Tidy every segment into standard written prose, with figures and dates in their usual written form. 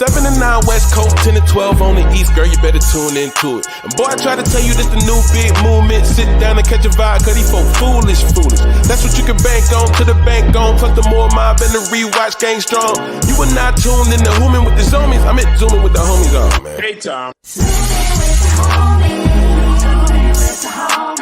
7 to 9 West Coast, 10 to 12 on the East, girl, you better tune into it. And boy, I try to tell you this the new big movement. Sit down and catch a vibe, cause these folk foolish. That's what you can bank on, to the bank on. Plus the more mob and the rewatch gang strong. You are not tuned in the Zooming with the zoomies. I'm at Zooming with the homies on, man. Hey, Tom. Zooming with the homies. Zooming with the homies.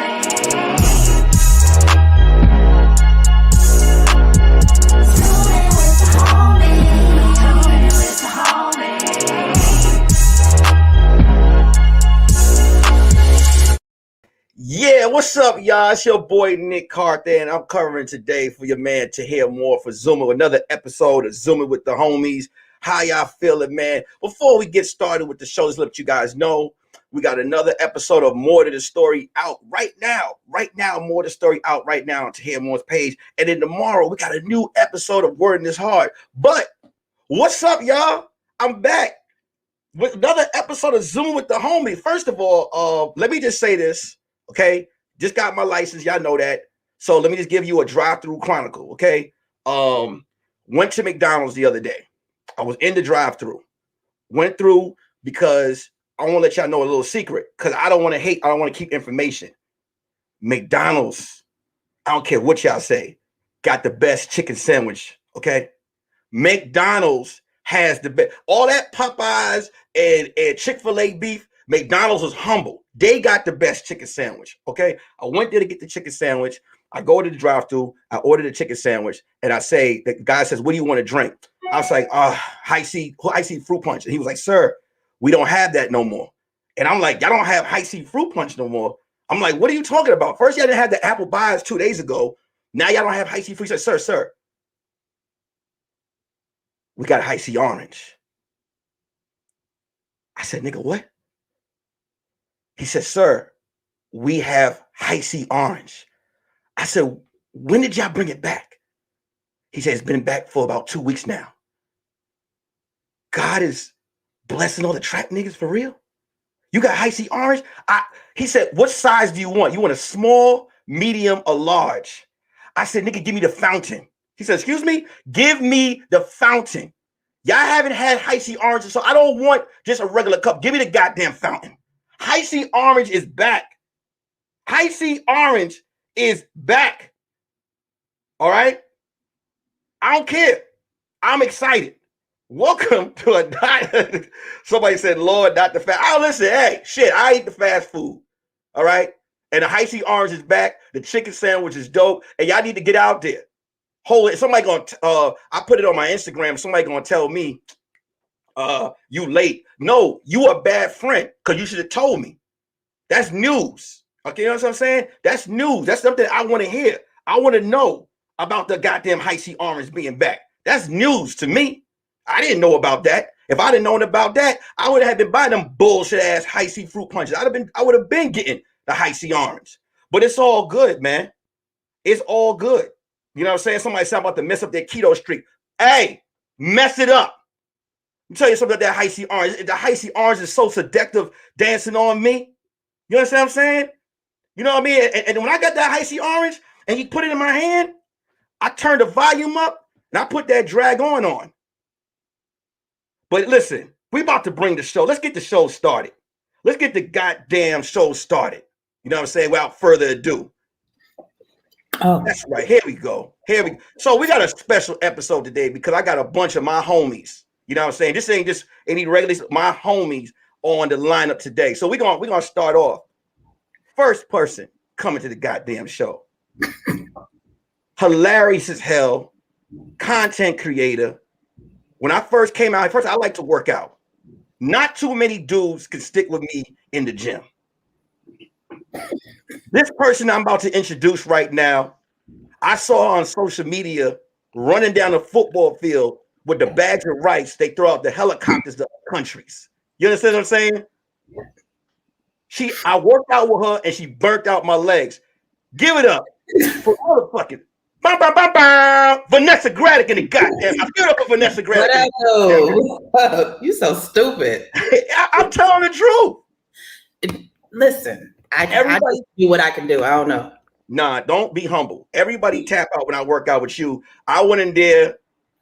Yeah, what's up, y'all? It's your boy Nick Carthan. I'm covering today for your man TahirMoore for Zooming, another episode of Zooming with the homies. How y'all feeling, man? Before we get started with the show, let's let you guys know we got another episode of More to the Story out right now. Right now, More to the Story out right now on TahirMoore's page. And then tomorrow, we got a new episode of Word in His Heart. But what's up, y'all? I'm back with another episode of Zoom with the homie. First of all, let me just say this. Okay, just got my license. Y'all know that. So let me just give you a drive-through chronicle. Okay, went to McDonald's the other day. I was in the drive-through. Went through because I want to let y'all know a little secret because I don't want to hate. I don't want to keep information. McDonald's, I don't care what y'all say, got the best chicken sandwich. Okay, McDonald's has the best. All that Popeyes and Chick-fil-A beef. McDonald's was humble. They got the best chicken sandwich. Okay. I went there to get the chicken sandwich. I go to the drive-thru. I ordered a chicken sandwich. And I say, the guy says, what do you want to drink? I was like, high C fruit punch. And he was like, sir, we don't have that no more. And I'm like, y'all don't have high C fruit punch no more. I'm like, what are you talking about? First, y'all didn't have the apple pies 2 days ago. Now y'all don't have high C fruit. He said, sir, we got high C orange. I said, nigga, what? He said, sir, we have high C orange. I said, when did y'all bring it back? He said, it's been back for about 2 weeks now. God is blessing all the trap niggas for real. You got high C orange? He said, what size do you want? You want a small, medium, or large? I said, nigga, give me the fountain. He said, excuse me? Give me the fountain. Y'all haven't had high C orange, so I don't want just a regular cup. Give me the goddamn fountain. High C orange is back. High C orange is back. All right. I don't care. I'm excited. Welcome to a somebody said, Lord, not the fast. Oh, listen, hey, shit, I eat the fast food. All right. And the high C orange is back. The chicken sandwich is dope. And y'all need to get out there. Hold it. Somebody gonna I put it on my Instagram. Somebody gonna tell me you late. No, you a bad friend because you should have told me. That's news. Okay, you know what I'm saying? That's news. That's something I want to hear. I want to know about the goddamn high C orange being back. That's news to me. I didn't know about that. If I'd have known about that, I would have been buying them bullshit ass high C fruit punches. I would have been getting the high C orange. But it's all good, man. It's all good. You know what I'm saying? Somebody said about to mess up their keto streak. Hey, mess it up. Let me tell you something about that high C orange. The high C orange is so seductive dancing on me. You understand what I'm saying? You know what I mean? And when I got that high C orange and you put it in my hand, I turned the volume up and I put that drag on. But listen, we about to bring the show. Let's get the show started. Let's get the goddamn show started. You know what I'm saying? Without further ado. Oh, that's right. Here we go. So we got a special episode today because I got a bunch of my homies. You know what I'm saying? This ain't just any regular, my homies on the lineup today. So we're gonna start off. First person coming to the goddamn show. Hilarious as hell, content creator. When I first came out, I like to work out. Not too many dudes can stick with me in the gym. This person I'm about to introduce right now, I saw on social media running down the football field with the bags of rice. They throw out the helicopters to other countries. You understand what I'm saying? I worked out with her and she burnt out my legs. Give it up for all the fucking Vanessa Graddick in the goddamn. I give it up for Vanessa Graddick. You so stupid. I'm telling the truth. Listen, I do what I can do. I don't know. Nah, don't be humble. Everybody tap out when I work out with you. I went in there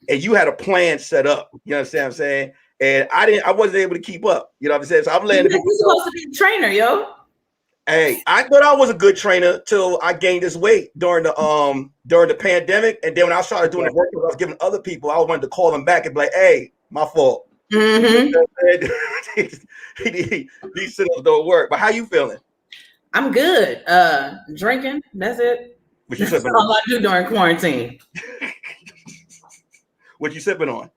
and you had a plan set up. You understand what I'm saying? and I wasn't able to keep up. You know what I'm saying? So I'm letting You're supposed to be a trainer, yo. Hey, I thought I was a good trainer till I gained this weight during the pandemic, and then when I started doing the work I was giving other people, I wanted to call them back and be like, "Hey, my fault." Mm-hmm. These sit-ups don't work. But how you feeling? I'm good. Drinking. That's it. What you That's sipping all on? I do during quarantine. What you sipping on?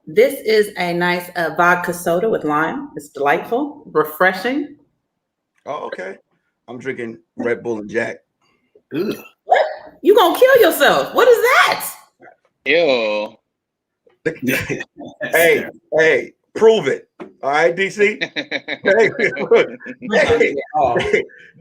This is a nice vodka soda with lime. It's delightful, refreshing. Oh, okay. I'm drinking Red Bull and Jack. Ugh. What? You gonna kill yourself? What is that? Ew. Hey, prove it. All right, DC.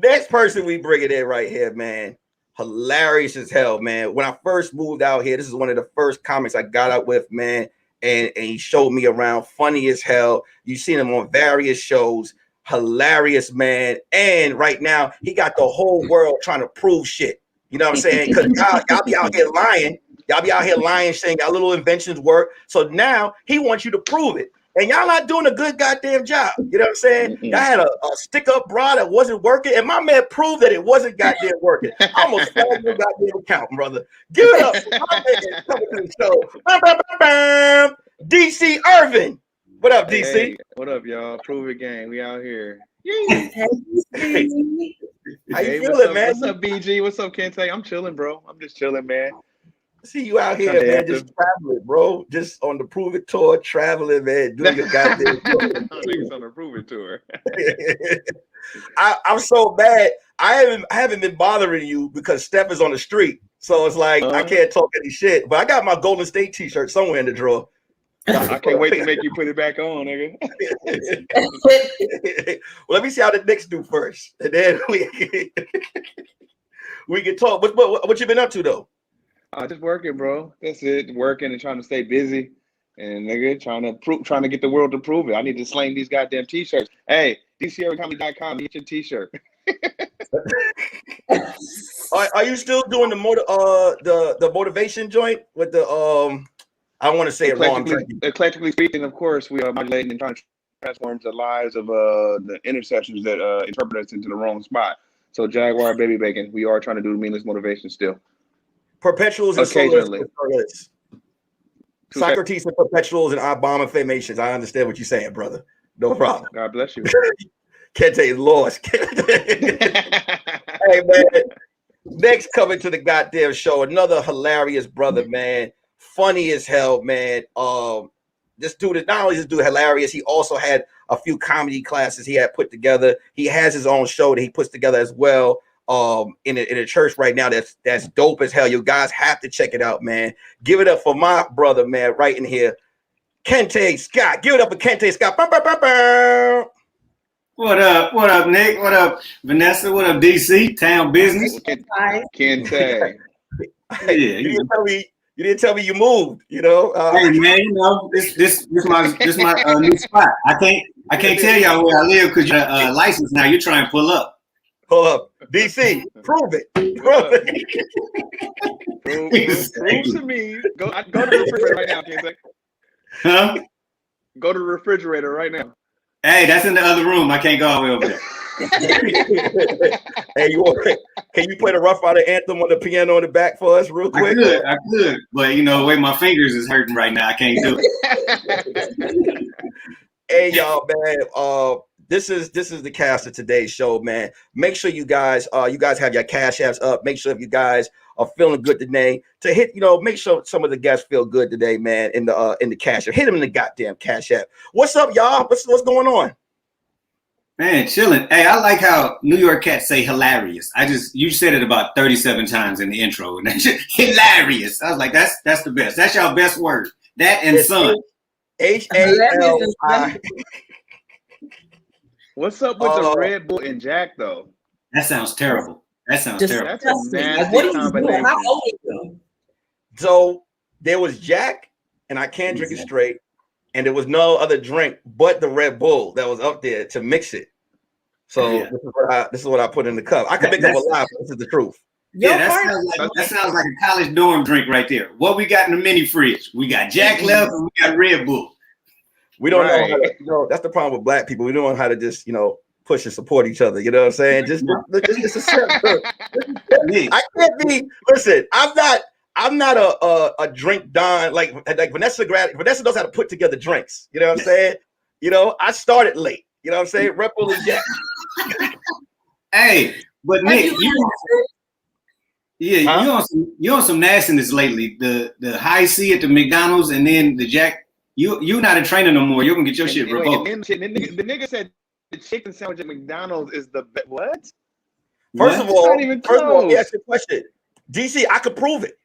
Next person we bring it in right here, man. Hilarious as hell, man. When I first moved out here, this is one of the first comics I got out with, man. And he showed me around, funny as hell. You've seen him on various shows. Hilarious, man. And right now, he got the whole world trying to prove shit. You know what I'm saying? Because y'all be out here lying. Y'all be out here lying, saying y'all little inventions work. So now he wants you to prove it. And y'all not doing a good goddamn job. You know what I'm saying? Y'all had a stick-up bra that wasn't working, and my man proved that it wasn't goddamn working. I almost fell your goddamn account, brother. Give it up. My man coming to the show. Bam, bam, bam, bam. DC Irvin. What up, DC? Hey, what up, y'all? Prove it gang. We out here. Hey, how you feeling, what's up, man? What's up, BG? What's up, Kente? I'm chilling, bro. I'm just chilling, man. See you out here, man, just traveling, bro. Just on the Prove It tour, traveling, man, doing your goddamn niggas on the Prove It tour. I'm so bad. I haven't been bothering you because Steph is on the street. So it's like I can't talk any shit. But I got my Golden State t-shirt somewhere in the drawer. I can't wait to make you put it back on, nigga. Well, let me see how the Knicks do first. And then we can talk. What you been up to though? Just working, bro. That's it. Working and trying to stay busy, and nigga trying to get the world to prove it. I need to slang these goddamn t-shirts. Hey, DCRcomedy.com, get your t-shirt. Are you still doing the motivation joint with the I don't want to say it wrong. Eclectically speaking, of course, we are modulating and trying to transform the lives of the intercessors that interpret us into the wrong spot. So Jaguar Baby Bacon, we are trying to do meaningless motivation still. Perpetuals and occasionally. Socrates and perpetuals and abominations. I understand what you're saying, brother. No problem. God bless you. Kente is lost. Hey, man. Next coming to the goddamn show, another hilarious brother, man. Funny as hell, man. This dude is not only this dude hilarious, he also had a few comedy classes he had put together. He has his own show that he puts together as well. In a church right now that's dope as hell. You guys have to check it out, man. Give it up for my brother, man, right in here. Kente Scott. Give it up for Kente Scott. Bow, bow, bow, bow. What up? What up, Nick? What up, Vanessa? What up, DC? Town business. Hi. Kente. Yeah, you didn't tell me you moved, you know. Hey man, you know, this my new spot. I can't tell y'all where I live because your license now. You're trying to pull up. Hold up, DC, prove it. Prove to me. Go to the refrigerator right now, Kente. Huh? Go to the refrigerator right now. Hey, that's in the other room. I can't go all the way over there. Hey, can you play the Rough Rider anthem on the piano in the back for us real quick? I could, but you know, the way my fingers is hurting right now, I can't do it. Hey, y'all, man. This is the cast of today's show, man. Make sure you guys have your cash apps up. Make sure if you guys are feeling good today to hit, make sure some of the guests feel good today, man. In the cash app, hit them in the goddamn cash app. What's up, y'all? What's going on? Man, chilling. Hey, I like how New York cats say hilarious. You said it about 37 times in the intro, and that's hilarious. I was like, that's the best. That's y'all best word. That and son. HALI. What's up with the Red Bull and Jack though? That sounds terrible. That's a nasty combination. How old are you? So there was Jack, and I can't drink it straight, and there was no other drink but the Red Bull that was up there to mix it. So this is what I put in the cup. I could make up a lie, but this is the truth. Yeah, that sounds like a college dorm drink right there. What we got in the mini fridge? We got Jack left and we got Red Bull. We don't know how Right. to, that's the problem with black people. We don't know how to just, push and support each other. You know what I'm saying? Just accept. I can't be. Listen, I'm not a drink don like Vanessa. Vanessa knows how to put together drinks. You know what I'm saying? I started late. You know what I'm saying? Red Bull and Jack. Hey, but Nick, you on some nastiness lately. The high C at the McDonald's and then the Jack. You not a trainer no more. You're gonna get your shit revoked. The nigga said the chicken sandwich at McDonald's is the best. What? First of all, let me ask you a question. DC, I could prove it.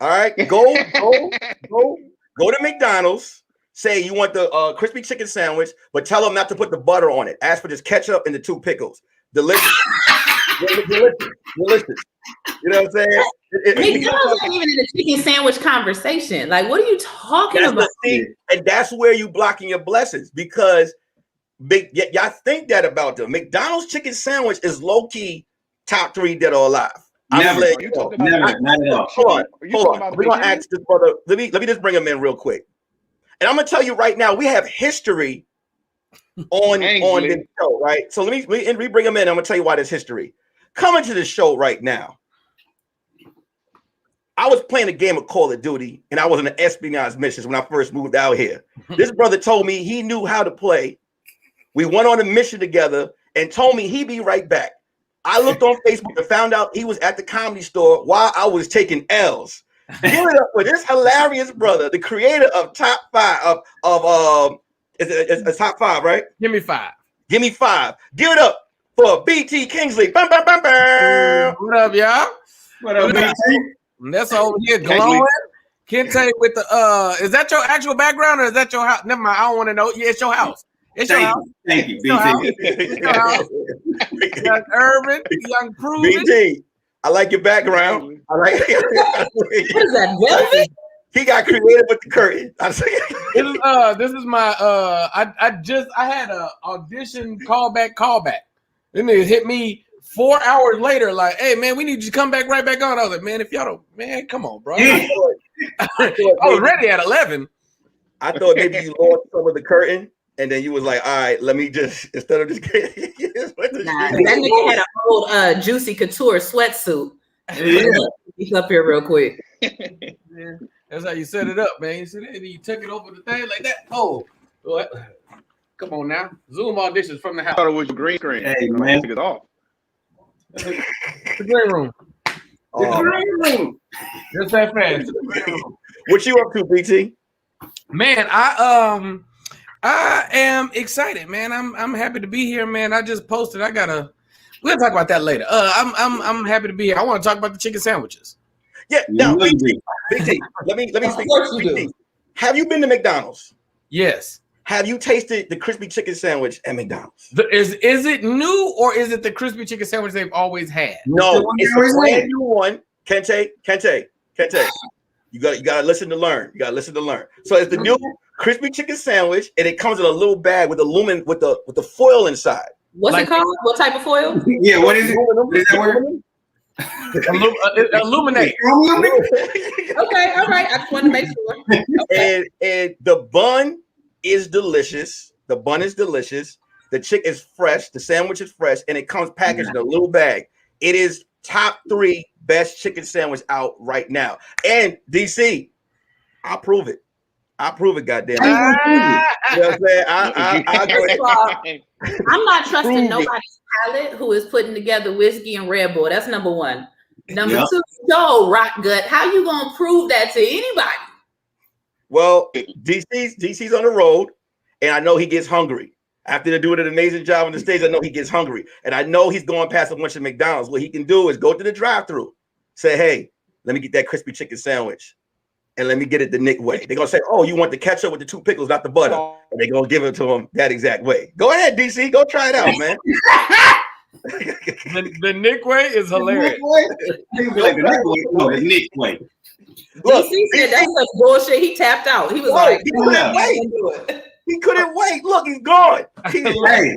All right, go to McDonald's. Say you want the crispy chicken sandwich, but tell them not to put the butter on it. Ask for just ketchup and the 2 pickles. Delicious. Delicious. You know what I'm saying? McDonald's ain't even in the chicken sandwich conversation. Like, what are you talking about? And that's where you blocking your blessings because y'all think that about them. McDonald's chicken sandwich is low key top 3 dead or alive. Never, not at all. Hold on. We're gonna ask this brother. Let me just bring him in real quick. And I'm gonna tell you right now, we have history on this show, right? So let me bring him in. I'm gonna tell you why there's history. Coming to the show right now. I was playing a game of Call of Duty, and I was in the espionage missions when I first moved out here. This brother told me he knew how to play. We went on a mission together and told me he'd be right back. I looked on Facebook and found out he was at the Comedy Store while I was taking L's. Give it up for this hilarious brother, the creator of Top 5 of it's Top 5, right? Give me 5. Give me 5. Give it up for BT Kingsley. Bam, bam, bam, bam. What up, y'all? What up, BT? That's over here glowing. Kente with the is that your actual background or is that your house? Never mind, I don't want to know. Yeah, it's your house. It's your house. Thank you, BT. Young Urban, young Proven. BT, I like your background. I like What is that, velvet? He got creative with the curtain. This is my I had a audition callback. Then they hit me 4 hours later, like, hey man, we need you to come back right back on. I was like, man, if y'all don't, man, come on, bro. I was ready at 11. I thought maybe you lost some of the curtain, and then you was like, all right, let me just instead of just that nigga had a old Juicy Couture sweatsuit. He's up here real quick. Yeah, that's how you set it up, man. You see that? You took it over the thing like that. Oh, what? Come on now. Zoom auditions from the house. I thought it was green screen. Hey man, Take it off. The green room. green room. Just that fast. What you up to, BT? Man, I am excited, man. I'm happy to be here, man. I just posted. We're gonna talk about that later. I'm happy to be here. I want to talk about the chicken sandwiches. Yeah, no, BT. Let me speak. BT. Have you been to McDonald's? Yes. Have you tasted the crispy chicken sandwich at McDonald's? Is it new or is it the crispy chicken sandwich they've always had? No, it's a brand new one. Kente. You gotta listen to learn. So it's the new crispy chicken sandwich, and it comes in a little bag with with the foil inside. What's it called? What type of foil? Yeah, what is it? What is that word? Illuminate. Okay, all right. I just wanted to make sure. Okay. And the bun is delicious. The bun is delicious. The chicken is fresh. The sandwich is fresh, and it comes packaged in a little bag. It is top 3 best chicken sandwich out right now. And DC, I'll prove it. Goddamn. You know what I'm saying? I'm not trusting nobody's palate who is putting together whiskey and Red Bull. That's number 1. Number 2, no, rock gut. How you gonna prove that to anybody? Well, DC's on the road, and I know he gets hungry. After they doing an amazing job on the stage, I know he gets hungry. And I know he's going past a bunch of McDonald's. What he can do is go to the drive-thru, say, hey, let me get that crispy chicken sandwich, and let me get it the Nick way. They're going to say, oh, you want the ketchup with the 2 pickles, not the butter. And they're going to give it to him that exact way. Go ahead, DC. Go try it out, man. The Nick way is hilarious. The Nick way. Look, DC said that's such bullshit. He tapped out. He was like, he couldn't wait. He couldn't wait. Look, he's gone. Hey,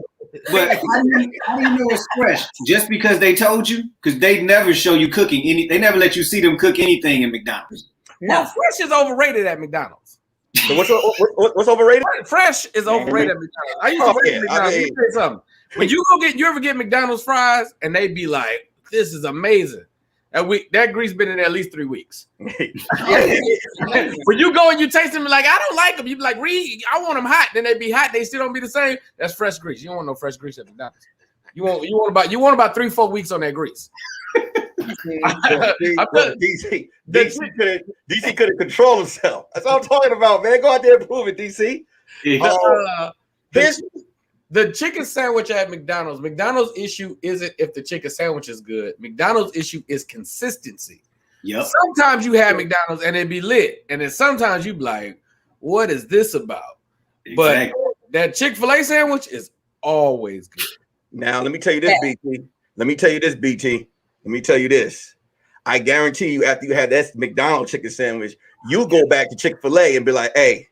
but how do you know it's fresh? Just because they told you? Because they never show you cooking any. They never let you see them cook anything in McDonald's. Well, fresh is overrated at McDonald's. So what's overrated? Fresh is overrated at McDonald's. I used to work at McDonald's. Let me tell you something. When you ever get McDonald's fries and they be like, this is amazing. That grease been in there at least 3 weeks. When you go and you taste them like, I don't like them. You be like, I want them hot. Then they be hot. They still don't be the same. That's fresh grease. You don't want no fresh grease at McDonald's. You want about 3-4 weeks on that grease. DC couldn't control himself. That's what I'm talking about, man. Go out there and prove it, DC. The chicken sandwich at McDonald's issue isn't if the chicken sandwich is good. McDonald's issue is consistency. Yep. Sometimes you have McDonald's and it be lit, and then sometimes you be like, what is this about? Exactly. But that Chick-fil-A sandwich is always good. Now, let me tell you this, BT. Let me tell you this. I guarantee you, after you had that McDonald's chicken sandwich, you go back to Chick-fil-A and be like, hey,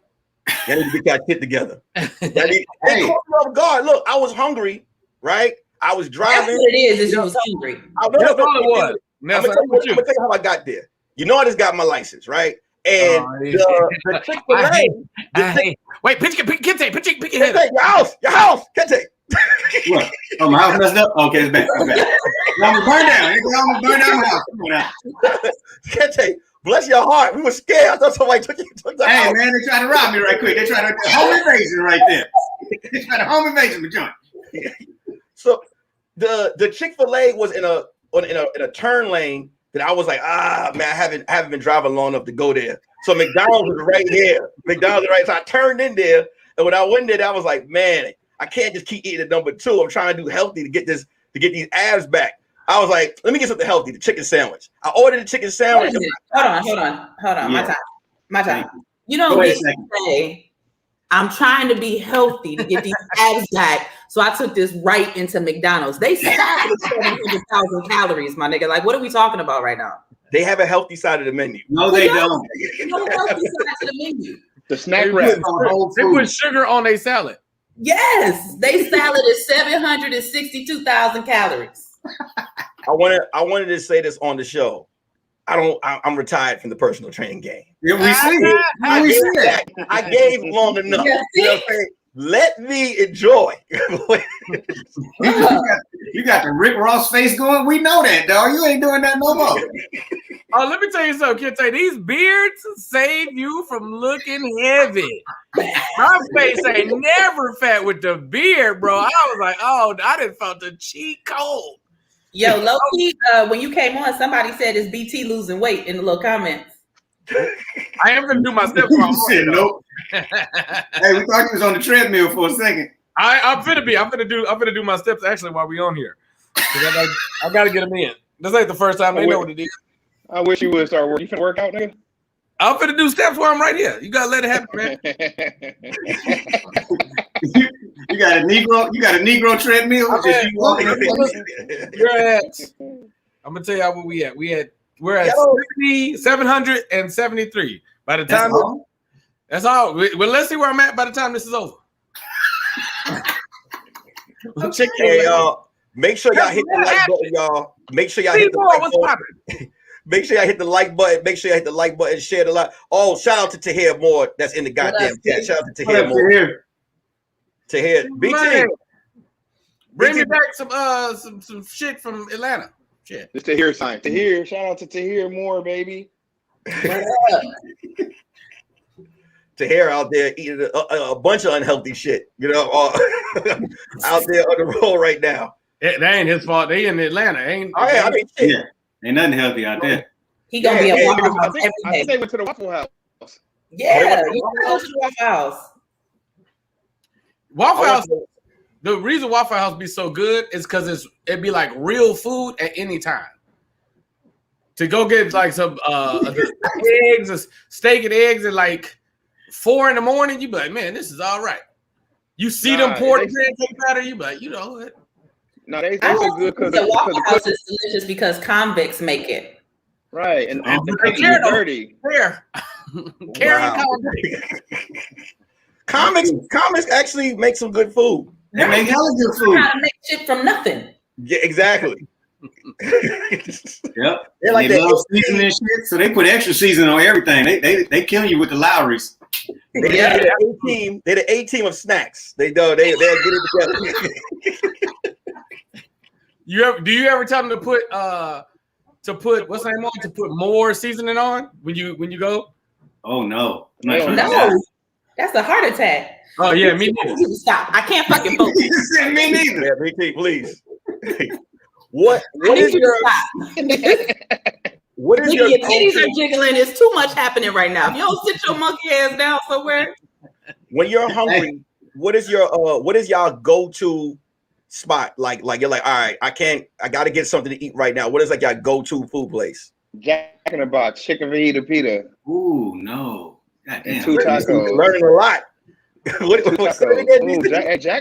you need to get that shit together. They caught me off guard. Look, I was hungry, right? I was driving. That's what it is you was hungry. I'm gonna tell you how I got there. You know, I just got my license, right? And the Chick-fil-A. Wait, pitch your head. Your house, Kente. What? Oh, my house messed up? Okay, it's back. I'm gonna burn down. I'm gonna burn down my house. Come on out. Kente, bless your heart. We were scared. I thought somebody took the Hey, house. man, they tried to rob me right quick. They tried to home invasion right there. They tried to home invasion the joint. So the Chick-fil-A was in a turn lane that I was like, man, I haven't been driving long enough to go there. So McDonald's was right here. So I turned in there, and when I went there, I was like, man, I can't just keep eating at number 2. I'm trying to do healthy to get these abs back. I was like, let me get something healthy, the chicken sandwich. I ordered the chicken sandwich. Hold on. Yeah. My time. You don't get to say, I'm trying to be healthy to get these abs back. So I took this right into McDonald's. They said 700,000 calories, my nigga. Like, what are we talking about right now? They have a healthy side of the menu. No, they don't. No healthy side to the menu. The snack wrap. They put sugar on their salad. Yes, they salad is 762,000 calories. I wanted to say this on the show. I'm retired from the personal training game. Yeah, we see it. I gave long enough. You know what I'm saying? Let me enjoy. You got the Rick Ross face going. We know that, dog. You ain't doing that no more. Oh, let me tell you something, Kente. These beards save you from looking heavy. My face ain't never fat with the beard, bro. I was like, oh, I done felt the cheek cold. Yo, low key, when you came on, somebody said it's BT losing weight in the little comments. I am gonna do my steps. Nope. Hey, we thought you was on the treadmill for a second. I'm finna do my steps actually while we on here. I gotta get them in. This ain't the first time they know what it is. I wish you would start working. You finna work out, nigga? I'm finna do steps while I'm right here. You gotta let it happen, man. You got a Negro treadmill. I'm gonna tell y'all where we at. We're at 773. By the time that's all. Well, let's see where I'm at by the time this is over. Hey, y'all. Make sure y'all hit the like button, y'all. Make sure y'all hit the like button. Make sure y'all hit the like button. Make sure y'all hit the like button. Share the like. Oh, shout out to TahirMoore. That's in the goddamn chat. Shout out to TahirMoore. Tahir, BT. Bring me back some shit from Atlanta. Shit. It's Tahir sign. Tahir, shout out to TahirMoore, baby. Tahir out there eating a bunch of unhealthy shit, you know, out there on the road right now. That ain't his fault. They in Atlanta. Ain't nothing healthy out there. He gonna be a Waffle House every day. I think they went to the Waffle House. Yeah, you gotta go to the Waffle House. Waffle House. The reason Waffle House be so good is because it'd be like real food at any time. To go get like some eggs, a steak and eggs at like 4 a.m, you be like, man, this is all right. You see them pour the pancake batter, you be like, you know what? No, they so good because the Waffle House is delicious because convicts make it. Right, and the cookies are dirty. Comics actually make some good food. They make hella good food. How to make shit from nothing. Yeah, exactly. Yep. They like love seasoning shit, so they put extra seasoning on everything. They killing you with the Lowry's. They're the A team of snacks. They'll get it together. Do you ever tell them to put what's the name on, to put more seasoning on when you go? Oh no. No, that's a heart attack. Oh yeah, me neither. Stop. I can't fucking focus. Me neither. Yeah, BT, please. What is your your titties are jiggling? There's too much happening right now. If you don't sit your monkey ass down somewhere. When you're hungry, what is y'all go-to spot? Like you're like, all right, I gotta get something to eat right now. What is like your go-to food place? Jack in the Box, chicken fajita pita. Ooh, no. And 2 tacos. Learning a lot. Jack in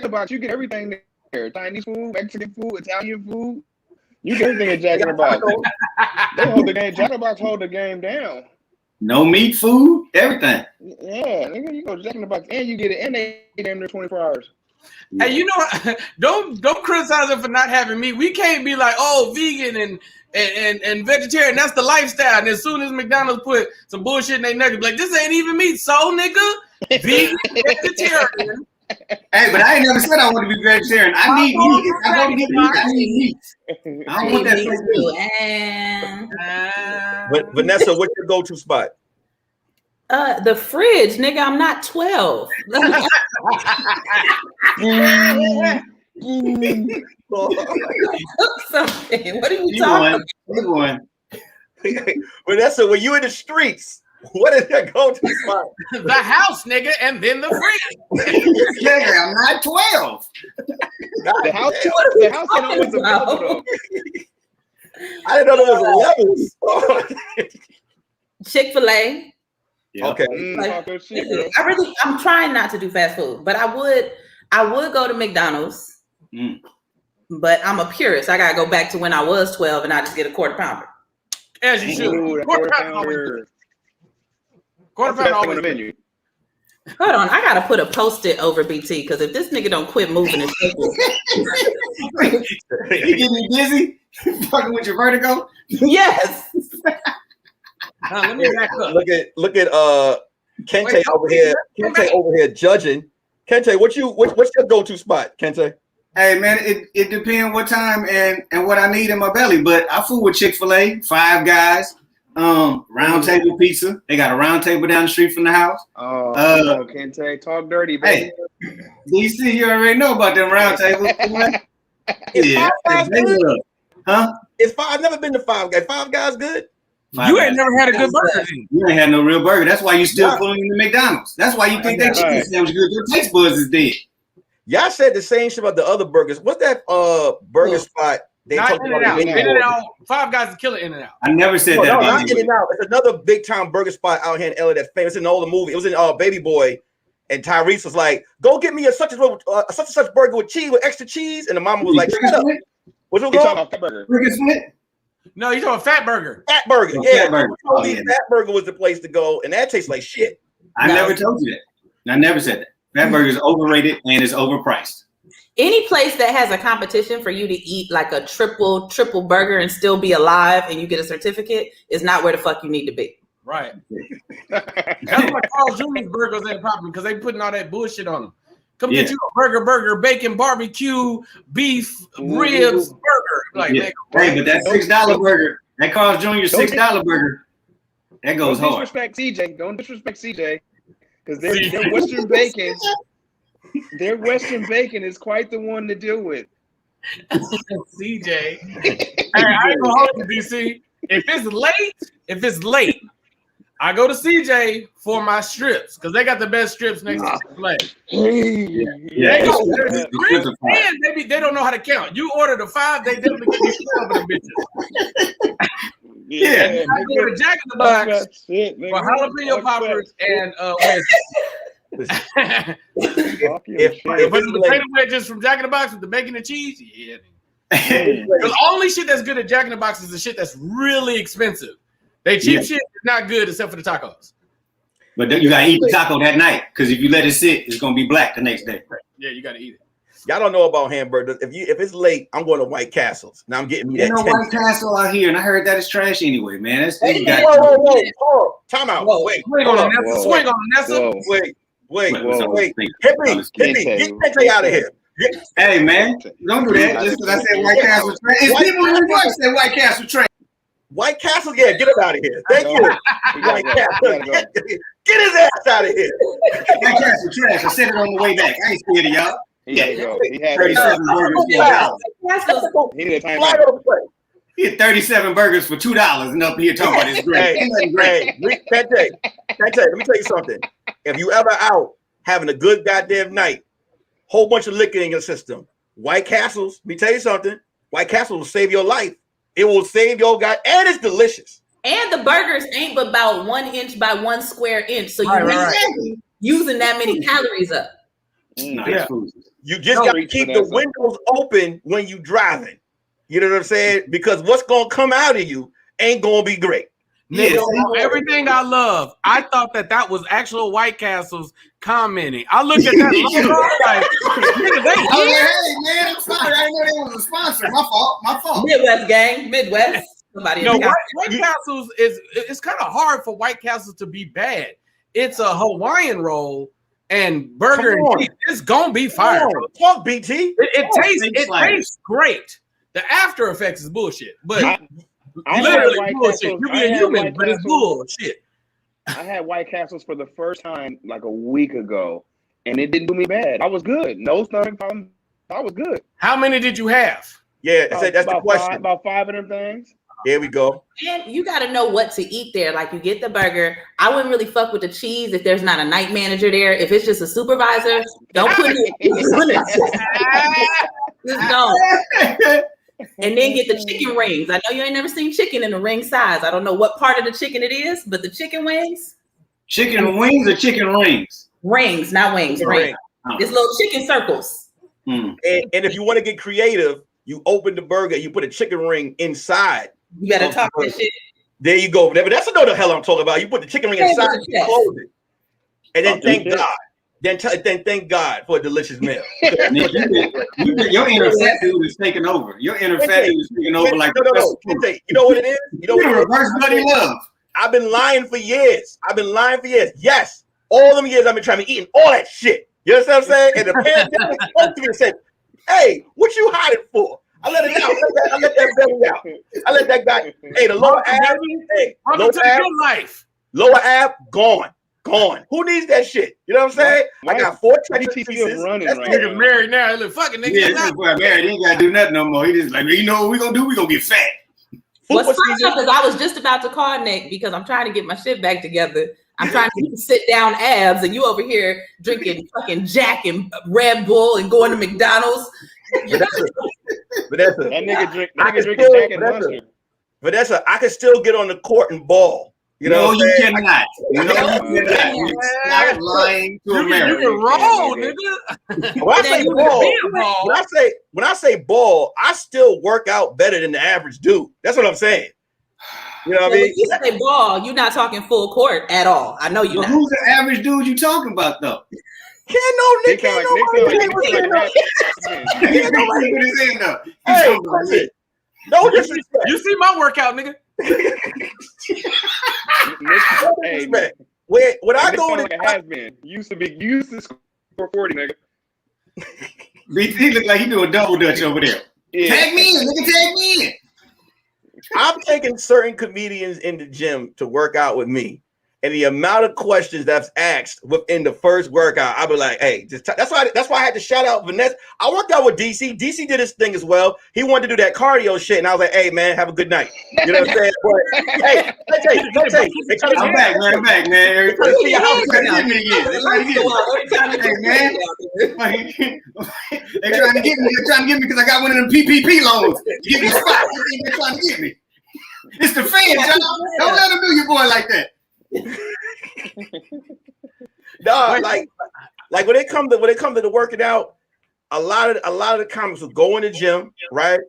the Box, you get everything there. Chinese food, Mexican food, Italian food. You get everything at Jack in the Box. They hold the game. Jack in the Box hold the game down. No meat food, everything. Yeah, nigga, you go to Jack in the Box and you get it, and they damn near 24 hours. Yeah. Hey, you know what? Don't criticize them for not having meat. We can't be like, oh, vegan and vegetarian. That's the lifestyle. And as soon as McDonald's put some bullshit in their nuggets, like, this ain't even meat, so nigga. Vegan, vegetarian. Hey, but I ain't never said I want to be vegetarian. I need meat. If I go to get meat, I need meat. I don't want that. But Vanessa, what's your go-to spot? The fridge, nigga. I'm not 12. Something. What are you talking about? Vanessa, when you in the streets, what is that go-to spot? The house, nigga, and then the fridge. Nigga, I'm not 12. The house ain't always available though. I didn't know there was levels. Chick-fil-A. Yeah. Okay. I'm trying not to do fast food, but I would go to McDonald's. But I'm a purist. I gotta go back to when I was 12 and I just get a quarter pounder. As you should. Quarter pounder. Quarter pounder always on the menu. Hold on, I gotta put a post-it over BT because if this nigga don't quit moving his fingers. You getting me dizzy? Fucking with your vertigo? Yes. Let me back up. Look at Kente over here. Kente over here judging. Kente, what's your go-to spot, Kente? Hey man, it depends what time and what I need in my belly. But I fool with Chick-fil-A, Five Guys, Round Table Pizza. They got a round table down the street from the house. Kente, talk dirty, baby. Hey, DC, you already know about them round tables. Yeah, huh? I've never been to Five Guys. Five Guys good? You ain't never had a good burger. You ain't had no real burger. That's why you still pulling in the McDonald's. That's why you think that chicken sandwich good. Your taste buds is dead. Y'all said the same shit about the other burgers. What's that burger spot? They not In-N-Out. Five Guys is killing In-N-Out. I never said that. No, not In-N-Out. It's another big time burger spot out here in LA that's famous. In the older movie, it was in Baby Boy, and Tyrese was like, "Go get me a such and such burger with cheese, with extra cheese," and the mama was like, "Shut up." What's it called? Burger Split? No, you talking Fat Burger. Fat Burger. Oh, Yeah, Fat Burger. Fat Burger was the place to go, and that tastes like shit. I never told you that. I never said that. Fat Burger is overrated and is overpriced. Any place that has a competition for you to eat like a triple burger and still be alive and you get a certificate is not where the fuck you need to be. Right. That's why Carl Jr.'s burgers ain't popping because they putting all that bullshit on them. Come get you a burger, bacon, barbecue, beef, ribs, burger. Like, hey, but that $6 burger, that Carl Jr. $6 burger, that goes hard. Don't disrespect CJ, because their Western bacon. Their Western bacon is quite the one to deal with. CJ. Hey, I ain't gonna hold you, DC. If it's late, I go to CJ for my strips because they got the best strips next to Chick-fil-A. And they don't know how to count. You order the 5, they definitely give you 12 of them bitches. I go to Jack in the Box for jalapeno poppers and if the potato wedges from Jack in the Box with the bacon and cheese, the only shit that's good at Jack in the Box is the shit that's really expensive. They cheap shit is not good except for the tacos. But you gotta eat the taco that night because if you let it sit, it's gonna be black the next day. Yeah, you gotta eat it. Y'all don't know about hamburgers. If it's late, I'm going to White Castles. Now I'm getting me that. White Castle out here, and I heard that is trash anyway, man. Whoa. Time out. Wait, swing on Nessa. Wait. Wait. Hit me. Get Pente out of here. Hey, man, don't do that. Just because I said White Castle train. It's people in New York say White Castle train. White Castle, yeah, get him out of here. Thank you. White Castle, get his ass out of here. White Castle trash. I said it on the way back. I ain't scared of y'all. He had 37 burgers for $1. He did a time Fly over the plate. He had 37 burgers for $2 and up here talking about it's great. Pente, let me tell you something. If you ever out having a good goddamn night, whole bunch of liquor in your system, White Castles, let me tell you something. White Castle will save your life. It will save your guy, and it's delicious. And the burgers ain't but about 1 inch by 1 square inch, so you're using that many calories up. Yeah. You just got to keep the windows open when you driving. You know what I'm saying? Because what's gonna come out of you ain't gonna be great. Nigga, everything I love, I thought that was actual White Castles commenting. I looked at that like, nigga, hey man, I'm sorry, I didn't know they was a sponsor. My fault. Midwest gang, Midwest. Somebody White Castles it's kind of hard for White Castles to be bad. It's a Hawaiian roll and burger and cheese. It's gonna be fire. Talk BT. It tastes great. The after effects is bullshit, but I literally bullshit. You be a human, but it's bullshit. I had White Castles for the first time like a week ago, and it didn't do me bad. I was good. No stomach problems. I was good. How many did you have? Yeah, that's the question. About 5 of them things. There we go. And you got to know what to eat there. Like, you get the burger. I wouldn't really fuck with the cheese if there's not a night manager there. If it's just a supervisor, don't put it. Just don't. And then get the chicken rings. I know you ain't never seen chicken in the ring size. I don't know what part of the chicken it is, but the chicken wings. Chicken wings or chicken rings? Rings, not wings. Rings. It's little chicken circles. And if you want to get creative, you open the burger, you put a chicken ring inside. You better talk this shit. There you go. But that's another hell I'm talking about. You put the chicken ring inside, you close it. And then thank God. Then thank God for a delicious meal. Your inner fat dude is taking over. Your inner fat dude is taking over like no. You know what it is? You know what it is? Reverse bloody love. I've been lying for years. Yes. All them years I've been trying to eat all that shit. You know what I'm saying? And the pandemic spoke to me and said, hey, what you hiding for? I let it out. I let that belly out. I let that guy. Hey, the lower ab. Hey, lower ab, gone. Who needs that shit? You know what I'm saying? I got 4 pieces. Running that nigga married now. Look, fucking nigga. Yeah, this boy married. He ain't got to do nothing no more. He just like, you know what we gonna do? We gonna get fat. What's funny because I was just about to call Nick because I'm trying to get my shit back together. I'm trying to sit down abs, and you over here drinking fucking Jack and Red Bull and going to McDonald's. Vanessa, that nigga drinking Jack and Mustard. Vanessa, I can still get on the court and ball. You know, you cannot. You stop lying to America. You can roll, nigga. When I say ball, I still work out better than the average dude. That's what I'm saying. You know what I mean? When you say ball, you're not talking full court at all. I know you're not. Who's the average dude you talking about though? Can't no Nick. No disrespect. You see my workout, nigga. Hey, when I go to has been used to score 40, nigga. BT look like he doing double dutch over there. Yeah. Tag me in, nigga. Tag me in. I'm taking certain comedians in the gym to work out with me, and the amount of questions that's asked within the first workout, I'll be like, "Hey, that's why I had to shout out Vanessa. I worked out with DC. DC did his thing as well. He wanted to do that cardio shit, and I was like, "Hey, man, have a good night." You know what I'm saying? But, hey, let's say, I'm back, man. They're trying to get me. They're trying to get me because I got one of them PPP loans. Give me a spot. They're trying to get me. It's the fans, y'all. Don't let them do your boy like that. No, like when it comes to the working out, a lot of the comics will go in the gym, right?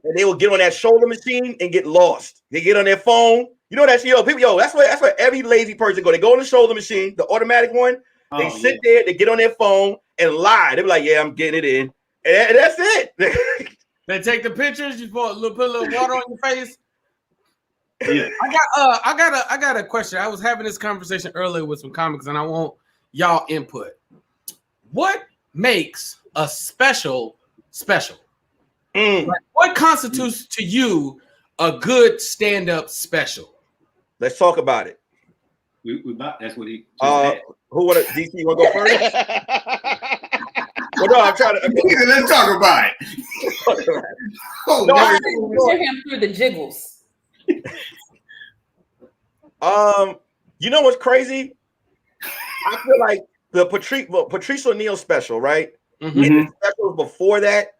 And they will get on that shoulder machine and get lost. They get on their phone. You know that shit, people. That's where every lazy person go. They go on the shoulder machine, the automatic one. They sit there, they get on their phone and lie. They be like, "Yeah, I'm getting it in," and that's it. They take the pictures. You put a little water on your face. Yeah. I got a question. I was having this conversation earlier with some comics, and I won't y'all input. What makes a special special? Like, what constitutes to you a good stand-up special? Let's talk about it. That's what he. Who want to? DC, you want to go first? Well, no, I'm trying to. Let's talk about it. Oh, no, put him through the jiggles. You know what's crazy? I feel like the Patrice O'Neal special, right? Mm-hmm. And the specials before that,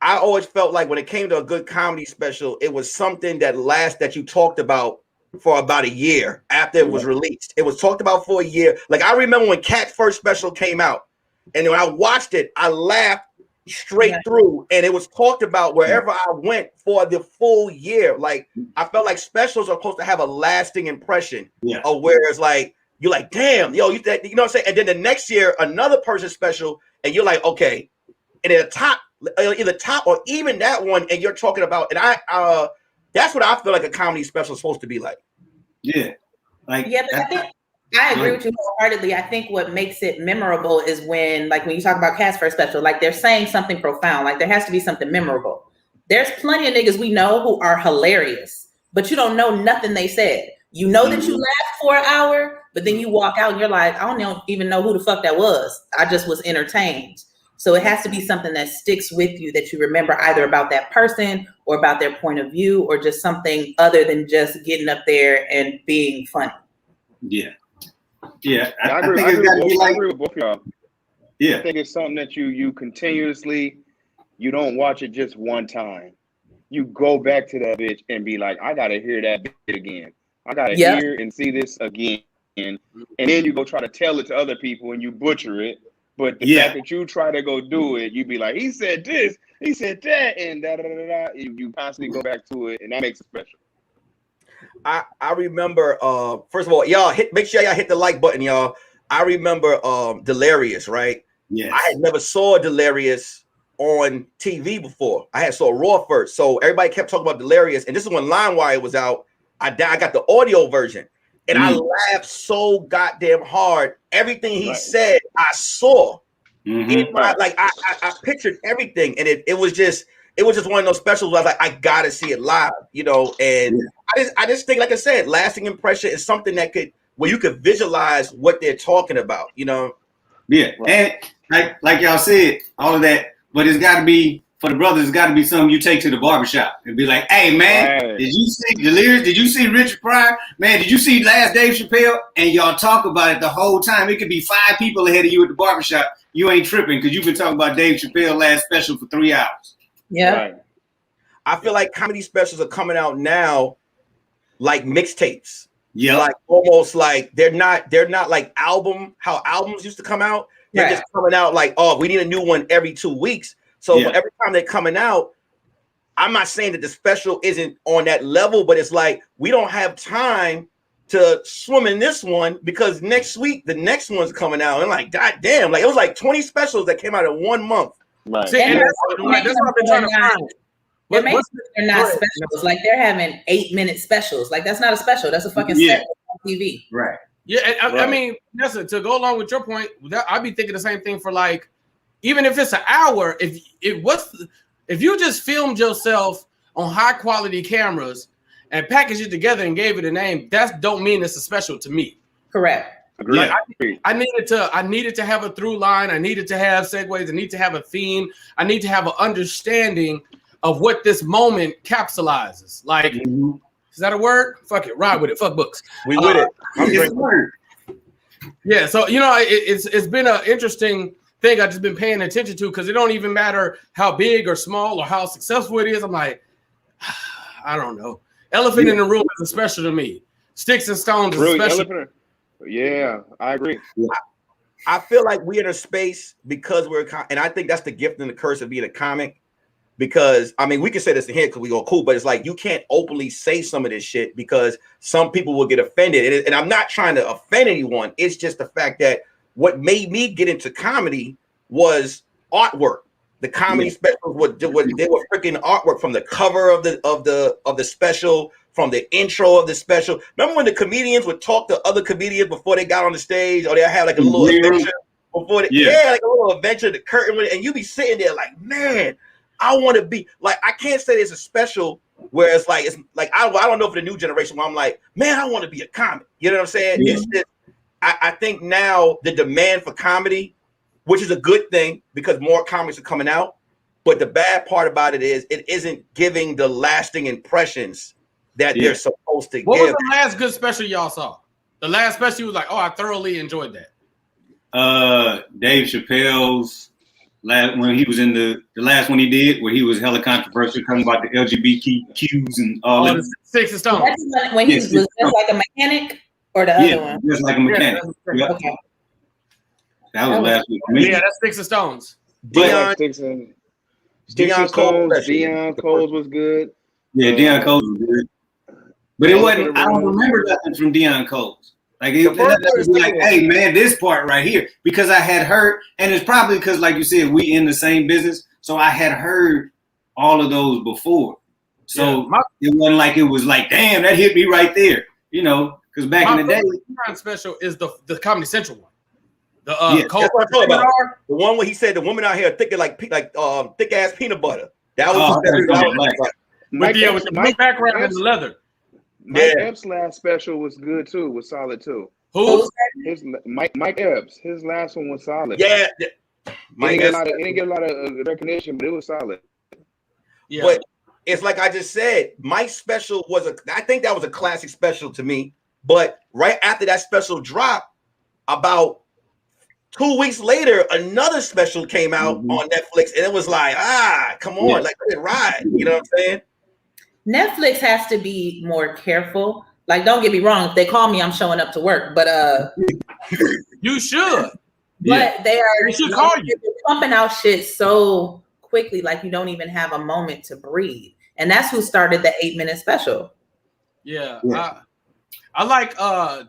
I always felt like when it came to a good comedy special, it was something that you talked about for about a year after it was released. It was talked about for a year. Like I remember when Cat's first special came out, and when I watched it, I laughed straight through, and it was talked about wherever I went for the full year. Like I felt like specials are supposed to have a lasting impression. Of where it's like you're like, damn, yo, you know what I'm saying? And then the next year, another person special, and you're like, okay, and at the top, either top or even that one, and you're talking about, and that's what I feel like a comedy special is supposed to be like. Yeah, but I think I agree with you wholeheartedly. I think what makes it memorable is when you talk about Cat's first special, like they're saying something profound, like there has to be something memorable. There's plenty of niggas we know who are hilarious, but you don't know nothing they said. You know that you laughed for an hour, but then you walk out and you're like, I don't even know who the fuck that was. I just was entertained. So it has to be something that sticks with you, that you remember either about that person or about their point of view, or just something other than just getting up there and being funny. Yeah. I agree with both of y'all. Yeah. I think it's something that you continuously, you don't watch it just one time. You go back to that bitch and be like, I gotta hear that bit again. I gotta hear and see this again. And then you go try to tell it to other people and you butcher it. But the fact that you try to go do it, you be like, he said this, he said that, and da da da da. You constantly go back to it, and that makes it special. I remember, first of all, y'all make sure y'all hit the like button, y'all. I remember Delirious, right? Yes. I had never saw Delirious on TV before. I had saw Raw first. So everybody kept talking about Delirious, and this is when LimeWire was out. I got the audio version. And I laughed so goddamn hard. Everything he said, I saw in my I pictured everything, and it was just one of those specials where I was like, I gotta see it live, And I just think, like I said, lasting impression is something where you could visualize what they're talking about, Yeah, and like y'all said, all of that, but it's got to be. For the brothers, it's got to be something you take to the barbershop and be like, hey, man, did you see Delirious? Did you see Richard Pryor? Man, did you see last Dave Chappelle? And y'all talk about it the whole time. It could be 5 people ahead of you at the barbershop. You ain't tripping because you've been talking about Dave Chappelle last special for 3 hours. Yeah. Right. I feel like comedy specials are coming out now like mixtapes. Yeah. Like almost like they're not like how albums used to come out. They're just coming out like, oh, we need a new one every 2 weeks. So every time they're coming out, I'm not saying that the special isn't on that level, but it's like we don't have time to swim in this one because next week the next one's coming out. And like, goddamn, like it was like 20 specials that came out in 1 month. Right. See, and that's what I've been trying to find. They're not specials. Like they're having 8-minute specials. Like that's not a special. That's a fucking set on TV. Right. Yeah. I mean, listen, to go along with your point, I'd be thinking the same thing for like, even if it's an hour, if you just filmed yourself on high quality cameras and packaged it together and gave it a name, that don't mean it's a special to me. Correct. Like I needed to have a through line. I needed to have segues. I need to have a theme. I need to have an understanding of what this moment capsulizes. Like, is that a word? Fuck it, ride with it. Fuck books. We with it. It's a word. Yeah. So it's been an interesting thing I've just been paying attention to because it don't even matter how big or small or how successful it is. I'm like, I don't know. Elephant in the room is special to me. Sticks and stones is special. Yeah, I agree. I feel like we're in a space because and I think that's the gift and the curse of being a comic. Because I mean, we can say this in here because we go cool, but it's like you can't openly say some of this shit because some people will get offended. And I'm not trying to offend anyone. It's just the fact that what made me get into comedy was artwork. The comedy specials they were freaking artwork, from the cover of the special, from the intro of the special. Remember when the comedians would talk to other comedians before they got on the stage, or they have like a little adventure before they, like a little adventure, the curtain, and you be sitting there like, man, I want to be like, I can't say there's a special where it's like I don't know for the new generation where I'm like, man, I want to be a comic. You know what I'm saying? Yeah. It's just, I think now the demand for comedy, which is a good thing because more comics are coming out, but the bad part about it is it isn't giving the lasting impressions that they're supposed to give. What was the last good special y'all saw? The last special was like, oh, I thoroughly enjoyed that. Dave Chappelle's last, when he was in the last one he did, where he was hella controversial, talking about the LGBTQs and all that. Six and Stone. That's when he was just like a mechanic, or the other one? Just like a mechanic. Yeah, okay. That was last week. Yeah, that's Sticks and Stones. Deion Coles was good. Yeah, Deion Coles was good. But it wasn't, I don't remember nothing from Deion Coles. Like, it was like, hey, man, this part right here. Because I had heard, and it's probably because, like you said, we in the same business. So I had heard all of those before. So it wasn't like it was like, damn, that hit me right there. You know, because back in the day. The special is the Comedy Central one. That's what I'm talking about. The one where he said the woman out here thick ass peanut butter. That was with the blue background and the leather. Mike Epps' last special was good too. Was solid too. Who? Mike Epps. His last one was solid. Yeah. He didn't get a lot of recognition, but it was solid. Yeah. But it's like I just said, Mike's special I think that was a classic special to me. But right after that special dropped, about 2 weeks later, another special came out on Netflix, and it was like, come on, like let it ride. You know what I'm saying? Netflix has to be more careful. Like, don't get me wrong, if they call me, I'm showing up to work. But you should. But they should call you. They're pumping out shit so quickly, like you don't even have a moment to breathe. And that's who started the 8-minute special. Yeah. I like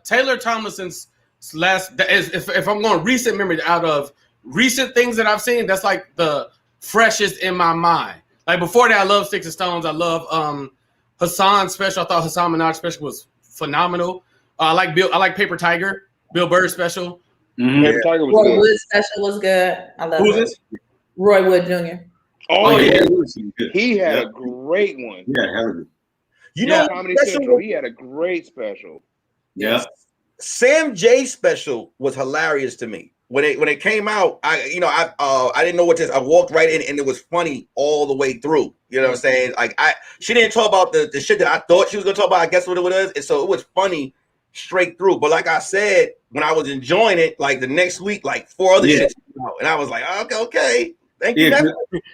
Taylor Tomlinson's last. If I'm going recent memory out of recent things that I've seen, that's like the freshest in my mind. Like before that, I love Sticks and Stones. I love Hassan's special. I thought Hassan Minaj's special was phenomenal. I like Paper Tiger, Bill Burr's special. Paper Tiger was Roy good. Wood's special was good. I love Who's it. this? Roy Wood Jr. Oh yeah, he had a great one. Yeah, you know, Comedy Central. He had a great special. Yeah. Sam J's special was hilarious to me. When it came out, I didn't know what this. I walked right in, and it was funny all the way through. You know what I'm saying? Like she didn't talk about the shit that I thought she was gonna talk about. I guess what it was, and so it was funny straight through. But like I said, when I was enjoying it, like the next week, like 4 other shit came out, and I was like, okay, thank you.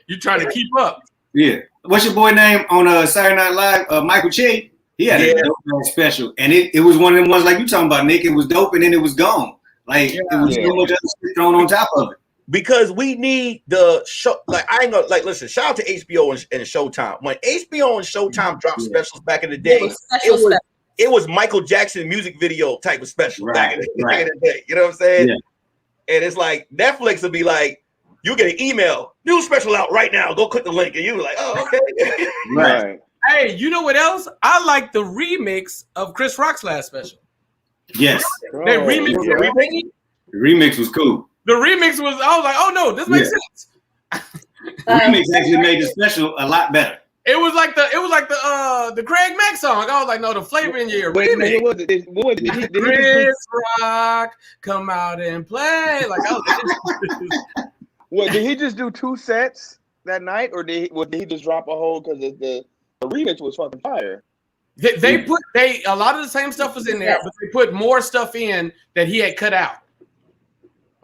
You trying to keep up? Yeah. What's your boy name on Saturday Night Live? Michael Che. He had a dope special, and it was one of them ones like you talking about, Nick. It was dope, and then it was gone. Like it was so much other shit thrown on top of it. Because we need the show. Like I ain't gonna listen. Shout out to HBO and Showtime. When HBO and Showtime dropped specials back in the day, it was Michael Jackson music video type of special back in the day. You know what I'm saying? Yeah. And it's like Netflix will be like, you get an email, new special out right now. Go click the link, and you be like, oh, okay. Right. Hey, you know what else? I like the remix of Chris Rock's last special. Yes. They remixed the remix was cool. The remix was, I was like, oh no, this makes sense. The remix actually made the special a lot better. It was like the Craig Mack song. I was like, no, the flavor in your remix. What was it? Chris Rock, come out and play. Like, What did he just do 2 sets that night, or did he just drop a whole? Because the remix was fucking fire. They put a lot of the same stuff was in there, but they put more stuff in that he had cut out.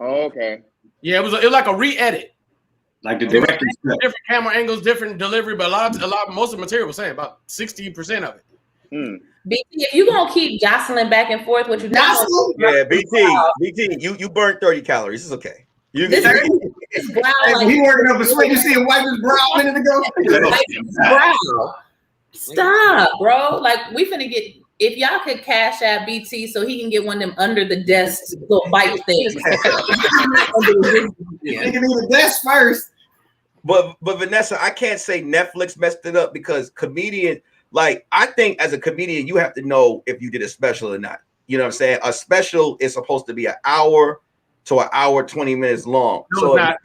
Oh, okay. Yeah, it was like a re-edit. Like the director, different camera angles, different delivery, but most of the material was saying about 60% of it. BT, if you gonna keep jostling back and forth, what you jostling? Yeah, BT, you burned 30 calories. It's okay. You get he working up a sweat. You see him wipe his brow a minute ago. Stop, bro. Like we finna get. If y'all could cash out BT so he can get one of them under the desk little bite things. He can do the desk first. But Vanessa, I can't say Netflix messed it up because comedian, Like, I think as a comedian, you have to know if you did a special or not. You know what I'm saying? A special is supposed to be an hour to an hour 20 minutes long. No, so it's not.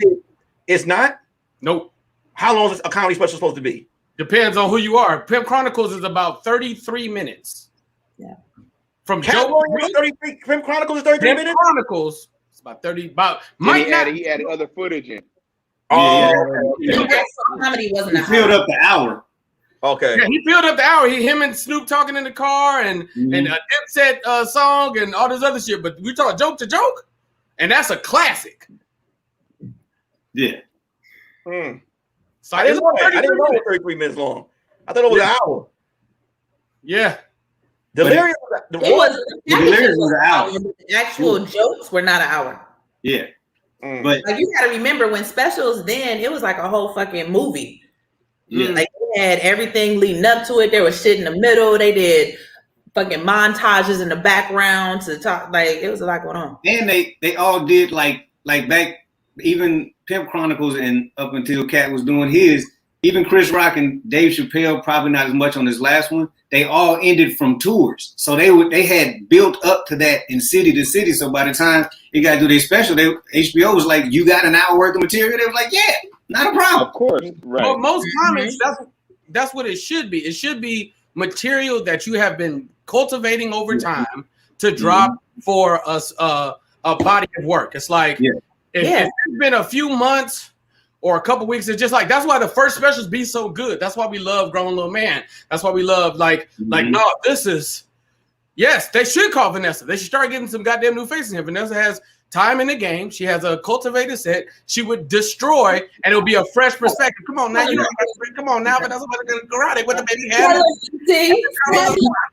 It's not? Nope. How long is a comedy special supposed to be? Depends on who you are. Pimp Chronicles is about 33 minutes. Yeah. From Joe 33. Pimp Chronicles is 33 Pimp minutes. Chronicles, it's about 30. About he added other footage in. Comedy wasn't. He filled up the hour. Okay. Yeah, he filled up the hour. Him and Snoop talking in the car and a Dipset song and all this other shit. But we talk joke to joke, and that's a classic. Yeah. So I didn't know it was 33 minutes long. I thought it was an hour. Yeah. Delirious. Delirious was an hour. The actual jokes were not an hour. Yeah. But like, you got to remember when specials then it was like a whole fucking movie. Yeah. Like they had everything leading up to it. There was shit in the middle. They did fucking montages in the background to talk. Like it was a lot going on. And they all did like back even Pimp Chronicles and up until Cat was doing his. Even Chris Rock and Dave Chappelle, probably not as much on his last one. They all ended from tours, so they had built up to that in city to city. So by the time they got to do their special, HBO was like, "You got an hour worth of material." They was like, "Yeah, not a problem." Of course, right. Well, most comics, that's what it should be. It should be material that you have been cultivating over time to drop for a body of work. It's like if it's been a few months or a couple weeks, it's just like that's why the first specials be so good. That's why we love Grown Little Man. That's why we love like no, this is they should call Vanessa. They should start getting some goddamn new faces here. Vanessa has time in the game. She has a cultivated set. She would destroy, and it'll be a fresh perspective. Come on now, come on now, but that's what I'm gonna go with the baby head.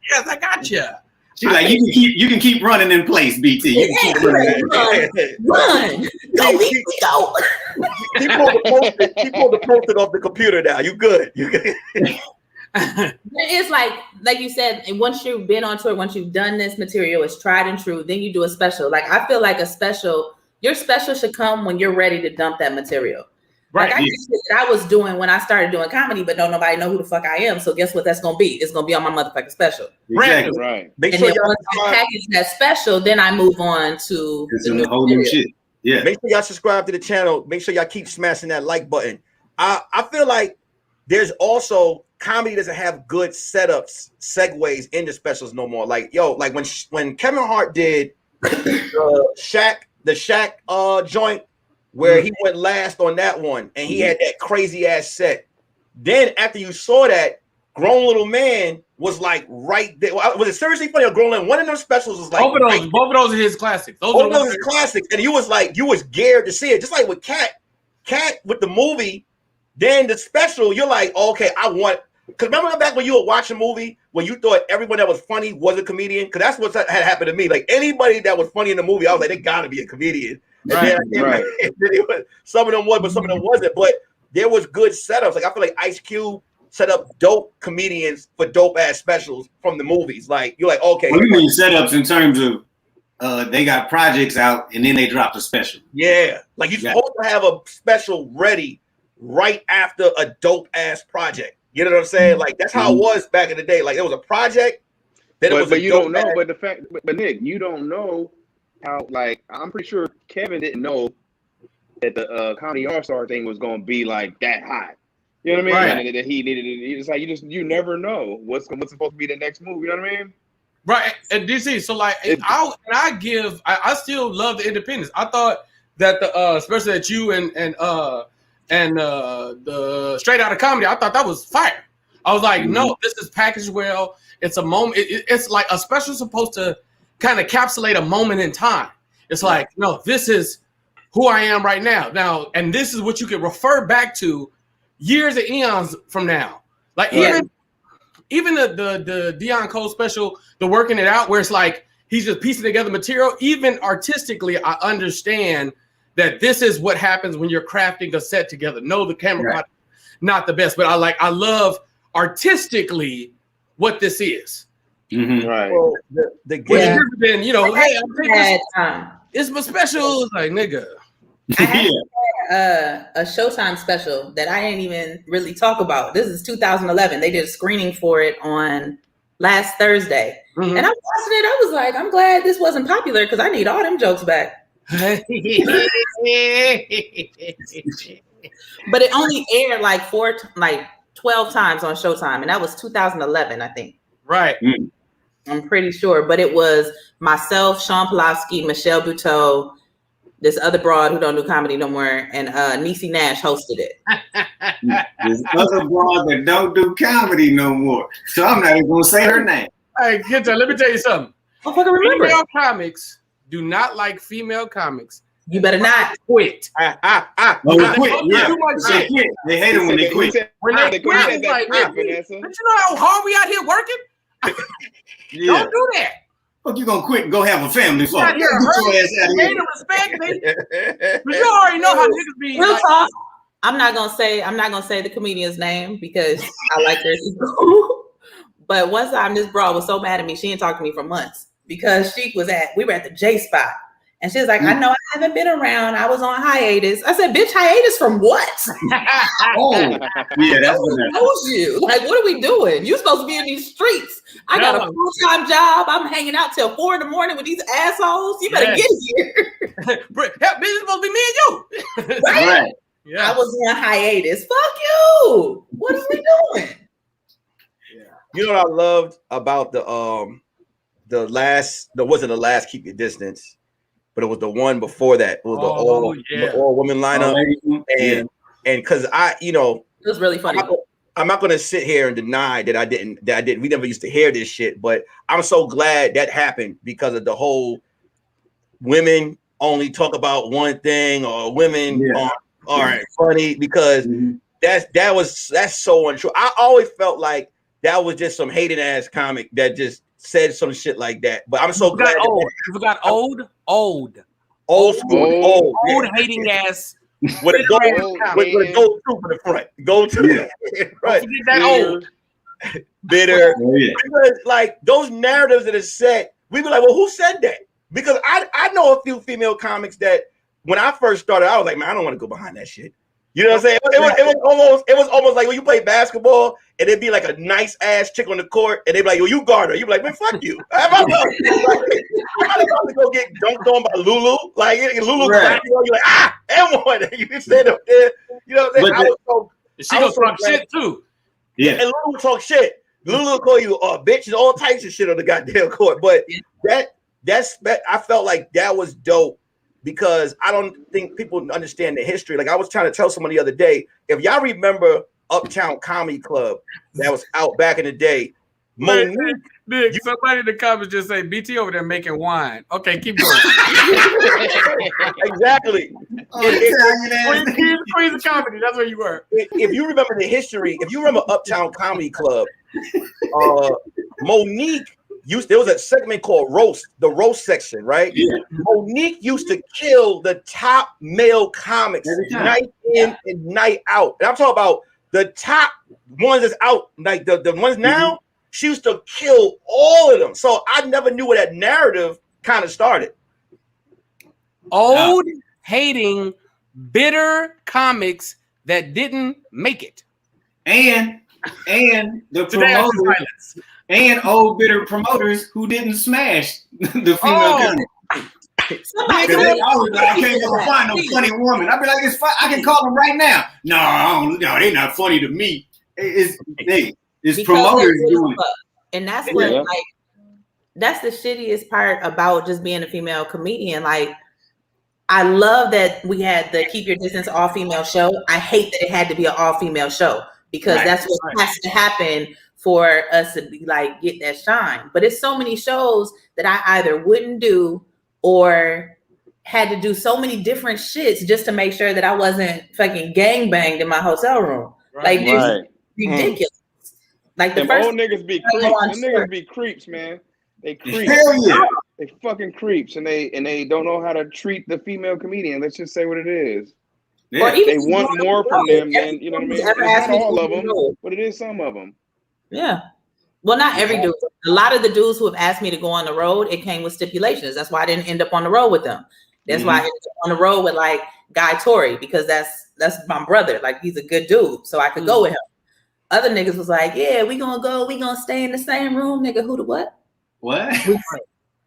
Yes, I got you. She's like, you can keep running in place, BT. You can keep running. Run. Go, BT, go. He pulled the post-it off the computer now. You good. You good. It's like you said, and once you've been on tour, once you've done this material, it's tried and true, then you do a special. Like I feel like your special should come when you're ready to dump that material. Right. Like I did shit that I was doing when I started doing comedy, but don't nobody know who the fuck I am. So guess what that's gonna be? It's gonna be on my motherfucking special. Exactly. Right. Make And sure then once I package that special, then I move on to the whole new shit. Yeah. Make sure y'all subscribe to the channel. Make sure y'all keep smashing that like button. I feel like there's also comedy doesn't have good setups, segues into specials no more. Like like when Kevin Hart did the Shaq joint where he went last on that one and he had that crazy ass set. Then after you saw that, Grown Little Man was like right there. Was it seriously funny or Grown Little? One of them specials was like both of those are his classics. Both of those are classics, and you was scared to see it. Just like with Cat with the movie, then the special, you're like, okay, I want. Because remember back when you were watching a movie when you thought everyone that was funny was a comedian? Because that's what had happened to me. Like anybody that was funny in the movie, I was like, they gotta be a comedian. Right. Some of them was, but some of them wasn't. But there was good setups. Like I feel like Ice Cube set up dope comedians for dope ass specials from the movies. Like you're like, okay. What do you mean setups in terms of they got projects out and then they dropped a special? Yeah, like you're supposed to have a special ready right after a dope ass project. You know what I'm saying? Like that's how it was back in the day. Like it was a project. But you don't know. But the fact, but Nick, you don't know how. Like I'm pretty sure Kevin didn't know that the Comedy All-Star thing was going to be like that hot. You know what I mean? Right. And that he needed it. It's like you never know what's supposed to be the next move. You know what I mean? Right. And DC, so like I still love the independence. I thought that especially that you and the Straight Outta Comedy, I thought that was fire. I was like, no, this is packaged well. It's a moment. It's like a special supposed to kind of encapsulate a moment in time. It's like, no, this is who I am right now. Now, and this is what you can refer back to years and eons from now. Like even the Deion Cole special, the Working It Out, where it's like he's just piecing together material. Even artistically, I understand that this is what happens when you're crafting a set together. No, the camera not the best, but I love artistically what this is. Mm-hmm. Right. Well, the game. Then hey, it's my special. It's like nigga. I had a Showtime special that I didn't even really talk about. This is 2011. They did a screening for it on last Thursday. And I was watching it. I was like, I'm glad this wasn't popular because I need all them jokes back. But it only aired like 12 times on Showtime. And that was 2011, I think. Right. I'm pretty sure. But it was myself, Sean Pulaski, Michelle Buteau, this other broad who don't do comedy no more, and Niecy Nash hosted it. This other broad that don't do comedy no more. So I'm not even gonna say her name. Hey, Kenta, let me tell you something. I fucking remember. Female comics do not like female comics. You better not quit. Quit. Yeah. They hate them when they quit. When they quit, it's like, but you know how hard we out here working? Don't do that. Fuck, you gonna quit and go have a family? For Respect me. But you already know how niggas be. Real talk. I'm not gonna say the comedian's name because I like her. But one time this broad was so mad at me, she didn't talk to me for months because we were at the J Spot. And she was like, I know I haven't been around. I was on hiatus. I said, bitch, hiatus from what? Yeah, that's what knows you. Like, what are we doing? You're supposed to be in these streets. I got a full-time job. I'm hanging out till 4 a.m. with these assholes. You better get here. This is supposed to be me and you. Right? Yeah. I was on hiatus. Fuck you. What are we doing? You know what I loved about the last Keep Your Distance, but it was the one before that. It was the all women lineup, and because it was really funny. I'm not gonna sit here and deny that I didn't. We never used to hear this shit, but I'm so glad that happened because of the whole women only talk about one thing or women aren't funny because that's so untrue. I always felt like that was just some hating ass comic that just said some shit like that. But I'm so glad. You forgot old school, old hating ass with a gold troop in the front. Gold troop, right? That old bitter. Because like those narratives that are set, we be like, well, who said that? Because I know a few female comics that when I first started, I was like, man, I don't want to go behind that shit. You know what I'm saying? It was almost like when you play basketball and it'd be like a nice ass chick on the court and they'd be like, yo, you guard her. You'd be like, man, fuck you. I'm about to go get dunked on by Lulu. Like Lulu, you're like, and one. You stand up there. You know what I'm saying? She gonna talk shit too. Yeah. And Lulu talk shit. Lulu will call you a bitch and all types of shit on the goddamn court. But I felt like that was dope. Because I don't think people understand the history. Like I was trying to tell someone the other day, if y'all remember Uptown Comedy Club that was out back in the day, Nick, somebody in the comments just say BT over there making wine. Okay, keep going. Exactly. Queens of comedy. That's where you were. If you remember the history, if you remember Uptown Comedy Club, Monique. There was a segment called Roast, the roast section, right? Yeah. Monique used to kill the top male comics night in and night out. And I'm talking about the top ones that's out, like the ones now, she used to kill all of them. So I never knew where that narrative kind of started. Old, hating, bitter comics that didn't make it. And the promoters. And old bitter promoters who didn't smash the female comic. I can't never find no funny woman. I'd be like, it's fun. I can call them right now. No, they're not funny to me. It's promoters doing it. And that's what that's the shittiest part about just being a female comedian. Like, I love that we had the Keep Your Distance all-female show. I hate that it had to be an all-female show because that's what has to happen for us to be like get that shine. But it's so many shows that I either wouldn't do or had to do so many different shits just to make sure that I wasn't fucking gangbanged in my hotel room. Like it's ridiculous. Like the first old niggas be creeps. Them niggas be creeps, man. They creeps. Hell yeah. They fucking creeps, and they don't know how to treat the female comedian. Let's just say what it is. Yeah. They want more from them than, you know what I mean? It's not all of them, but it is some of them. Yeah. Well, not every dude. A lot of the dudes who have asked me to go on the road, it came with stipulations. That's why I didn't end up on the road with them. That's why I ended up on the road with like guy Tory because that's my brother. Like he's a good dude, so I could go with him. Other niggas was like, yeah, we gonna stay in the same room, nigga. Who the what? What?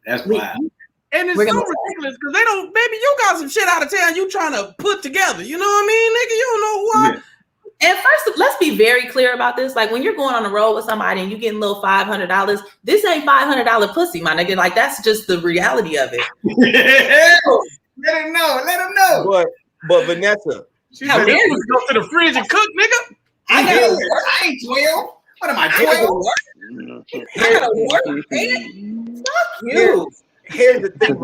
That's wild. And it's so ridiculous because they don't, baby, you got some shit out of town you trying to put together. You know what I mean, nigga? You don't know what. Yeah. And first, let's be very clear about this. Like when you're going on the road with somebody and you getting a little $500, this ain't $500 pussy, my nigga. Like that's just the reality of it. Let him know. But Vanessa, how dare you go to the fridge and cook, nigga? I ain't 12. What am I, 12? I gotta work, man. Fuck you. Here's the thing,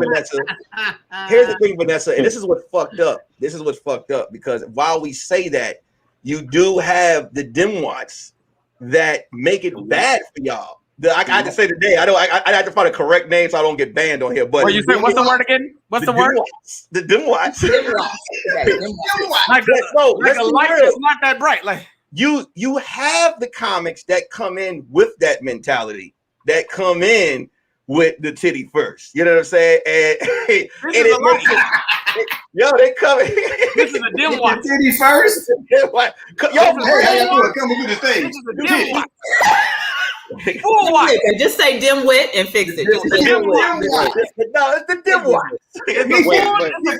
Vanessa. And this is what's fucked up. Because while we say that, you do have the dimwats that make it bad for y'all. I have to say today, I have to find a correct name so I don't get banned on here. But what you say? What's the word again? What's the word? The dimwats. Like a light that's not that bright. Like you have the comics that come in with that mentality, that come in with the titty first. You know what I'm saying? And they come in. This is a dimwat. Titty first? Yo, hey, come over the stage. This is a dimwat. Just say dimwit and fix it. No, it's the dimwat.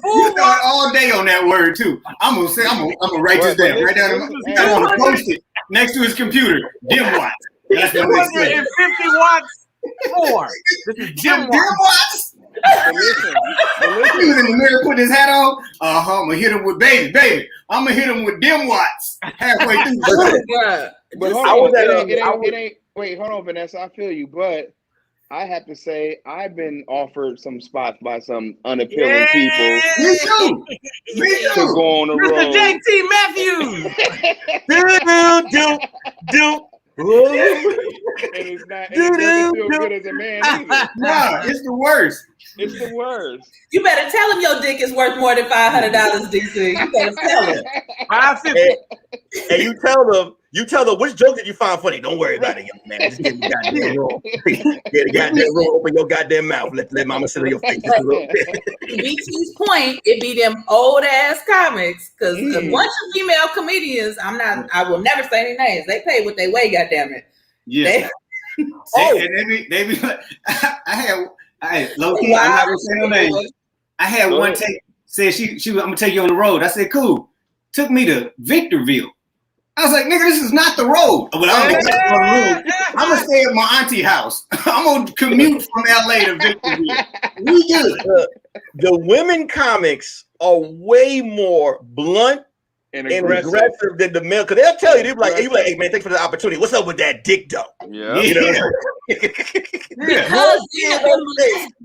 You thought all day on that word too. I'm gonna write this down. Write down. I'm gonna post it next to his computer. Dimwat. That's what it says. 250 watts more. This is dimwats. He was in the mirror putting his hat on. I'm gonna hit him with baby. I'm gonna hit him with dimwats halfway through the show. But hold on, wait, hold on, Vanessa. I feel you, but I have to say I've been offered some spots by some unappealing people. Me too. To go on the road. Mr. JT Matthews. Do. And it doesn't feel good as a man either. No, it's the worst. It's the worst. You better tell him your dick is worth more than $500, DC. You better tell him. And you tell them which joke did you find funny. Don't worry about it, young man. Just get the goddamn roll. Get the goddamn roll. Open your goddamn mouth. Let mama sit on your face just a little bit. BT's point, it be them old ass comics because a bunch of female comedians. I will never say any names. They pay what they weigh. Goddamn it. Yeah. And they be like, I had low key. I'm not gonna say no names. I had one take. Said she I'm gonna take you on the road. I said cool. Took me to Victorville. I was like, nigga, this is not the road. But I'm gonna stay at my auntie house. I'm gonna commute from LA to Victorville. We good. The women comics are way more blunt and aggressive than the male, because they'll tell you, they'll be like, hey man, thanks for the opportunity. What's up with that dick though? Yeah. You know? Because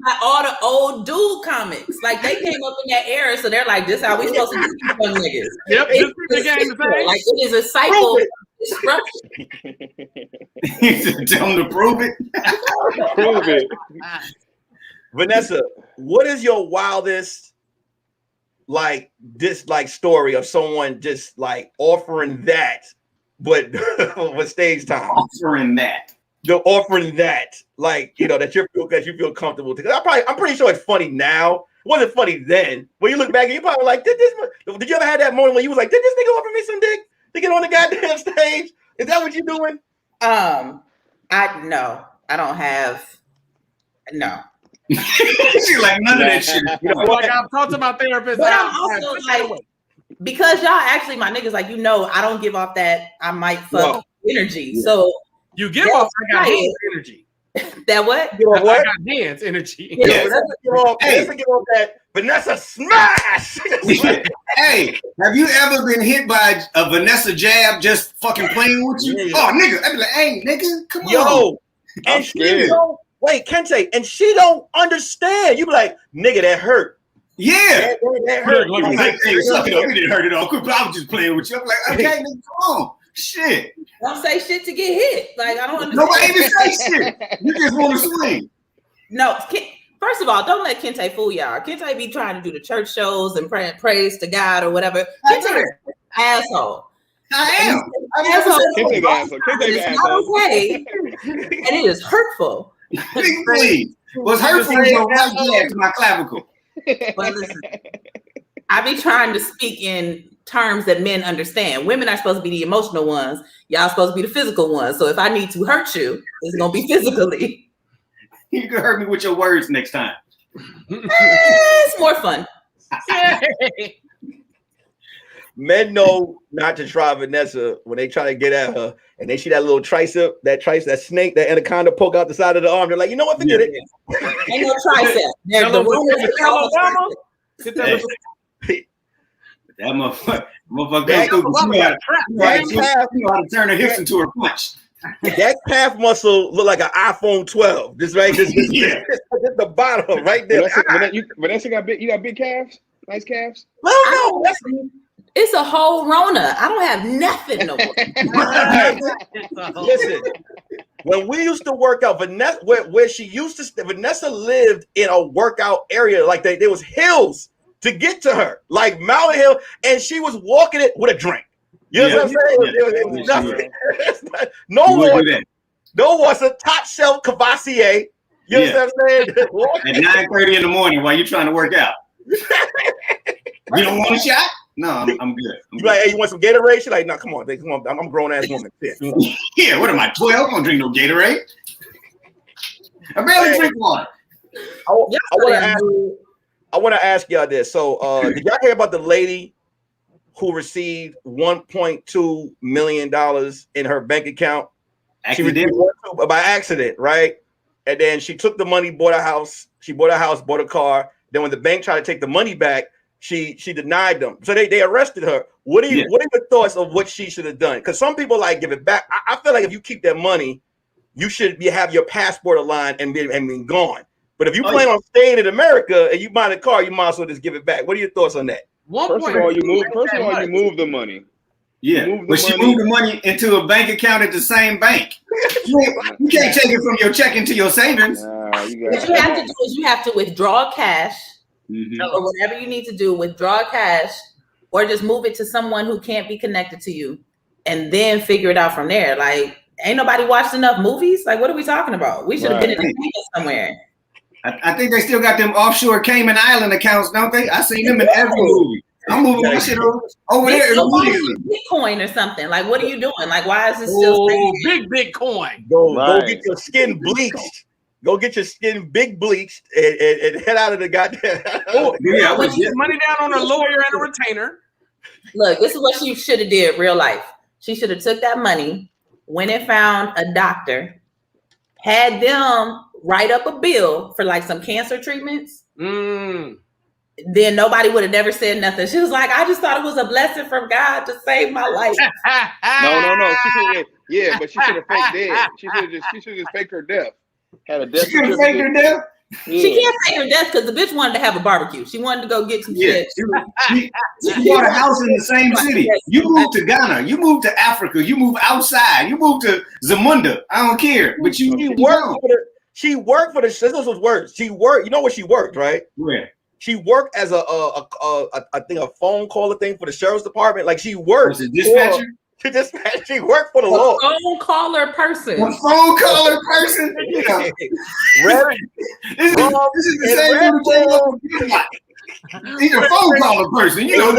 by all the old dude comics, like they came up in that era, so they're like, this how we supposed to do these young niggas. Yep, like it is a cycle. Tell them to prove it. Prove it. Vanessa, what is your wildest story of someone just like offering that, but with stage time? Offering that, like, you know, that you feel comfortable. Because I'm pretty sure it's funny now. It wasn't funny then. When you look back, and you probably like, did you ever have that moment when you was like, did this nigga offer me some dick to get on the goddamn stage? Is that what you're doing? I don't have no. She like none of that shit. You know, like I've talked to my therapist. But I'm also like, because y'all actually my niggas, like, you know, I don't give off that I might fuck energy. Yeah. So you give off I got hands energy. That what? I got hands energy. Yeah, let's give off that Vanessa smash. Hey, have you ever been hit by a Vanessa jab just fucking playing with you? Yeah. Oh, nigga, I'd be like, hey, nigga, come on. And she don't, wait, Kente, and she don't understand. You be like, nigga, that hurt. Yeah. That hurt. Hey, suck it up. We didn't hurt it all. I was just playing with you. I'm like, okay, nigga, come on. Shit. Don't say shit to get hit. Like, I don't understand. Nobody even say shit. You just want to swing. No, first of all, don't let Kente fool y'all. Kente be trying to do the church shows and praise to God or whatever. Kente is an asshole. I am. It's not okay. And it is hurtful. Please. What's hurtful is your right hand to my clavicle. But listen, I be trying to speak in terms that men understand. Women are supposed to be the emotional ones. Y'all supposed to be the physical ones. So if I need to hurt you, it's gonna be physically. You can hurt me with your words next time. It's more fun. Men know not to try Vanessa when they try to get at her and they see that little tricep, that snake, that anaconda poke out the side of the arm. They're like, you know what? Forget it. Ain't no tricep. That motherfucker you know how to turn her hips into a punch. That calf muscle look like an iPhone 12. This right, just the bottom right there. Vanessa got big calves, nice calves. No. It's a whole Rona. I don't have nothing no more. Listen, when we used to work out, Vanessa, where she used to stay, Vanessa lived in a workout area. Like there was hills to get to her, like mountain hill, and she was walking it with a drink. You know what I'm saying? It was nothing. No water, top shelf Cavassier. You know what I'm saying? At 9:30 in the morning while you're trying to work out. You don't want a shot? No, I'm good. You like, hey, you want some Gatorade? She's like, no, come on. I'm a grown ass woman. Yeah, what am I, 12? I don't drink no Gatorade. I barely drink water. I want to ask y'all this. So, did y'all hear about the lady who received $1.2 million in her bank account? She received by accident, right? And then she took the money, bought a house. She bought a house, bought a car. Then when the bank tried to take the money back, she denied them. So they arrested her. What are your thoughts of what she should have done? Because some people like give it back. I feel like if you keep that money, you should have your passport aligned and been gone. But if you plan on staying in America and you buy a car, you might as well just give it back. What are your thoughts on that? First of all, you move the money. Yeah, but she moved the money into a bank account at the same bank. You can't take it from your checking to your savings. What you have to do is you have to withdraw cash, or whatever you need to do, withdraw cash, or just move it to someone who can't be connected to you, and then figure it out from there. Like, ain't nobody watched enough movies? Like, what are we talking about? We should have been in the somewhere. I think they still got them offshore Cayman Island accounts, don't they? I seen them in every movie. I'm moving my shit over there immediately. Bitcoin or something. Like, what are you doing? Like, why is this still big Bitcoin? Go get your skin bleached. Go get your skin big bleached and head out of the goddamn. Put money down on a lawyer and a retainer. Look, this is what she should have did real life. She should have took that money, went and found a doctor, had them write up a bill for like some cancer treatments. Then nobody would have never said nothing. She was like, I just thought it was a blessing from God to save my life. No. But she should have faked dead. She should have just faked her death. Had a death. She could have faked her death. Yeah. She can't fake her death because the bitch wanted to have a barbecue. She wanted to go get some shit. She bought a house in the same city. You moved to Ghana. You moved to Africa. You moved outside. You moved to Zamunda. I don't care. But she worked for the. This was words. She worked. You know what she worked, right? Where? She worked as a phone caller thing for the sheriff's department. Like she worked. Was a dispatcher? She worked for the law. Phone caller person. A phone caller person. You know. This is the same thing. He's a phone caller person. You know,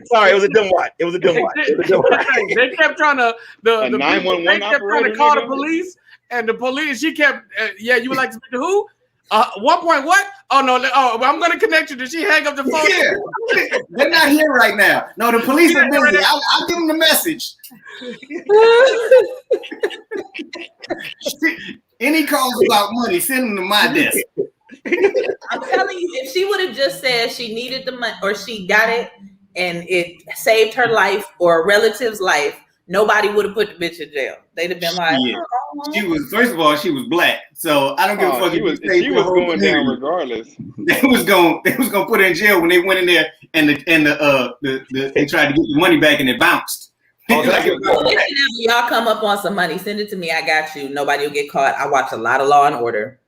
Sorry, it was a dim white. It was a dim white. They kept trying to the 911 they kept trying to call the police, and the police. She kept, you would like to speak to who? 1 point what? Oh no! I'm gonna connect you. Did she hang up the phone? Yeah, they're not here right now. No, the police are busy. I'll give them the message. Any calls about money, send them to my desk. I'm telling you, if she would have just said she needed the money or she got it and it saved her life or a relative's life, nobody would have put the bitch in jail. They'd have been like, she was, first of all, she was black, so I don't give a fuck. She was going down regardless. They was gonna put her in jail when they went in there and they tried to get the money back and it bounced. Y'all come up on some money, send it to me. I got you. Nobody will get caught. I watch a lot of Law and Order.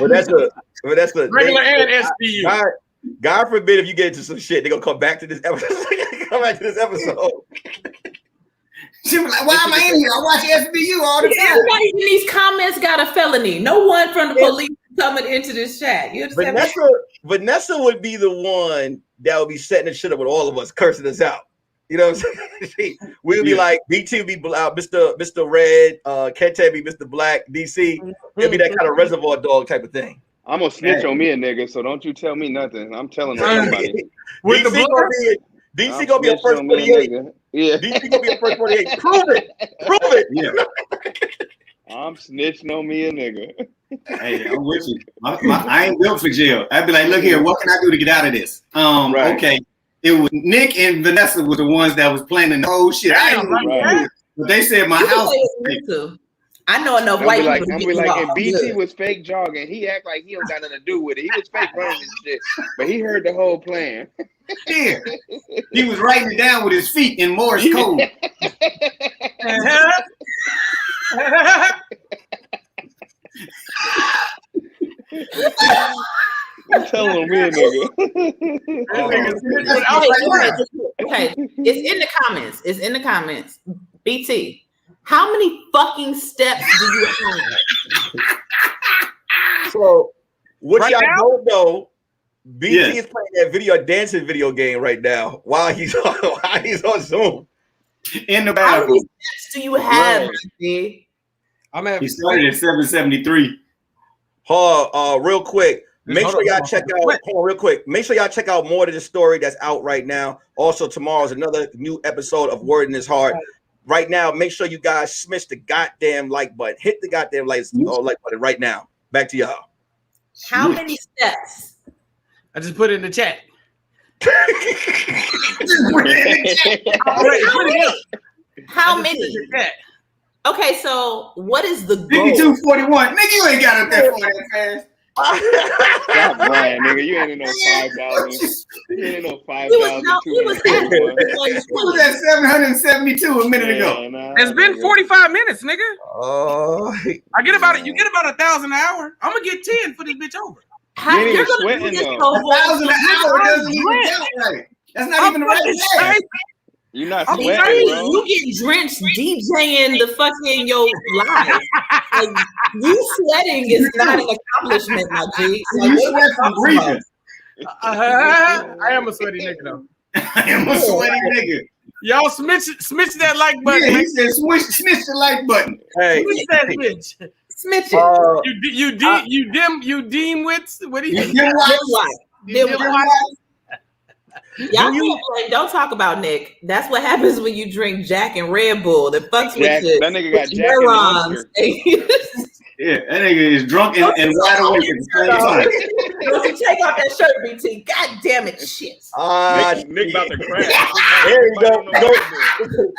But that's a regular and SBU. God forbid if you get into some shit, they're gonna come back to this episode. She was like, why am I in here? I watch SBU all the time. Everybody in these comments got a felony. No one from the police coming into this chat. You understand? Vanessa would be the one that would be setting the shit up with all of us, cursing us out. You know what I'm saying? We'll be like, BT would be Mr. Red, Kente be Mr. Black, DC. It'll be that kind of reservoir dog type of thing. I'm gonna snitch on me a nigga, so don't you tell me nothing. I'm telling somebody. DC gonna be a first 48. Yeah. DC gonna be a first 48. Prove it. Yeah. I'm snitching on me a nigga. Hey, I'm with you. I ain't built for jail. I'd be like, look here, what can I do to get out of this? Right. Okay. It was Nick and Vanessa were the ones that was planning the whole shit. I didn't right. But they said my house. I know enough white people. I'm be like, and BT was fake jogging. He act like he don't got nothing to do with it. He was fake running and shit, but he heard the whole plan. Yeah, he was writing it down with his feet in Morse code. I'm telling me a nigga. Okay, it's in the comments. It's in the comments. BT, how many fucking steps do you have? So, what right y'all now? don't know, BT is playing that dancing video game right now while he's on Zoom. In the How many bathroom. steps do you have, BT? I'm at He started at 773. Real quick. Make Hold sure on, y'all hold check on. out. Hold on, real quick. Make sure y'all check out more of the story that's out right now. Also, tomorrow's another new episode of Word in His Heart. Right now, make sure you guys smash the goddamn like button. Hit the goddamn like button right now. Back to y'all. How many steps? I just put it in the chat. How many? Okay, so what is the goal? 5241. Nigga, you ain't got up there for that fast. Stop lying, nigga. You ain't in no 5,000. You ain't in no 5,000. He was at 772 a minute ago. It's been 45 minutes, nigga. I get about it. You get about 1,000 an hour. I'm gonna get 10 for this bitch over. How You ain't you're even gonna do sweating, this though. whole 1,000 an hour time? doesn't even count right. That's not even the right math. You're not Okay, sweating, bro. you get drenched DJing the fucking your live. Like, you sweating is not an accomplishment, my G. Like, You what sweat from breathing. I am a sweaty nigga though. I am a sweaty nigga. Y'all smidge that like button. Yeah, he said smash the like button. Hey, Smidge that bitch. Smidge it. You deem wits. What do you? Y'all don't talk about Nick. That's what happens when you drink Jack and Red Bull. That fucks with you. That nigga got Jack and Yeah, that nigga is drunk and wide awake at the same time. Don't you take off that shirt, BT? God damn it, shit. Nick about to crash. There you go.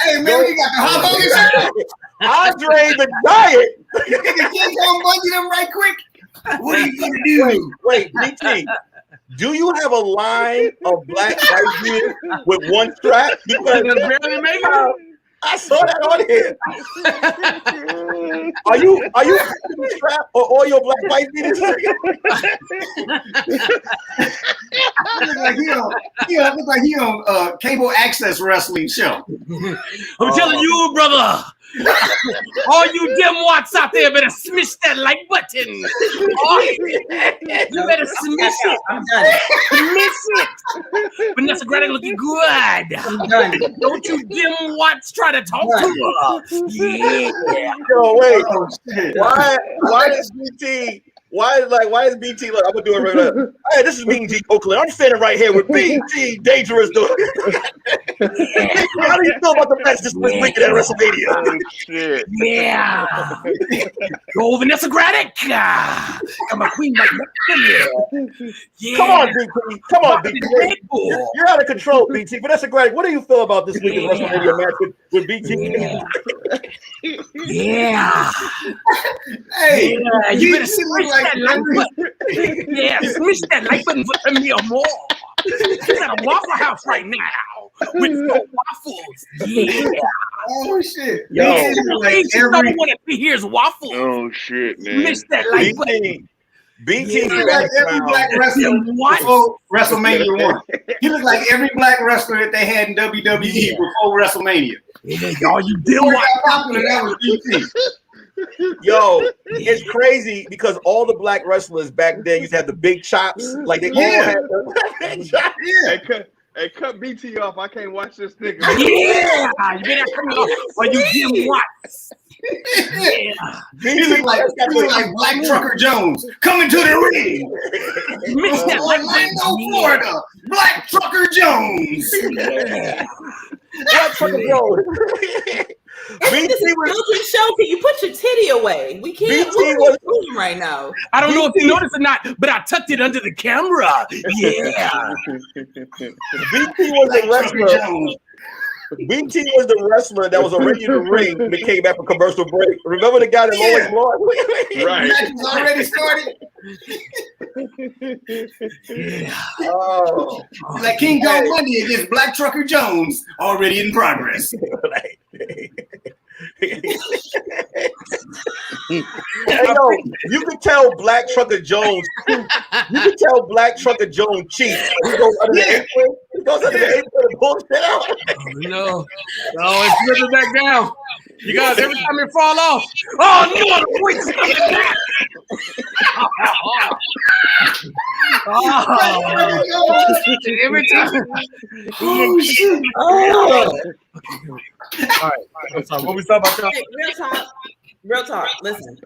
Hey man, you got the hot dog in Andre the Giant. Nigga, can't go bungee them right quick. What are you gonna do? Wait, BT. Do you have a line of black white beers with one strap? Because barely make it. I saw that on here. Are you strapped or all your black white beers? Look like he on cable access wrestling show. I'm telling you, brother. All you dim watts out there better smash that like button. You better smash it. I'm done. Smash it. Vanessa Graddick looking good. I'm done. Don't you dim watts try to talk to her. Yeah. Yo, wait. Why is BT? Why is BT? Look, I'm gonna do it right now. Hey, this is Mean G Oakland. I'm standing right here with BT Dangerous. How do you feel about the match this weekend at WrestleMania? Oh, shit. Yeah. Go Vanessa Graddick. Got my queen like that. Yeah. Come on, BT. You're out of control, BT. Vanessa Graddick, what do you feel about this weekend's WrestleMania match with BT? Yeah. Hey, yeah, you better smash that like button. Yeah, smash that like button for TahirMoore. She's at a Waffle House right now with no waffles. Yeah. oh shit. Yo, don't want to here's waffles. Oh shit, man. Smash that like button. BT He looked like every black wrestler before WrestleMania 1. He looked like every black wrestler that they had in WWE before WrestleMania. Yeah, y'all, you deal Before it got popular, that was BT. Yo, it's crazy because all the black wrestlers back then used to have the big chops. Like they all had the big chops. Hey, cut BT off. I can't watch this nigga. Yeah, you better cut me off or you Jim Watts. Yeah. He look like Black Trucker Jones coming to the ring. Orlando, Florida. Black Trucker Jones. Black Trucker Jones. This is a children's show. Can you put your titty away? We can't see right now. I don't know if you noticed or not, but I tucked it under the camera. Yeah. BT was a wrestler. BT was the wrestler that was already in the ring when it came back from commercial break. Remember the guy that always lost? Right. The match was already started. Oh. Like King Kong Monday against Black Trucker Jones, already in progress. Hey, yo, you can tell Black Trucker Jones. You can tell Black Trucker Jones cheats. He goes under the apron. He goes under the apron and pulls it out. No, it's slipping back down. You guys, every time it fall off. Oh no, the point's coming back. Every time. Oh shit. All right. What we talking about? Hey, real talk. Listen.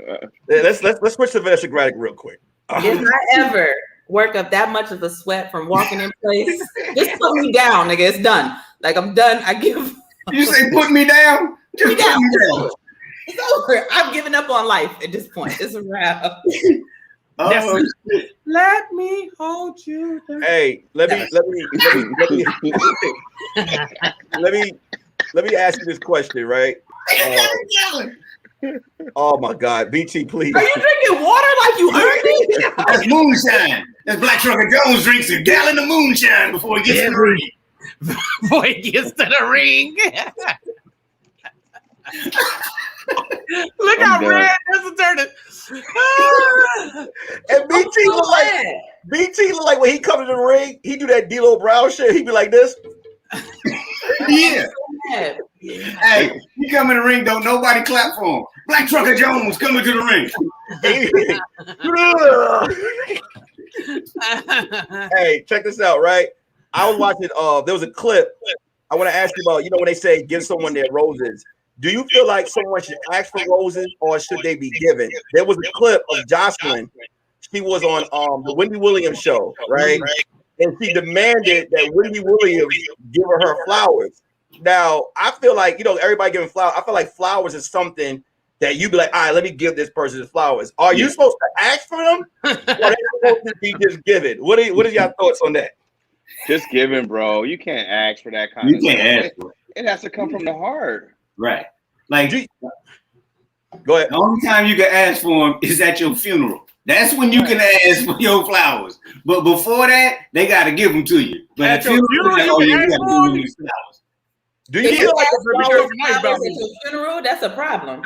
Let's switch to Vanessa Graddick real quick. If I ever work up that much of a sweat from walking in place, just put me down, nigga. It's done. Like I'm done. I give. You say put me down? Just put me down. It's over. I've given up on life at this point. It's a wrap. Oh, let me hold you down. Hey, let me ask you this question, right? Oh my God, BT, please. Are you drinking water like you earned it? that's moonshine. That's Black Trucker Jones drinks a gallon of moonshine before he gets to the ring. Before he gets to the ring. Look how red this is turning. And BT look like when he come to the ring, he do that D'Lo Brown shit. He be like this. Yeah. Hey, he come in the ring, don't nobody clap for him. Black Trucker Jones coming to the ring. Hey, check this out, right? I was watching, there was a clip. I want to ask you about, when they say give someone their roses. Do you feel like someone should ask for roses or should they be given? There was a clip of Jocelyn. She was on the Wendy Williams show, right? And she demanded that Wendy Williams give her flowers. Now, I feel like, everybody giving flowers. I feel like flowers is something that you be like, all right, let me give this person the flowers. Are you supposed to ask for them? Or are they supposed to be just given? What are y'all thoughts on that? Just giving, bro. You can't ask for that kind of You can't ask for it. It has to come from the heart. Right. Like, go ahead. The only time you can ask for them is at your funeral. That's when you can ask for your flowers. But before that, they got to give them to you. But at your funeral, you got to give them these flowers. Do you feel like flowers at your funeral? That's a problem.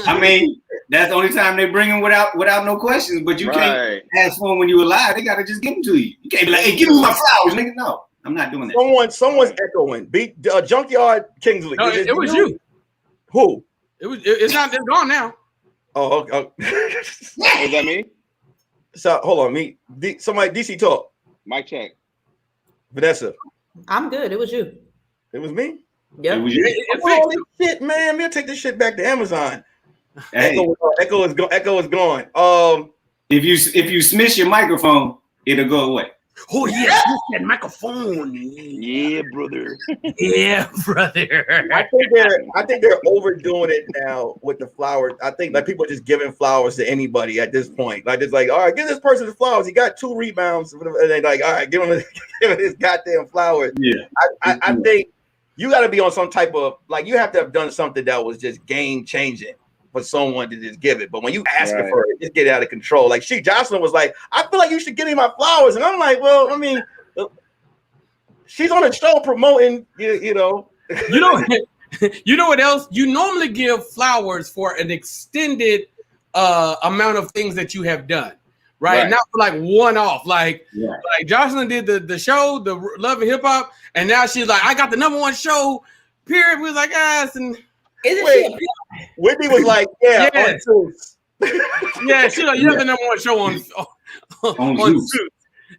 I mean, that's the only time they bring them without no questions. But you can't ask for them when you're alive. They got to just give them to you. You can't be like, hey, give me my flowers, nigga. No, I'm not doing that. Someone's echoing. Junkyard Kingsley. No, it was you. Who? It's not. It's gone now. Oh, okay. Was that me? So hold on, somebody DC talk. Mic check. Vanessa. I'm good. It was you. It was me. Yep. It was you. Shit, man. We'll take this shit back to Amazon. Hey. Echo is gone. If you smish your microphone, it'll go away. Oh yes, that microphone. Yeah, brother. Yeah, brother. I think they're overdoing it now with the flowers. I think like people are just giving flowers to anybody at this point. Like it's like, all right, give this person the flowers. He got 2 rebounds, and they like, all right, give him his goddamn flowers. Yeah. I think you got to be on some type of like you have to have done something that was just game changing for someone to just give it. But when you ask her for it, just get out of control. Like Jocelyn was like, I feel like you should give me my flowers. And I'm like, well, I mean, she's on a show promoting, you know. You know what else? You normally give flowers for an extended amount of things that you have done, right? Not for like one off. Like Jocelyn did the show, the Love and Hip Hop, and now she's like, I got the #1 show, period. We was like, and Isn't she a pimp? Whitney was like, yeah. Yes. Yeah, she's like, you're the number one show on Suits.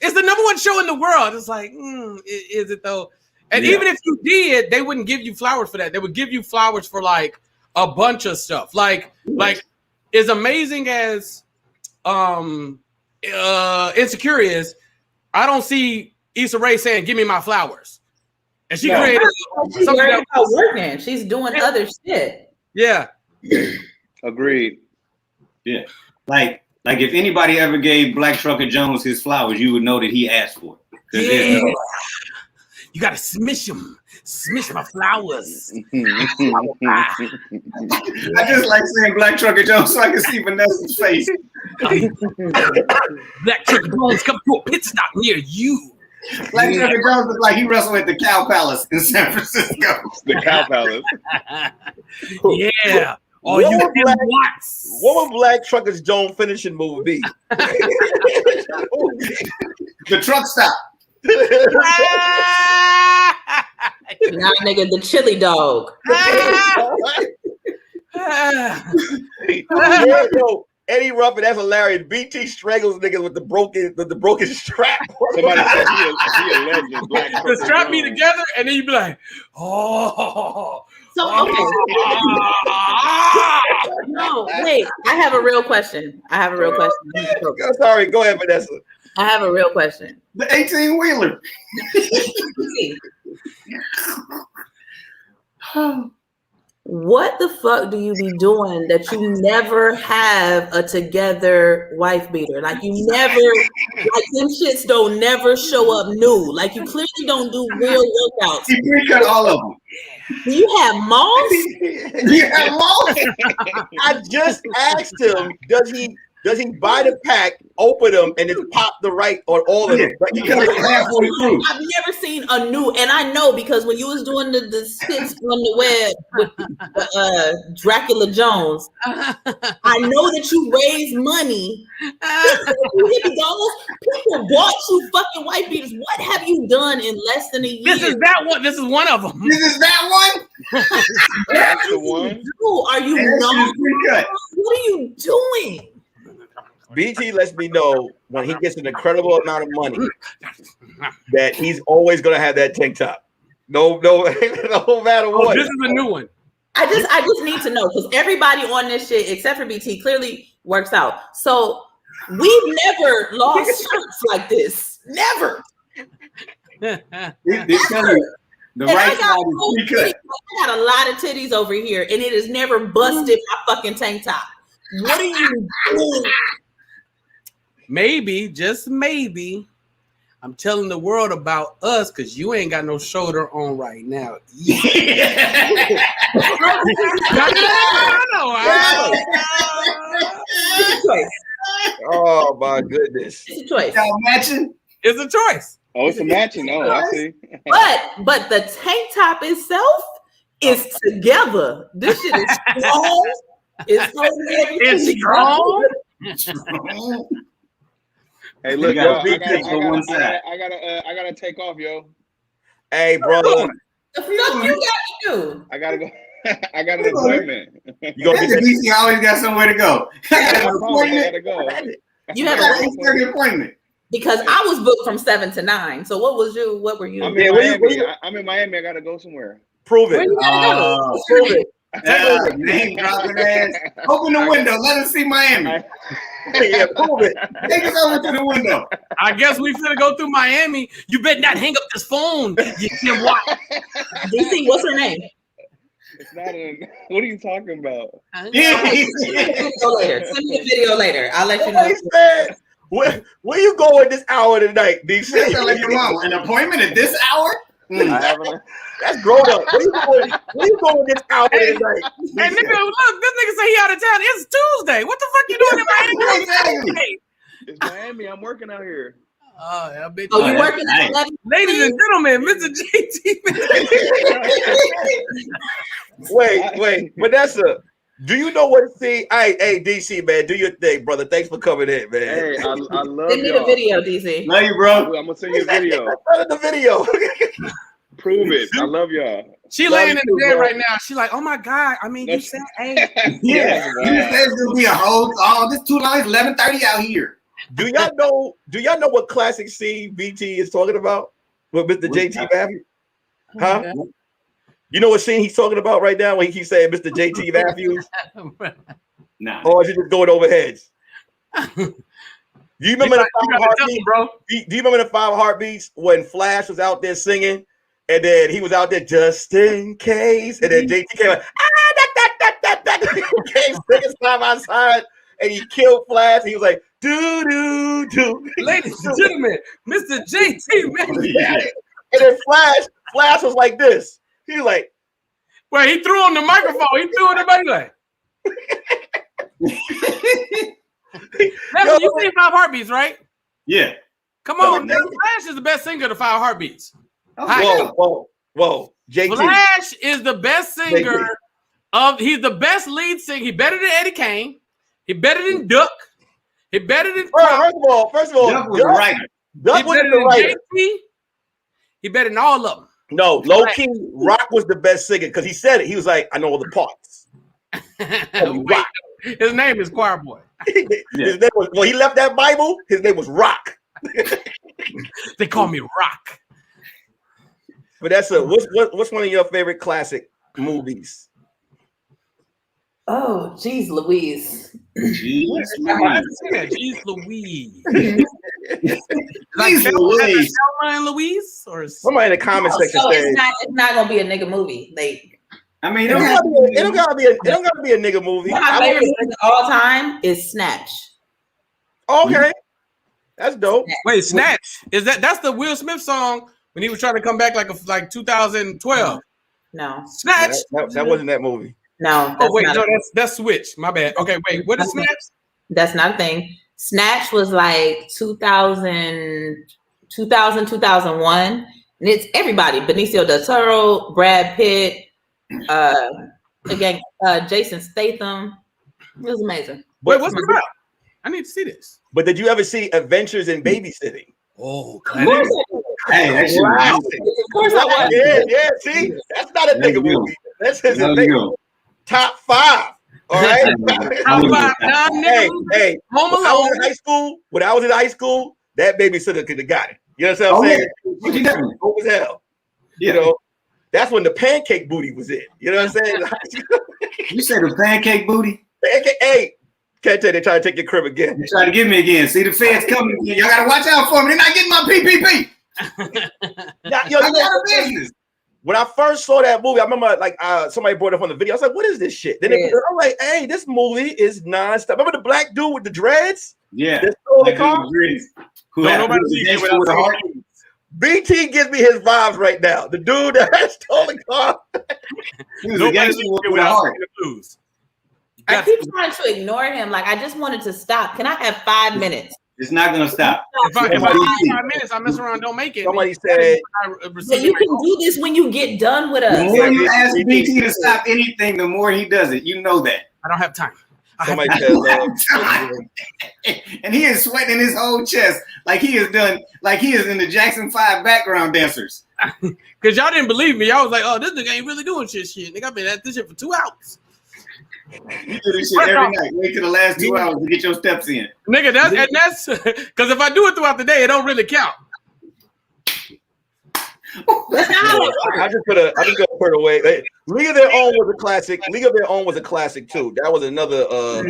It's the number one show in the world. It's like, is it though? And even if you did, they wouldn't give you flowers for that. They would give you flowers for like a bunch of stuff. Like as amazing as Insecure is, I don't see Issa Rae saying, "Give me my flowers." And she created she's something about working. She's doing other shit. Yeah. Agreed. Yeah. Like if anybody ever gave Black Trucker Jones his flowers, you would know that he asked for it. Yeah. You gotta smish them. Smish my flowers. I just like saying Black Trucker Jones so I can see Vanessa's face. Black Trucker Jones come to a pit stop near you. Black Trucker Jones looked like he wrestled at the Cow Palace in San Francisco. The Cow Palace. Yeah. Oh, What you would did Watts. What would Black Truckers Jones finishing move be? The truck stop. Nah, nigga, the chili dog. Yo, Eddie Ruffin, that's hilarious. BT strangles niggas with the broken strap. Somebody said he a legend. Black The strap me together, and then you be like, oh. So okay. No, wait. I have a real question. Sorry, go ahead, Vanessa. I have a real question. The 18-wheeler. What the fuck do you be doing that you never have a together wife beater? Like you never, like them shits don't never show up new. Like you clearly don't do real workouts. He pre-cut all of them. Do you have moms? You have moms? I just asked him, does he buy the pack, open them, and then pop the right on all of them? I've never seen a new, and I know because when you was doing the skits on the web with Dracula Jones, I know that you raise money. People bought you fucking white beaters. What have you done in less than a year? This is that one. This is one of them. This is that one? That's the one. Are you not? What are you doing? BT lets me know when he gets an incredible amount of money that he's always gonna have that tank top. No matter what. This is a new one. I just need to know because everybody on this shit except for BT clearly works out. So we've never lost shirts like this. Never. They tell you the right side is pre-cut. I got a lot of titties over here, and it has never busted my fucking tank top. What are you doing? Maybe, just maybe, I'm telling the world about us because you ain't got no shoulder on right now. Yeah. Oh my goodness. It's a choice. Y'all matching? It's a choice. Oh, it's a matching. Oh, I see. But the tank top itself is together. This shit is strong. It's strong. Hey, look, I gotta take off, yo. Hey, brother. The fuck you got to do? I gotta go. I got an appointment. You gonna be DC always got somewhere to go. I gotta go. You have an appointment. Because I was booked from 7 to 9. So what were you? I'm in Miami. I'm in Miami. I gotta go somewhere. Prove it. Where you gotta go? Prove it. Name dropping ass. Open the window. Let us see Miami. Yeah, prove it. Take us over to the window. I guess we finna go through Miami. You better not hang up this phone. You can watch. DC, what's her name? It's not what are you talking about? Send me the video later. I'll let you know. Where you going this hour tonight, DC? Like your mom. An appointment at this hour? That's grown up. Where you going this hour tonight? Hey, nigga, look, this nigga say he out of town. It's Tuesday. What the fuck you doing in Miami? It's Miami. I'm working out here. Oh, yeah, bitch. Oh, you working at 11? Ladies and gentlemen, Mr. JT. Wait, Vanessa. Do you know what thing? Hey, DC, man, do your thing, brother. Thanks for coming in, man. Hey, I love Send me the video, DC. Love you, bro. I'm gonna send you a video. The video. Prove it. I love y'all. She laying in the bed right now. She like, oh my God. I mean, you said 8. Yeah. You said it's gonna be a whole this 2 lines, 11:30 out here. Do y'all know what classic scene BT is talking about with Mr. JT Matthews? Huh? You know what scene he's talking about right now when he keeps saying Mr. JT Matthews? Nah. Or is it just going over heads? Do you remember the 5 heartbeats, bro? Do you remember the 5 heartbeats when Flash was out there singing, and then he was out there just in case, and then JT came like, came singing side by side, and he killed Flash. And he was like, do do do. Ladies and gentlemen, Mr. JT Matthews. And then Flash was like this. He was like, well, he threw on the microphone. He threw on the mic like. You seen 5 heartbeats, right? Yeah. Come on, Flash is the best singer of 5 heartbeats. Whoa, JT. Flash is the best singer he's the best lead singer. He better than Eddie Kane. He better than Duck. He better than First of all, Duck was the writer. Duck was the writer. He better than all of them. No, low key, Rock was the best singer because he said it. He was like, I know all the parts. Wait, his name is Choir Boy. His name was, when he left that Bible, his name was Rock. They call me Rock. But that's what's one of your favorite classic movies? Oh, geez, Louise. Jeez Louise. Like Selma and Louise, or somebody in the comment section says it's not gonna be a nigga movie. Like, I mean, it don't gotta be a nigga movie. My favorite movie of all time is Snatch. Okay, that's dope. Wait, Snatch that's the Will Smith song when he was trying to come back like 2012. No, Snatch. That wasn't that movie. No. That's Switch. My bad. Okay, wait. What is Snatch? That's not a thing. Snatch was like 2000, 2001, and it's everybody: Benicio del Toro, Brad Pitt, Jason Statham. It was amazing. Wait, what's it about? I need to see this. But did you ever see Adventures in Babysitting? Oh, hey, that's wow. Of course I was. Yeah. See, that's not a nigga movie. That's his nigga. Top 5. All right. Hey. When I was in high school, that babysitter could have got it. You know what I'm saying? Yeah. Dope as hell. You know, that's when the pancake booty was in. You know what I'm saying? You said the pancake booty? Hey, can't tell you, they're trying to take your crib again. They're trying to get me again. See the feds coming again. Y'all gotta watch out for me. They're not getting my PPP. I got a business. When I first saw that movie, I remember like somebody brought it up on the video. I was like, "What is this shit?" Then I'm like, "Hey, this movie is nonstop." Remember the black dude with the dreads? Yeah, that stole the car. BT gives me his vibes right now. The dude that stole the car. He was a gangster with a heart. I keep trying to ignore him. Like, I just wanted to stop. Can I have 5 minutes? It's not gonna stop. If I 5 minutes, I mess around, don't make it. Somebody said, you can do this when you get done with us. The more you ask BT to stop anything, the more he does it. You know that. I don't have time. Somebody said, and he is sweating his whole chest like he is in the Jackson 5 background dancers. Because y'all didn't believe me. Y'all was like, oh, this nigga ain't really doing shit. Nigga, I've been at this shit for 2 hours. You do this shit every night. Wait till the last 2 hours to get your steps in. Nigga, that's because if I do it throughout the day, it don't really count. I just put it away. Hey, League of Their Own was a classic. League of Their Own was a classic too. That was another What?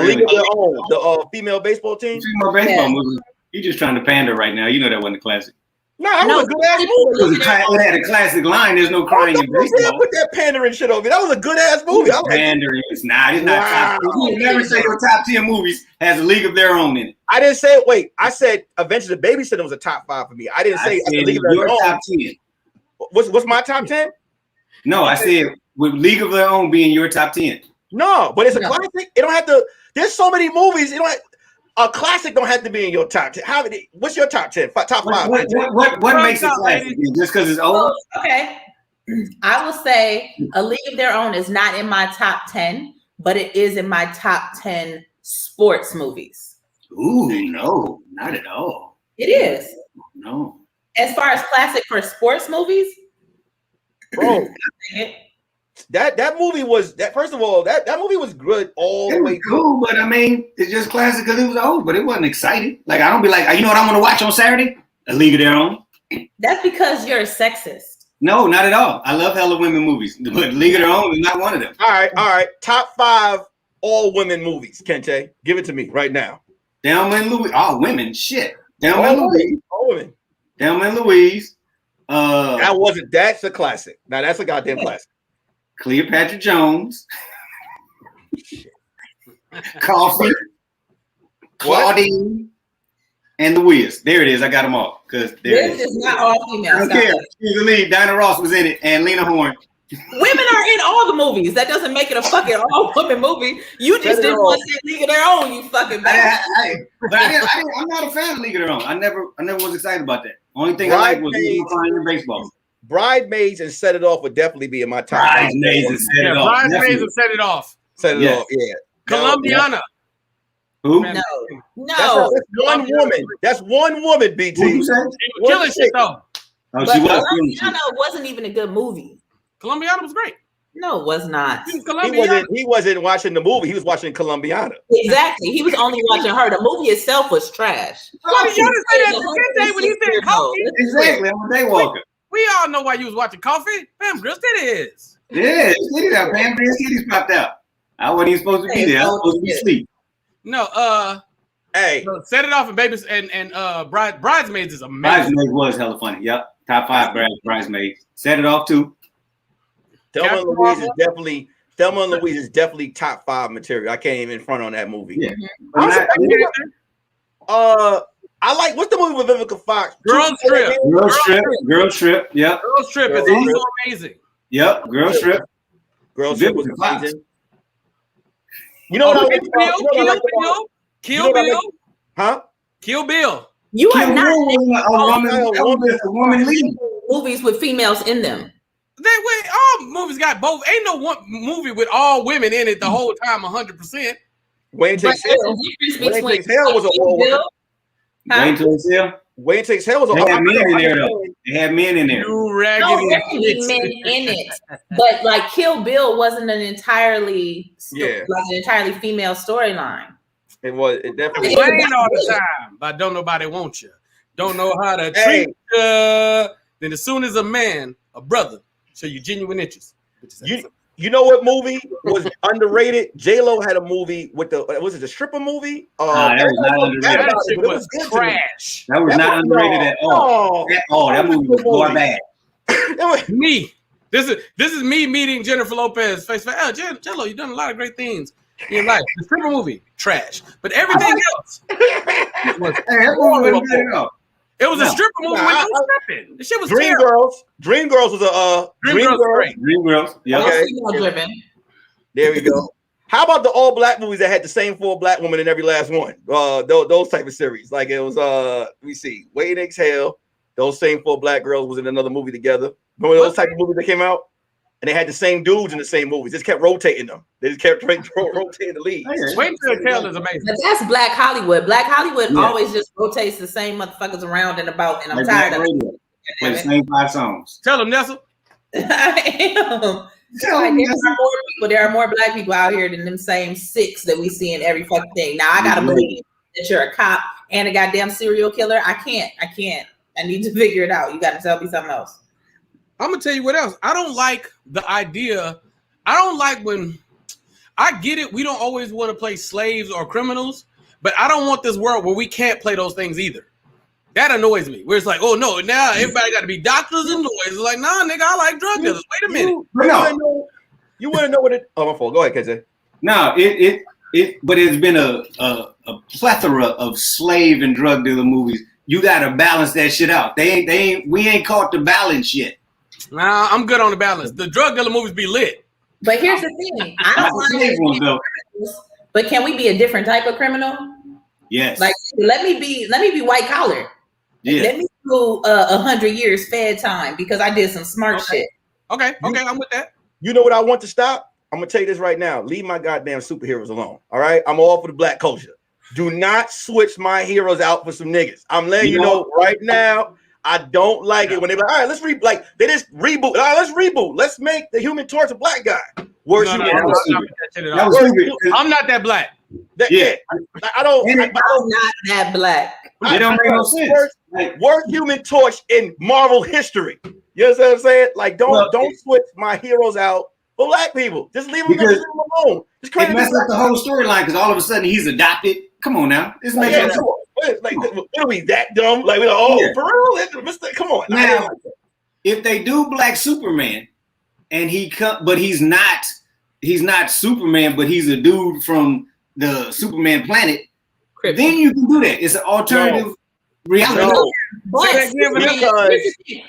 League of Their Own, the female baseball team. Female baseball movie. You just trying to pander right now. You know that wasn't a classic. No, that was a good ass movie. It had a classic line. There's no crying in baseball. Put that pandering shit over. That was a good ass movie. Pandering. It's not. It's not. Wow. You never say your top 10 movies has a League of Their Own in it. I didn't say it. Wait, I said Adventures of Babysitting was a top 5 for me. I didn't say League of Their Own. Top 10. What's my top 10? No, I said with League of Their Own being your top 10. No, but it's a classic. It don't have to. There's so many movies. You don't have, a classic don't have to be in your top 10. What's your top 10? Top 5? What makes it classic? Just because it's old? Okay. I will say A League of Their Own is not in my top 10, but it is in my top 10 sports movies. Ooh, no, not at all. It is. No. As far as classic for sports movies, bro. That movie was that. First of all, that movie was good all the way. Cool, but I mean, it's just classic because it was old, but it wasn't exciting. Like I don't be like, you know what I'm gonna watch on Saturday? A League of Their Own. That's because you're a sexist. No, not at all. I love hella women movies, but League of Their Own is not one of them. All right. Top 5 all women movies. Kente, give it to me right now. Thelma and Louise. All women. Shit. Thelma and Louise. All women. Thelma and Louise. That's a classic. Now that's a goddamn classic. Cleopatra Jones. Coffee. Claudine. And The Wiz. There it is. I got them all. Because Wiz is not all female. I don't care. She's the lead. Dinah Ross was in it. And Lena Horne. Women are in all the movies. That doesn't make it a fucking all women movie. You just didn't want to say League of Their Own, you fucking bastard. I'm not a fan of League of Their Own. I never was excited about that. Only thing I liked was flying in baseball. Bridesmaids and Set It Off would definitely be in my top. Bridesmaids and Set It Off. Bridesmaids and Set It Off. Set It Off, yeah. Colombiana. Who? No. That's one woman. That's one woman, BT. She was killing shit though. Oh, she was. Colombiana wasn't even a good movie. Colombiana was great. No, it was not. He wasn't watching the movie. He was watching Colombiana. Exactly. He was only watching her. The movie itself was trash. Why did you say that when you said coffee? Exactly. I'm a daywalker. We all know why you was watching Coffee. Pam Grill Titties. Yeah, Pam Grill Titties popped out. I wasn't even supposed to be there. I was supposed to be asleep. No, hey, Set It Off and Babies and Bridesmaids is amazing. Bridesmaids was hella funny. Yep, top 5 Bridesmaids. Set It Off too. Thelma and Louise is definitely top 5 material. I can't even front on that movie. Yeah. I like what's the movie with Vivica Fox? Girl Trip. Girl Trip. Yep. Girl Trip is also amazing. Yep. Girl Trip. Girl Trip was amazing. You know what Kill Bill. Huh? Kill Bill. You are not a woman lead. Movies with females in them. All movies got both. Ain't no one movie with all women in it the whole time 100%. Wayne Takes Hell. Wayne Takes Hell was a all woman. Wayne Takes Hell. Wayne Takes Hell was a They had men in there though. They had men in there. No, definitely men in it. But like Kill Bill wasn't an entirely female storyline. It definitely was. Playing all the time, but don't nobody want you. Don't know how to treat you. Then as soon as a brother, show you genuine interest. You know what movie was underrated? J-Lo had a movie with was it the stripper movie? That was not underrated. That shit was trash. That was not underrated at all. That movie was more bad. Me. This is me meeting Jennifer Lopez face to face. Oh, J-Lo, you've done a lot of great things in your life. The stripper movie, trash. But everything else it was a stripper movie with no stripping. The shit was terrible. Dreamgirls was a Dreamgirls. Yeah. Okay. There we go. How about the all black movies that had the same 4 black women in every last one? Those type of series. Like it was let me see. Wayne Takes Hell. Those same 4 black girls was in another movie together. Remember those type of movies that came out? And they had the same dudes in the same movies. Just kept rotating them. They just kept rotating the leads. Wayne Takes Hell is amazing. But that's Black Hollywood. Black Hollywood always just rotates the same motherfuckers around and about, and I'm tired of it. Play the same 5 songs. Tell them, Nessa. I am. There are more black people out here than them same 6 that we see in every fucking thing. Now I gotta believe that you're a cop and a goddamn serial killer. I can't. I need to figure it out. You got to tell me something else. I'm gonna tell you what else. I don't like the idea. I don't like when I get it. We don't always want to play slaves or criminals, but I don't want this world where we can't play those things either. That annoys me. Where it's like, oh no, now everybody got to be doctors and lawyers. It's like, nah, nigga, I like drug dealers. Wait a minute. You want to know what it? Oh, my fault. Go ahead, KJ. No, but it's been a plethora of slave and drug dealer movies. You got to balance that shit out. We ain't caught the balance yet. Nah, I'm good on the balance. The drug dealer movies be lit. But here's the thing. I don't want but can we be a different type of criminal? Yes. Like let me be white collar. Yeah. Let me do 100 years fed time because I did some smart shit. Okay, I'm with that. You know what I want to stop? I'm gonna tell you this right now. Leave my goddamn superheroes alone. All right, I'm all for the black culture. Do not switch my heroes out for some niggas. I'm letting you know right now. I don't like it when they're like, all right, let's they just reboot. All right, let's reboot. Let's make the Human Torch a black guy. Worst Human Torch. I'm not that black. I don't. I'm not that black. It don't make no sense. Worst Human Torch in Marvel history. You know what I'm saying? Like, don't switch my heroes out for black people. Just leave them alone. It messes up the whole storyline because all of a sudden he's adopted. Come on now, this makes sense. Like, what are we that dumb? Like, for real, come on. Now, if they do Black Superman, and but he's not Superman, but he's a dude from the Superman planet, then you can do that. It's an alternative reality. No.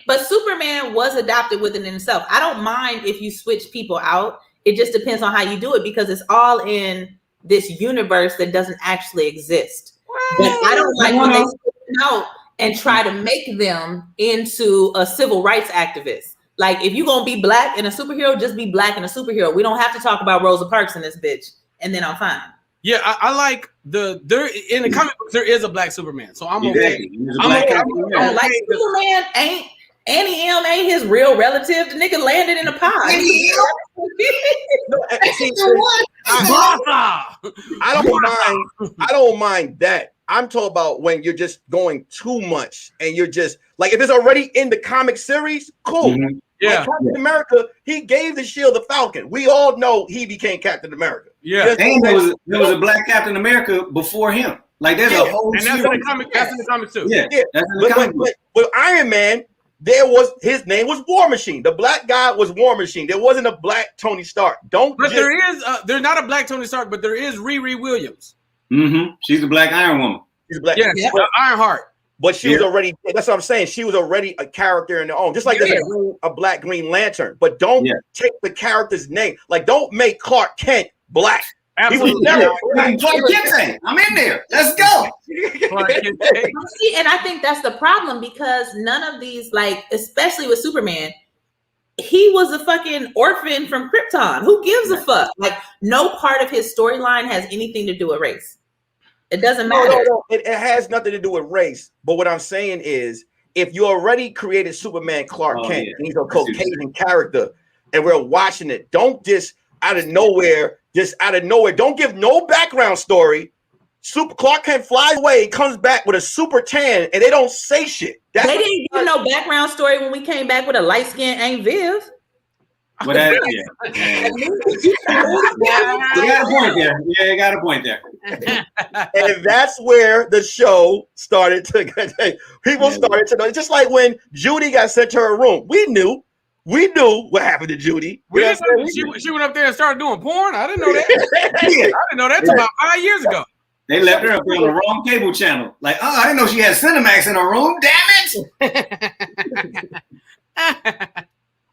But Superman was adopted within himself. I don't mind if you switch people out. It just depends on how you do it because it's all in this universe that doesn't actually exist. But I don't like when they switch them out and try to make them into a civil rights activist. Like, if you're gonna be black and a superhero, just be black and a superhero. We don't have to talk about Rosa Parks in this bitch, and then I'm fine. Yeah, I like there in the comic books there is a black Superman, so I'm okay. Like Superman ain't Annie M ain't his real relative. The nigga landed in a pod. I don't mind that. I'm talking about when you're just going too much and you're just like, if it's already in the comic series, cool. Mm-hmm. Yeah. Like Captain America, he gave the shield to Falcon. We all know he became Captain America. Yeah. And there was a black Captain America before him. Like, there's a whole and that's in the comic. That's in the comics too. Yeah. That's in the comic book. But Iron Man, his name was War Machine. The black guy was War Machine. There wasn't a black Tony Stark. There's not a black Tony Stark, but there is Riri Williams. Mm-hmm. She's the Black Iron Woman. She's black. Yeah, Ironheart. But she was already, that's what I'm saying. She was already a character in her own. Just like there's a black Green Lantern. But don't take the character's name. Like, don't make Clark Kent black. Absolutely. He was never Clark Kent. I'm in there. Let's go. See, and I think that's the problem because none of these, like, especially with Superman, he was a fucking orphan from Krypton. Who gives a fuck? Like, no part of his storyline has anything to do with race. It doesn't matter. No. It has nothing to do with race. But what I'm saying is, if you already created Superman Clark Kent, and he's a Caucasian character, and we're watching it, don't just out of nowhere, don't give no background story. Clark Kent flies away, comes back with a super tan, and they don't say shit. They didn't give no background story when we came back with a light skinned Aunt Viv. You got a point there. Yeah, you got a point there. And that's where the show started to people started to know. Just like when Judy got sent to her room, we knew what happened to Judy. She went up there and started doing porn. I didn't know that. I didn't know that until about 5 years ago. They left her up there on the wrong cable channel. Like, I didn't know she had Cinemax in her room. Damn it!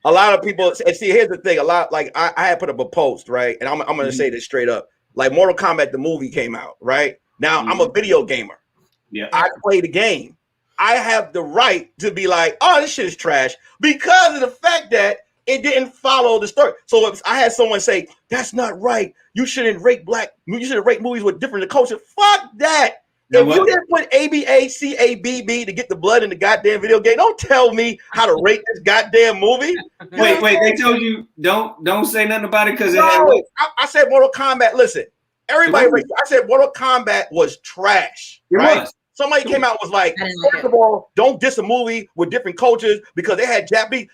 A lot of people, and see, here's the thing. A lot, like I had put up a post, right? And I'm going to say this straight up. Like, Mortal Kombat, the movie came out, right? Now, I'm a video gamer. Yeah, I play the game. I have the right to be like, oh, this shit is trash because of the fact that it didn't follow the story. So if I had someone say, that's not right. You shouldn't rate movies with different culture. Fuck that. If you didn't put ABACABB to get the blood in the goddamn video game, don't tell me how to rate this goddamn movie. Wait, they told you don't say nothing about it because I said Mortal Kombat. Listen, everybody, I said Mortal Kombat was trash. Right? Somebody came out and was like, first of all, don't diss a movie with different cultures because they had Japanese.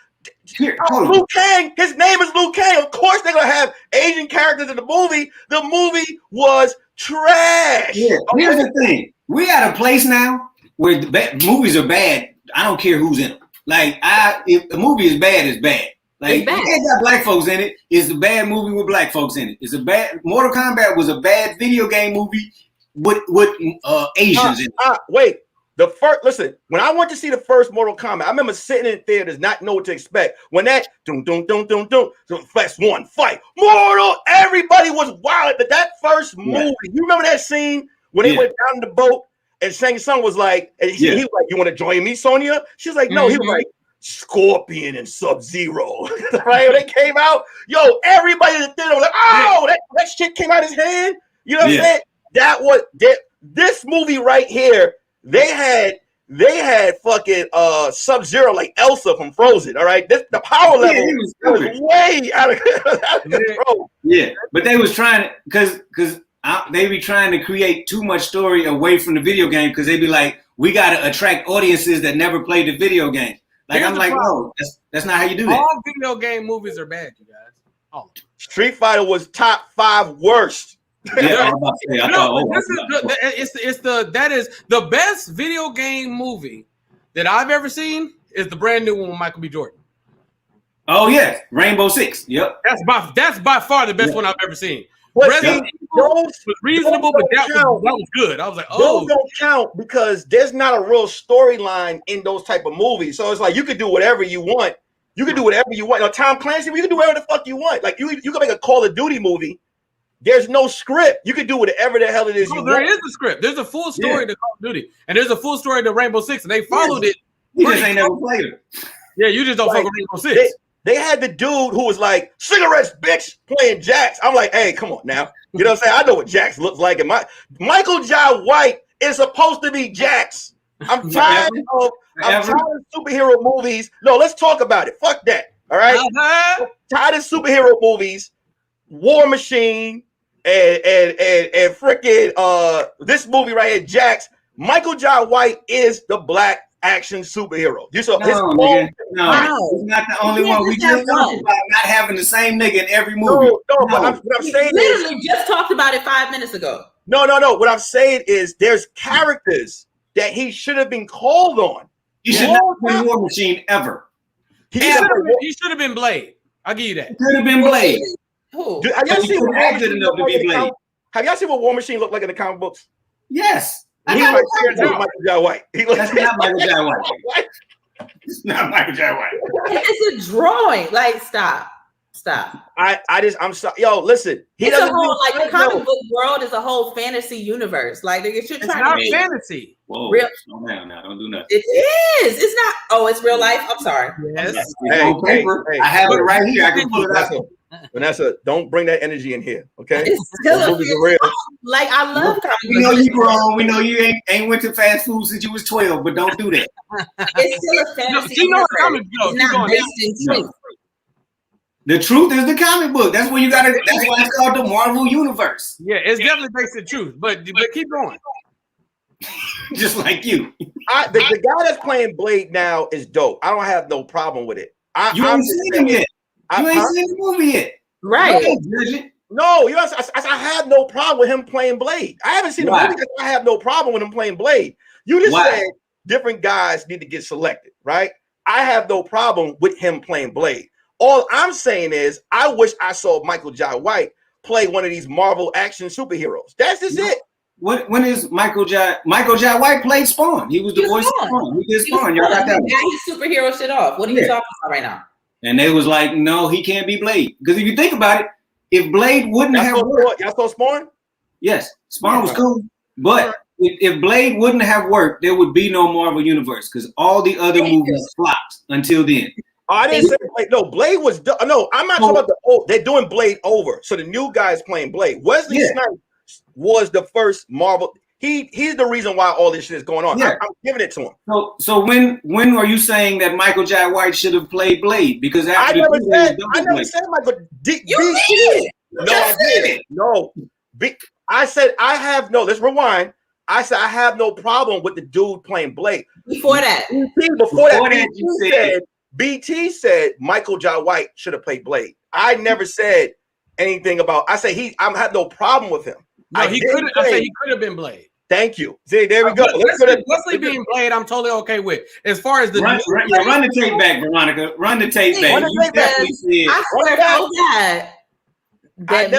Liu Kang, his name is Liu Kang. Of course, they're gonna have Asian characters in the movie. The movie was trash. Yeah. Here's the thing: we at a place now where movies are bad. I don't care who's in them. Like, if the movie is bad, it's bad. Like, it ain't got black folks in it. It's a bad movie with black folks in it. It's a bad. Mortal Kombat was a bad video game movie with Asians in it. Wait. Listen, when I went to see the first Mortal Kombat, I remember sitting in theaters, not know what to expect. When that first one fight, Mortal, everybody was wild. But that first movie, you remember that scene when they went down the boat and Shang Tsung was like, and he was like, you want to join me, Sonya? She's like, no. He was like, Scorpion and Sub-Zero. Right? When they came out, everybody in the theater was like, oh, that shit came out his hand. You know what I'm saying? This movie right here. They had they had fucking Sub-Zero like Elsa from Frozen. All right, the power level was way out of control. Yeah, but they was trying to because they be trying to create too much story away from the video game because they be like, we got to attract audiences that never played the video game. Like I'm like, no, that's not how you do that. All video game movies are bad, you guys. Oh, Street Fighter was top 5 worst. Yeah, that is the best video game movie that I've ever seen is the brand new one with Michael B. Jordan. Oh yeah, Rainbow Six. Yep, that's by far the best one I've ever seen. But Resident Evil was reasonable, but that was good. I was like, oh, those don't count because there's not a real storyline in those type of movies. So it's like you could do whatever you want. You can do whatever you want. Now, Tom Clancy, you can do whatever the fuck you want. Like you can make a Call of Duty movie. There's no script. You can do whatever the hell it is. No, there is a script. There's a full story to Call of Duty, and there's a full story to Rainbow Six, and they followed it. You just ain't never played it. Yeah, you just don't fuck with Rainbow Six. They had the dude who was like, cigarettes, bitch, playing Jax. I'm like, hey, come on now. You know what I'm saying? I know what Jax looks like. And Michael Jai White is supposed to be Jax. I'm tired of superhero movies. No, let's talk about it. Fuck that. All right? I'm tired of superhero movies, War Machine, and freaking this movie right here, Jax. Michael Jai White is the black action superhero. You saw he's not the only one. We just talked about not having the same nigga in every movie. But what I'm saying literally just talked about it 5 minutes ago. No. What I'm saying is there's characters that he should have been called on. He should not have been War Machine ever. He should have been Blade. I'll give you that. Could have been Blade. Who? Have y'all seen Have y'all seen what War Machine looked like in the comic books? Yes. He looks like Michael Jai White. That's not Michael Jai White. It's not Michael Jai White. It's a drawing. Like, stop. I'm sorry. Yo, listen. It's a whole the comic book world is a whole fantasy universe. Like, it should try to be fantasy. Whoa, real. Slow down now. Don't do nothing. It is. It's not. Oh, it's real life. I'm sorry. Yes. Hey, I have it right here. I can pull it out. Vanessa, don't bring that energy in here, okay? It's still real. Like, I love comic books. We know you grown. We know you ain't went to fast food since you was 12, but don't do that. It's still a fantasy universe. It's not based in truth. The truth is the comic book. That's where you gotta. That's why it's called the Marvel Universe. Yeah, it's definitely based in truth. But keep going. Just like you. The guy that's playing Blade now is dope. I don't have no problem with it. You ain't seen him yet. You ain't seen the movie yet. Right. No, you know, I have no problem with him playing Blade. I haven't seen the movie because I have no problem with him playing Blade. You just said different guys need to get selected, right? I have no problem with him playing Blade. All I'm saying is I wish I saw Michael Jai White play one of these Marvel action superheroes. That's just it. When is Michael Jai White played Spawn? He was the voice of Spawn. He did Spawn. Y'all got that? Now he's superhero shit off. What are you talking about right now? And they was like, no, he can't be Blade. Because if you think about it, if Blade wouldn't have worked. Y'all saw Spawn? Yes, Spawn was cool. But if Blade wouldn't have worked, there would be no Marvel Universe because all the other movies flopped until then. Oh, I didn't say Blade. No, Blade was no. I'm not talking about the old. They're doing Blade over, so the new guy is playing Blade. Wesley Snipes was the first Marvel. He's the reason why all this shit is going on. Yeah. I'm giving it to him. So when are you saying that Michael Jai White should have played Blade? Because I never said Michael. You did. No, I didn't. No, I said I have no. Let's rewind. I said I have no problem with the dude playing Blade. Before that, BT said Michael Jai White should have played Blade. I never said anything about. I say I have no problem with him. No, he could. I say he could have been Blade. Thank you. See, there we go. Wesley being Blade, I'm totally okay with. As far as the run the tape back, Veronica. Run the tape back. You definitely said. I swear to God.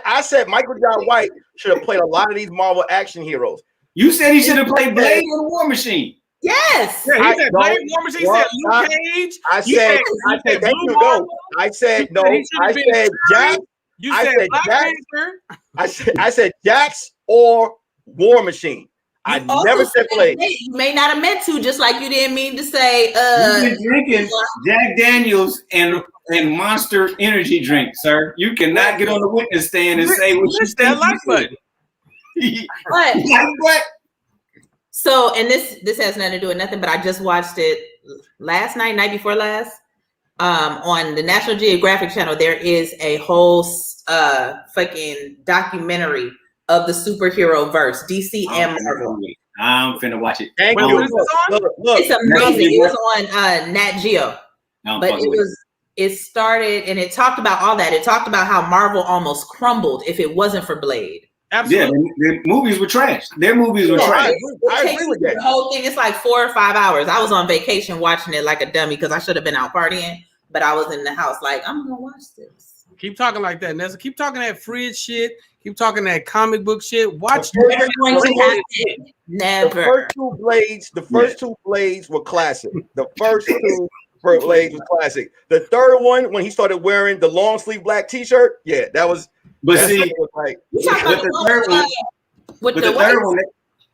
I said Michael Jai White should have played a lot of these Marvel action heroes. You said he should have played Blade in War Machine. Yes. Yeah, he said Blade, War Machine. He said Luke Cage. I said thank you. No, I said no. I said Jax. You said Black Panther. I said Jax or War Machine. I never said Blade. You may not have meant to, just like you didn't mean to say. You've been drinking Jack Daniels and Monster Energy drink, sir. You cannot get on the witness stand and say what you said. Like button. What? Like what? So, and this has nothing to do with nothing, but I just watched it last night before last. On the National Geographic channel, there is a whole fucking documentary of the superhero verse, DC and Marvel. I'm finna watch it. Thank Wait, you. what is this on? Look, It's amazing. It was on Nat Geo, but it started and it talked about all that. It talked about how Marvel almost crumbled if it wasn't for Blade. Absolutely. Yeah, their movies were trash. Their movies were trash. I agree with that. The whole thing is like 4 or 5 hours. I was on vacation watching it like a dummy because I should have been out partying, but I was in the house like, I'm gonna watch this. Keep talking like that, Nessa. Keep talking that fridge shit. Keep talking that comic book shit. Watch. Never going to happen. Never. The first two blades were classic. The first two blades was classic. The third one, when he started wearing the long sleeve black T-shirt, yeah, that was. But see, You talking about the third one,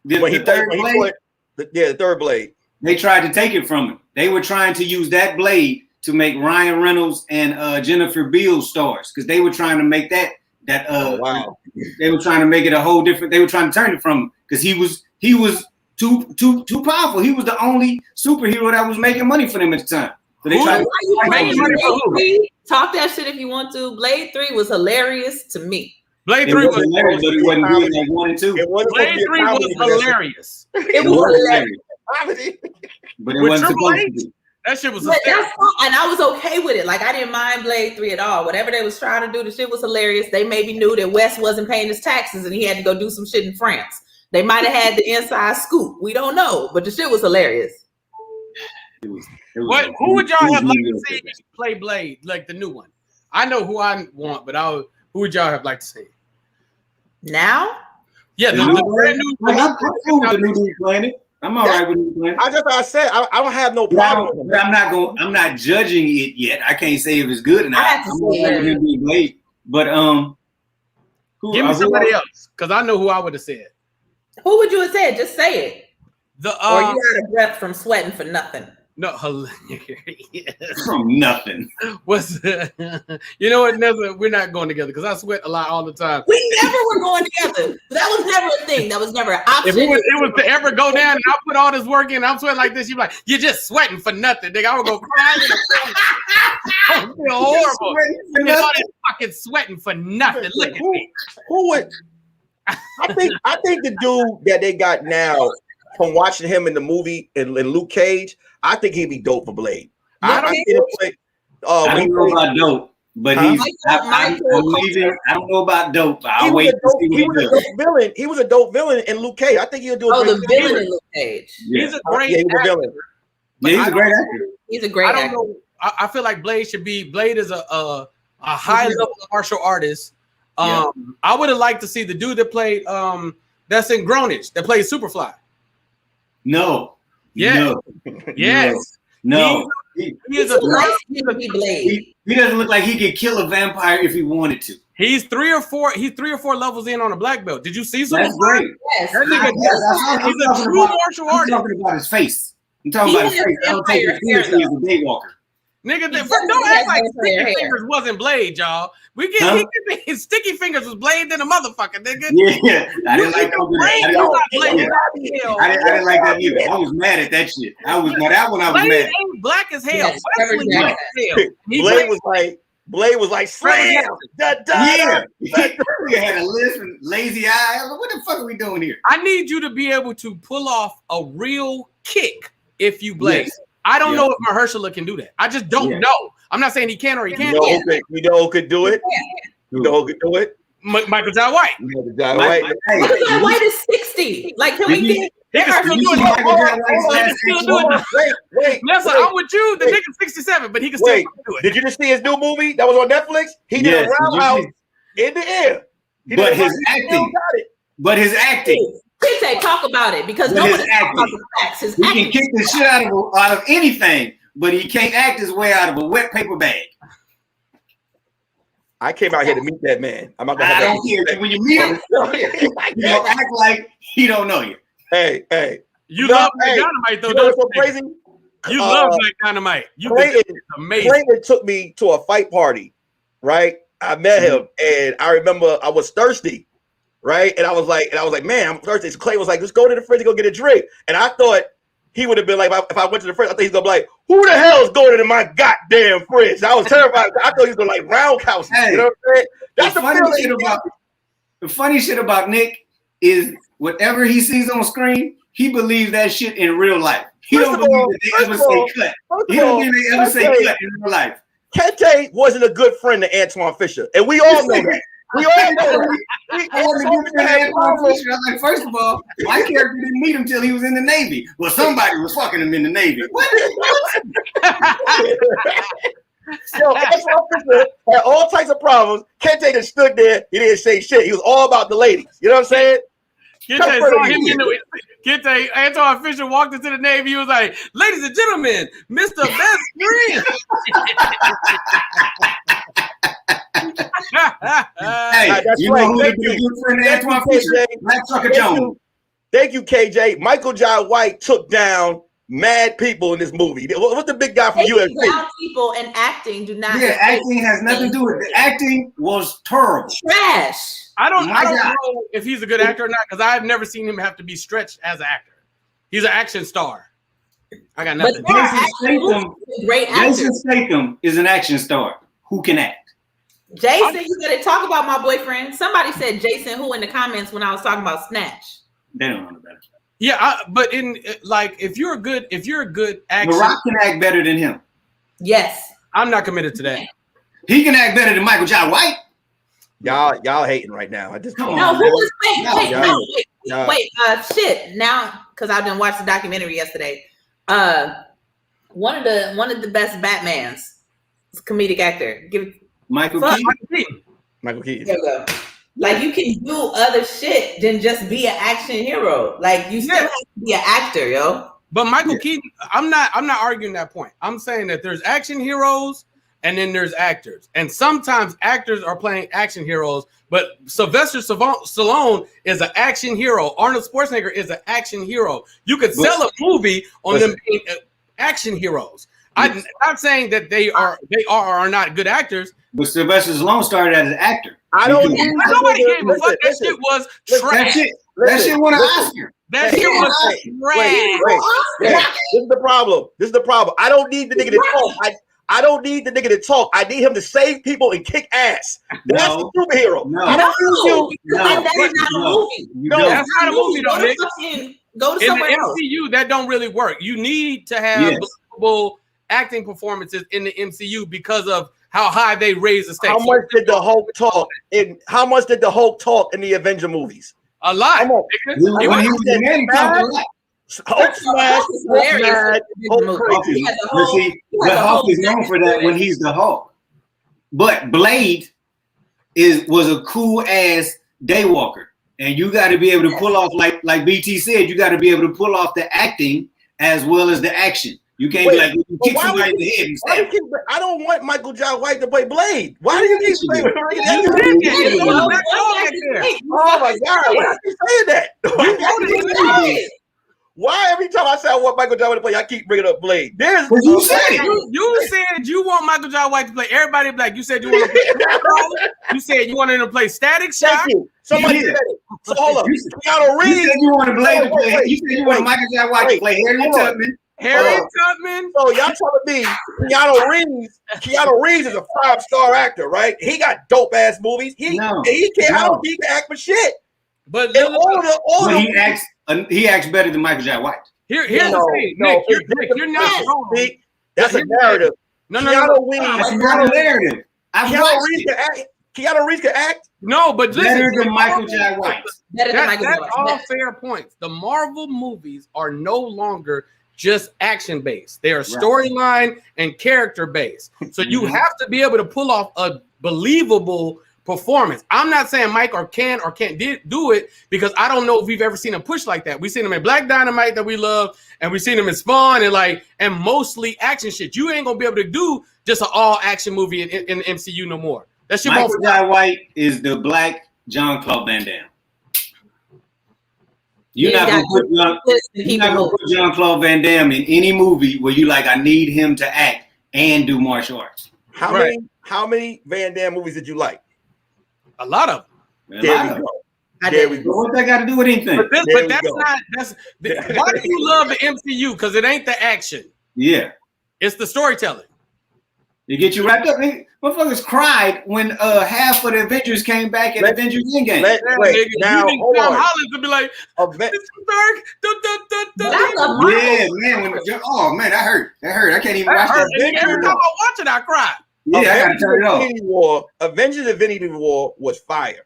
the third blade. They tried to take it from him. They were trying to use that blade to make Ryan Reynolds and Jennifer Beal stars because they were trying to make that. Wow. They were trying to make it a whole different. They were trying to turn it from him because he was too powerful. He was the only superhero that was making money for them at the time. So they tried to make money for who? Talk that shit if you want to. Blade 3 was hilarious to me. Blade 3 was hilarious, but it wasn't good like 1 and 2. Blade 3 was hilarious. It was hilarious. But it wasn't supposed to be. That shit was hilarious. And I was okay with it. Like, I didn't mind Blade 3 at all. Whatever they was trying to do, the shit was hilarious. They maybe knew that West wasn't paying his taxes and he had to go do some shit in France. They might have had the inside scoop. We don't know. But the shit was hilarious. Who would y'all have liked to see play Blade, like the new one? I know who I want, but who would y'all have liked to see? Now? Yeah, the brand new. I'm cool with the new dude playing it. I'm all right with him playing. I said I don't have no problem. But I'm not judging it yet. I can't say if it's good or not. I'm gonna him be Blade. But give me somebody else because I know who I would have said. Who would you have said? Just say it. Or you out of breath from sweating for nothing. No, hilarious. From nothing. What's you know what? Never, we're not going together because I sweat a lot all the time. We never were going together. That was never a thing. That was never an option. If it was to ever go down and I put all this work in, I'm sweating like this. You'd be like, you're just sweating for nothing, nigga. I would go crying. I would feel horrible. You're all this fucking sweating for nothing. Look at me. Who would? I think the dude that they got now, from watching him in the movie in Luke Cage, I think he'd be dope for Blade. I don't know about dope, but I don't know about dope. I'll wait to see what he does. He was a dope villain in Luke Cage. I think he'll do a the villain in Luke Cage. Yeah. He's a great villain. Yeah, he's a great actor. He's a great actor. I feel like Blade is a high level martial artist. I would have liked to see the dude that played that's in Greenwich that plays Superfly. No. Yeah. No. Yes. No. He is a Blade. He doesn't look like he could kill a vampire if he wanted to. He's 3 or 4 levels in on a black belt. Did you see something? That's great. Yes. He's a true martial artist. I'm talking about his face. I'm talking about his face. I don't take it seriously as a daywalker. Nigga, don't act like Sticky Fingers wasn't Blade, y'all. His Sticky Fingers was Blade than a motherfucker, nigga. Yeah, I didn't like that. I didn't like that either. I was mad at that shit. That one I was Blade mad. Ain't black as hell. Blade was like slam. Yeah. We had a list and lazy eye. What the fuck are we doing here? I need you to be able to pull off a real kick if you Blade. Yes. I don't know if Mahershala can do that. I just don't know. I'm not saying he can or he can't. You know who could do it? You know who could do it? Michael Jai White. Michael Jai White. Michael Jai White is 60. Like, can we get? Wait. Nelson, I'm with you. The nigga's 67, but he can still do it. Did you just see his new movie that was on Netflix? He did a roundhouse in the air. But his acting. Chit talk about it because no one talks about the facts. He can kick the shit out of anything, but he can't act his way out of a wet paper bag. I came out here to meet that man. I'm not gonna I don't care. When you meet him, you don't act like he don't know you. Hey. You love Black Dynamite though. You know what's so crazy? You love Black Dynamite. Amazing. Clayton took me to a fight party, right? I met him, and I remember I was thirsty, right? And I was like, man, I'm thirsty. So Clay was like, let's go to the fridge and go get a drink. And I thought he would have been like, if I went to the fridge, I thought he's gonna be like, who the hell is going into my goddamn fridge? I was terrified. I thought he was gonna like roundhouse. Hey, you know what I'm saying? That's the funny shit about Nick is whatever he sees on screen, he believes that shit in real life. He don't believe that they ever say cut. He don't believe they ever say cut in real life. Kente wasn't a good friend to Antoine Fisher, and we all know that. We all know that. I wasn't a good friend to Antoine Fisher. I was like, first of all, my character didn't meet him until he was in the Navy. Well, somebody was fucking him in the Navy. What? Yo, Antoine Fisher had all types of problems. Kente just stood there. He didn't say shit. He was all about the ladies. You know what I'm saying? Kente, Antoine Fisher walked into the Navy. He was like, ladies and gentlemen, Mr. Best Friend. Hey, that's you right. know who would be a good friend to Antoine Fisher? Black Sucker Jones. Thank you, KJ. Michael Jai White took down mad people in this movie. What's the big guy from UFC? Brown people and acting do not. Yeah, acting has nothing to do with it. The acting was terrible. Trash. I don't know if he's a good actor or not because I've never seen him have to be stretched as an actor. He's an action star. I got nothing. Jason Statham is an action star who can act. Jason, you gotta talk about my boyfriend. Somebody said Jason who in the comments when I was talking about Snatch. They don't know the better. Yeah, but in like if you're a good action, The Rock can act better than him. Yes. I'm not committed to that. He can act better than Michael Jai White. Y'all hating right now. I just no. Who was wait? Shit. Now, because I didn't watch the documentary yesterday. One of the best Batmans, comedic actor. Michael Keaton. Michael Keaton. There we go. Like you can do other shit than just be an action hero. Like you still have to be an actor, yo. But Michael Keaton, I'm not arguing that point. I'm saying that there's action heroes and then there's actors. And sometimes actors are playing action heroes, but Sylvester Stallone is an action hero. Arnold Schwarzenegger is an action hero. You could sell a movie on them being action heroes. I'm not saying that they are or are not good actors. But Sylvester Stallone started as an actor. Nobody gave a fuck. That shit was trash. That shit won an Oscar. That shit was trash. This is the problem. I don't need the nigga to talk. I don't need the nigga to talk. I need him to save people and kick ass. That's the superhero. That is not a movie. No, that's not a movie though, Nick. Go to somewhere else. MCU, that don't really work. You need to have believable acting performances in the MCU because of how high they raise the stakes. How much did the Hulk talk in the Avenger movies? A lot. When he was in there, he talked a lot. Hulk smash, Hulk crazy. But Hulk is known for that when he's the Hulk. But Blade was a cool ass daywalker, and you got to be able to pull off like BT said. You got to be able to pull off the acting as well as the action. You can't be like you kick somebody in the head and stab. I don't want Michael Jai White to play Blade. Why do you keep saying Oh my God! Why are you saying that? Why every time I say I want Michael Jai White to play, I keep bringing up Blade? You said it. You said you want Michael Jai White to play. Everybody black. You said you want to play. You said you wanted to play Static Shock. Thank you. Somebody said it. So hold up. Keanu Reeves. You said you wanted Blade to play. You said you wanted Michael Jai White to play Harriet Tubman. Harriet Tubman. So y'all telling me Keanu Reeves is a 5-star actor, right? He got dope ass movies. He can act for shit. But he acts better than Michael Jai White. Here's the thing, Nick, you're not wrong. That's a narrative. No. That's not a narrative. Keanu Reeves can act. No, but better than Michael Jai White. That's all fair points. The Marvel movies are no longer just action based. They are storyline and character based. So you have to be able to pull off a believable performance. I'm not saying Mike can't do it because I don't know if we've ever seen him push like that. We've seen him in Black Dynamite that we love, and we've seen him in Spawn and mostly action shit. You ain't gonna be able to do just an all action movie in the MCU no more. That shit. Michael Jai White is the Black Jean-Claude Van Damme. You're not gonna put Jean-Claude Van Damme in any movie where you like I need him to act and do martial arts. How many Van Damme movies did you like? A lot of them. There we go. There we go. What that got to do with anything? But that's not. Why do you love the MCU? Because it ain't the action. Yeah, it's the storytelling. It get you wrapped up. Motherfuckers cried when half of the Avengers came back in Avengers Endgame. Wait, now hold on. Holland to be like, it's dark. Yeah, man. Oh man, that hurt. That hurt. I can't even watch that. Every time I watch it, I cry. Yeah, I gotta turn it off. Avengers Infinity War was fire.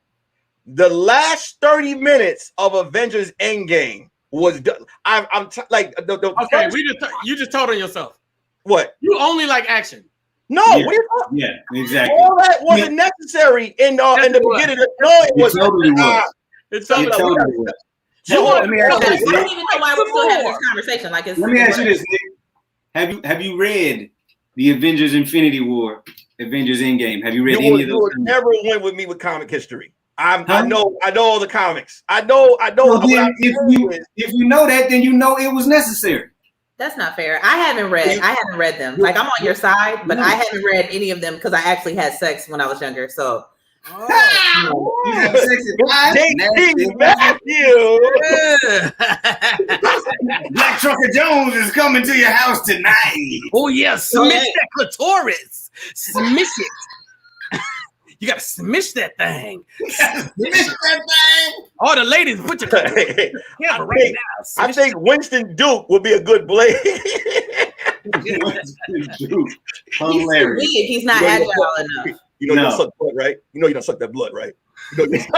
The last 30 minutes of Avengers Endgame was done. Okay, you just told on yourself. What? You only like action. No, yeah. what are you talking? Yeah, exactly. All that wasn't necessary in the beginning. No, it was. Totally was. It totally was. So let me ask you this, I don't even know why we're still having this conversation. Like, let me ask you this, Nick. Have you read the Avengers Infinity War, Avengers Endgame? Have you read any of those? You would never win with me with comic history. I know all the comics. I know. Well, if you know that, then you know it was necessary. That's not fair. I haven't read them. Like, I'm on your side, but I haven't read any of them because I actually had sex when I was younger. So, you have sex at 5? Black Trucker Jones is coming to your house tonight. Oh yes, smish that clitoris. Smish it. You gotta smish that thing. Smish that thing. All the ladies, put your right now. I think Winston Duke would be a good blade. Hilarious. He's not agile enough. You don't suck blood, right? You know you don't suck that blood, right? Since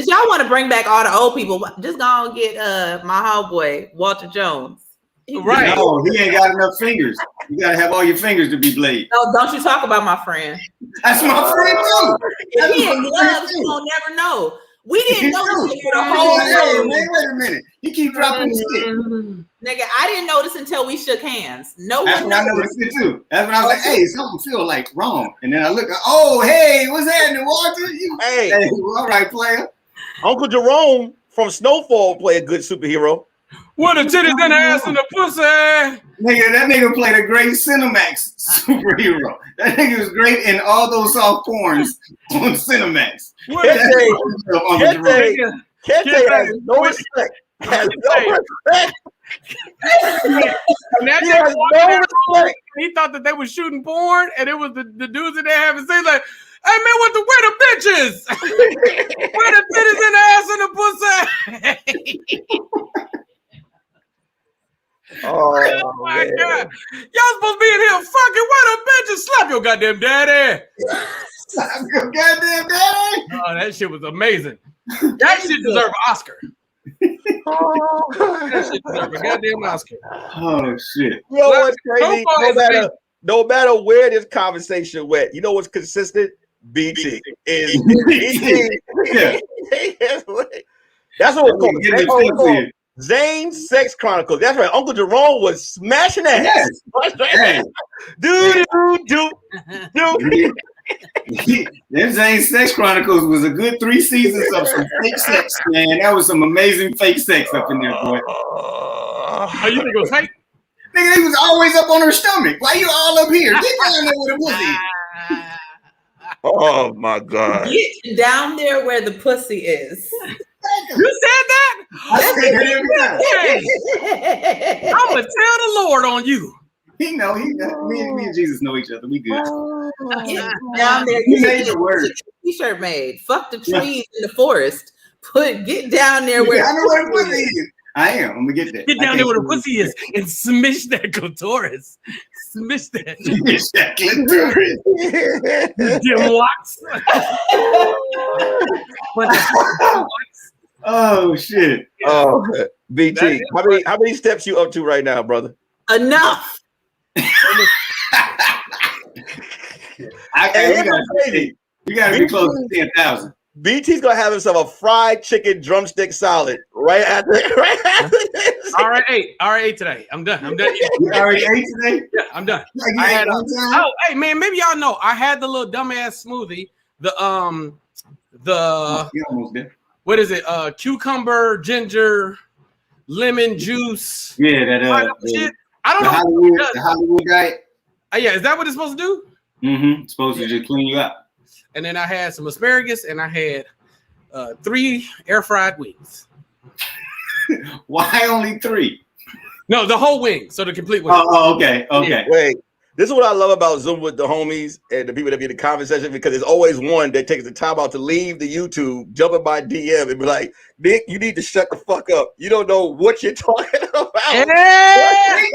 y'all want to bring back all the old people, just go and get my homeboy Walter Jones. Right? No, he ain't got enough fingers. You gotta have all your fingers to be blade. No, don't you talk about my friend. That's my friend too. If he ain't gloves, you won't never know. We didn't know this shit for the whole time. Wait a minute. You keep dropping the stick. Nigga, I didn't notice until we shook hands. No That's one when I noticed it too. That's when I was like, hey, something feel like wrong. And then I look, oh, hey, what's happening, Walter? Hey, all right, player. Uncle Jerome from Snowfall play a good superhero. What the titties in the ass and the pussy? Nigga, that nigga played a great Cinemax superhero. That nigga was great in all those soft porns on Cinemax. Kente has no respect. Has no respect. He thought that they were shooting porn, and it was the dudes that they having sex. Like, hey man, where the bitches? Where the titties in the ass and the pussy? Oh my God. Y'all supposed to be in here fucking where the bitches. Slap your goddamn daddy. Slap your goddamn daddy. Oh, that shit was amazing. That shit deserve an Oscar. That shit deserve a goddamn Oscar. Oh shit. You know what's crazy? No matter where this conversation went, you know what's consistent? BT is BT. Yeah. That's what we're calling. Zane's Sex Chronicles. That's right. Uncle Jerome was smashing that. Yes. Them Zane's Sex Chronicles was a good 3 seasons of some fake sex, man. That was some amazing fake sex up in there, boy. Oh, you think it was fake? Nigga, he was always up on her stomach. Why you all up here? Get down there with a pussy. Oh my God. Get down there where the pussy is. You said that? I said that. I'm gonna tell the Lord on you. He know. Me and Jesus know each other. We good. Down there. He made the word. T-shirt made. Fuck the trees in the forest. Get down there where I know where the pussy is. I am. I'm gonna get that. Get down there where the pussy is and smish that clitoris. Smish that. Smish that clitoris. Jim Watts. Oh shit. Oh, BT. How many steps you up to right now, brother? Enough. You gotta be close to 10,000. BT's gonna have himself a fried chicken drumstick salad right after this. I already ate today. I'm done. You already ate today? Yeah, I'm done. Like hey man, maybe y'all know I had the little dumbass smoothie. You almost did. What is it? Cucumber, ginger, lemon juice. Yeah, that shit. I don't know. The Hollywood diet. Yeah, is that what it's supposed to do? Mm-hmm. It's supposed to just clean you up. And then I had some asparagus, and I had 3 air fried wings. Why only 3? No, the whole wing. So the complete wing. Oh, okay. Wait. This is what I love about Zoom with the homies and the people that be in the comment section, because there's always one that takes the time out to leave the YouTube, jump in my DM and be like, Nick, you need to shut the fuck up. You don't know what you're talking about. Hey!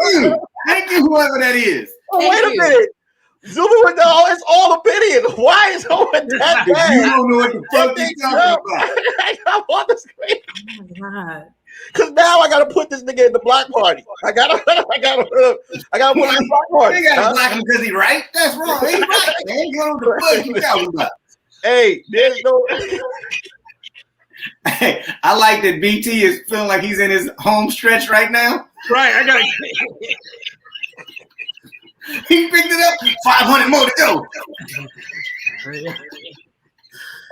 Thank you, whoever that is. Oh, wait a minute. Zoom with the whole, it's all opinion. Why is all that bad? You don't know what the fuck you're talking about. I'm on the screen. Oh my God. Cause now I gotta put this nigga in the block party. I gotta put him in the block party. You gotta block him because he right. That's wrong. He right, man. You know what the fuck you talking about? Hey, there's no. Hey, I like that BT is feeling like he's in his home stretch right now. Right, I gotta. He picked it up. 500 more to go.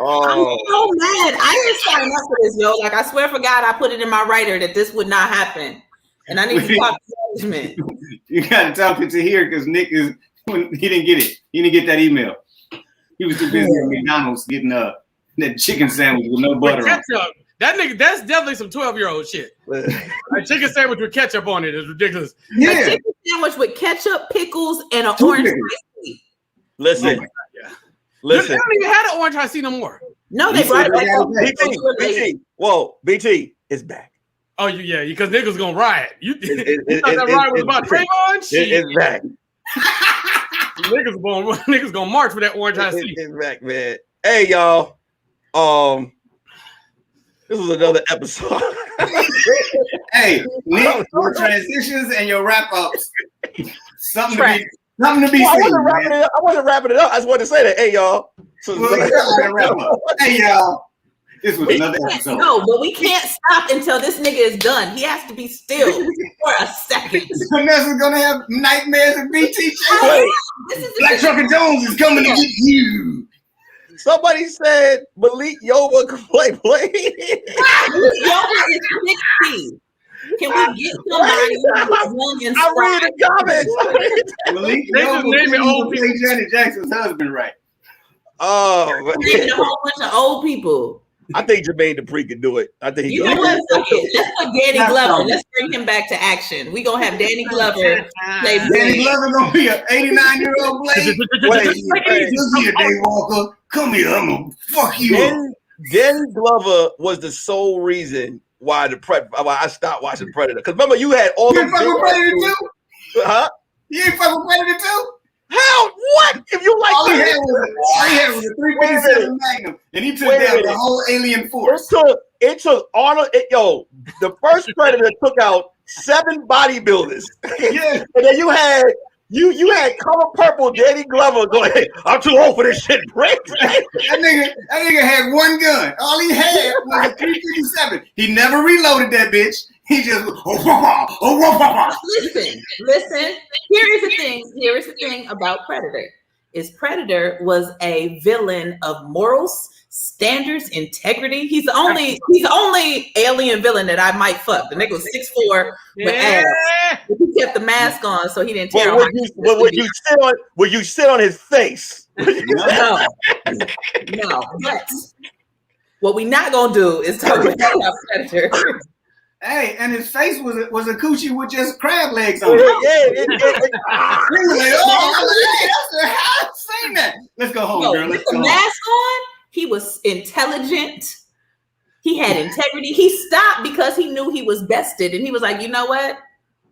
Oh. I'm so mad. I didn't sign up for this, yo. Like, I swear for God, I put it in my writer that this would not happen. And I need to talk to management. You got to talk to Tahir because Nick he didn't get it. He didn't get that email. He was too busy at McDonald's getting that chicken sandwich with no butter on it. That nigga, that's definitely some 12-year-old shit. A chicken sandwich with ketchup on it is ridiculous. Yeah. A chicken sandwich with ketchup, pickles, and an orange iced tea. Listen. Listen. They don't even have an orange iced tea no more. No, they brought it back. BT. Whoa, BT is back. Oh, yeah, because niggas gonna riot. You thought that riot was about Trayvon? It's back. Niggas gonna march for that orange iced tea. It's back, man. Hey, y'all. This was another episode. Hey, Nick, your transitions and your wrap ups. Something to be seen. I wasn't wrapping it up. I just wanted to say that. Hey, y'all. Hey, y'all. This was another episode. No, but we can't stop until this nigga is done. He has to be still for a second. Vanessa's gonna have nightmares of BT. Black Trucker Jones is coming to get you. Somebody said Malik Yoba could play. Yoba is 60. Can we get somebody who's young and I read the comments. Malik They just name it old people. Janet Jackson's husband, right? Oh, Naming a whole bunch of old people. I think Jermaine Dupri could do it. I think he You know what? Fuck it. Let's put Danny Glover. Let's bring him back to action. We gonna have Danny Glover play. Danny Glover gonna be an 89-year-old Blade. Look here, Dave Walker. Come here, I'm gonna fuck you up. Danny Glover was the sole reason why I stopped watching Predator. Because remember, you had all the. You ain't fuck with Predator 2? Huh? You ain't fuck with Predator 2? How? What? If you like, all he had was a 357 Magnum, and he took down the whole alien force. It took Arnold. The first Predator took out 7 bodybuilders. Yeah, and then you had color purple Danny Glover going, I'm too old for this shit. that nigga had one gun. All he had was a 357. He never reloaded that bitch. He just Listen. Here is the thing about Predator. Predator was a villain of morals, standards, integrity. He's the only alien villain that I might fuck. The nigga was 6'4", but ass. But he kept the mask on, so he didn't tear on. Would you sit on his face? No. But what we not gonna do is talk about Predator. Hey, and his face was a coochie with just crab legs on it. He was like, I've seen that. Let's go home, girl. With the mask on, he was intelligent. He had integrity. He stopped because he knew he was bested, and he was like, you know what?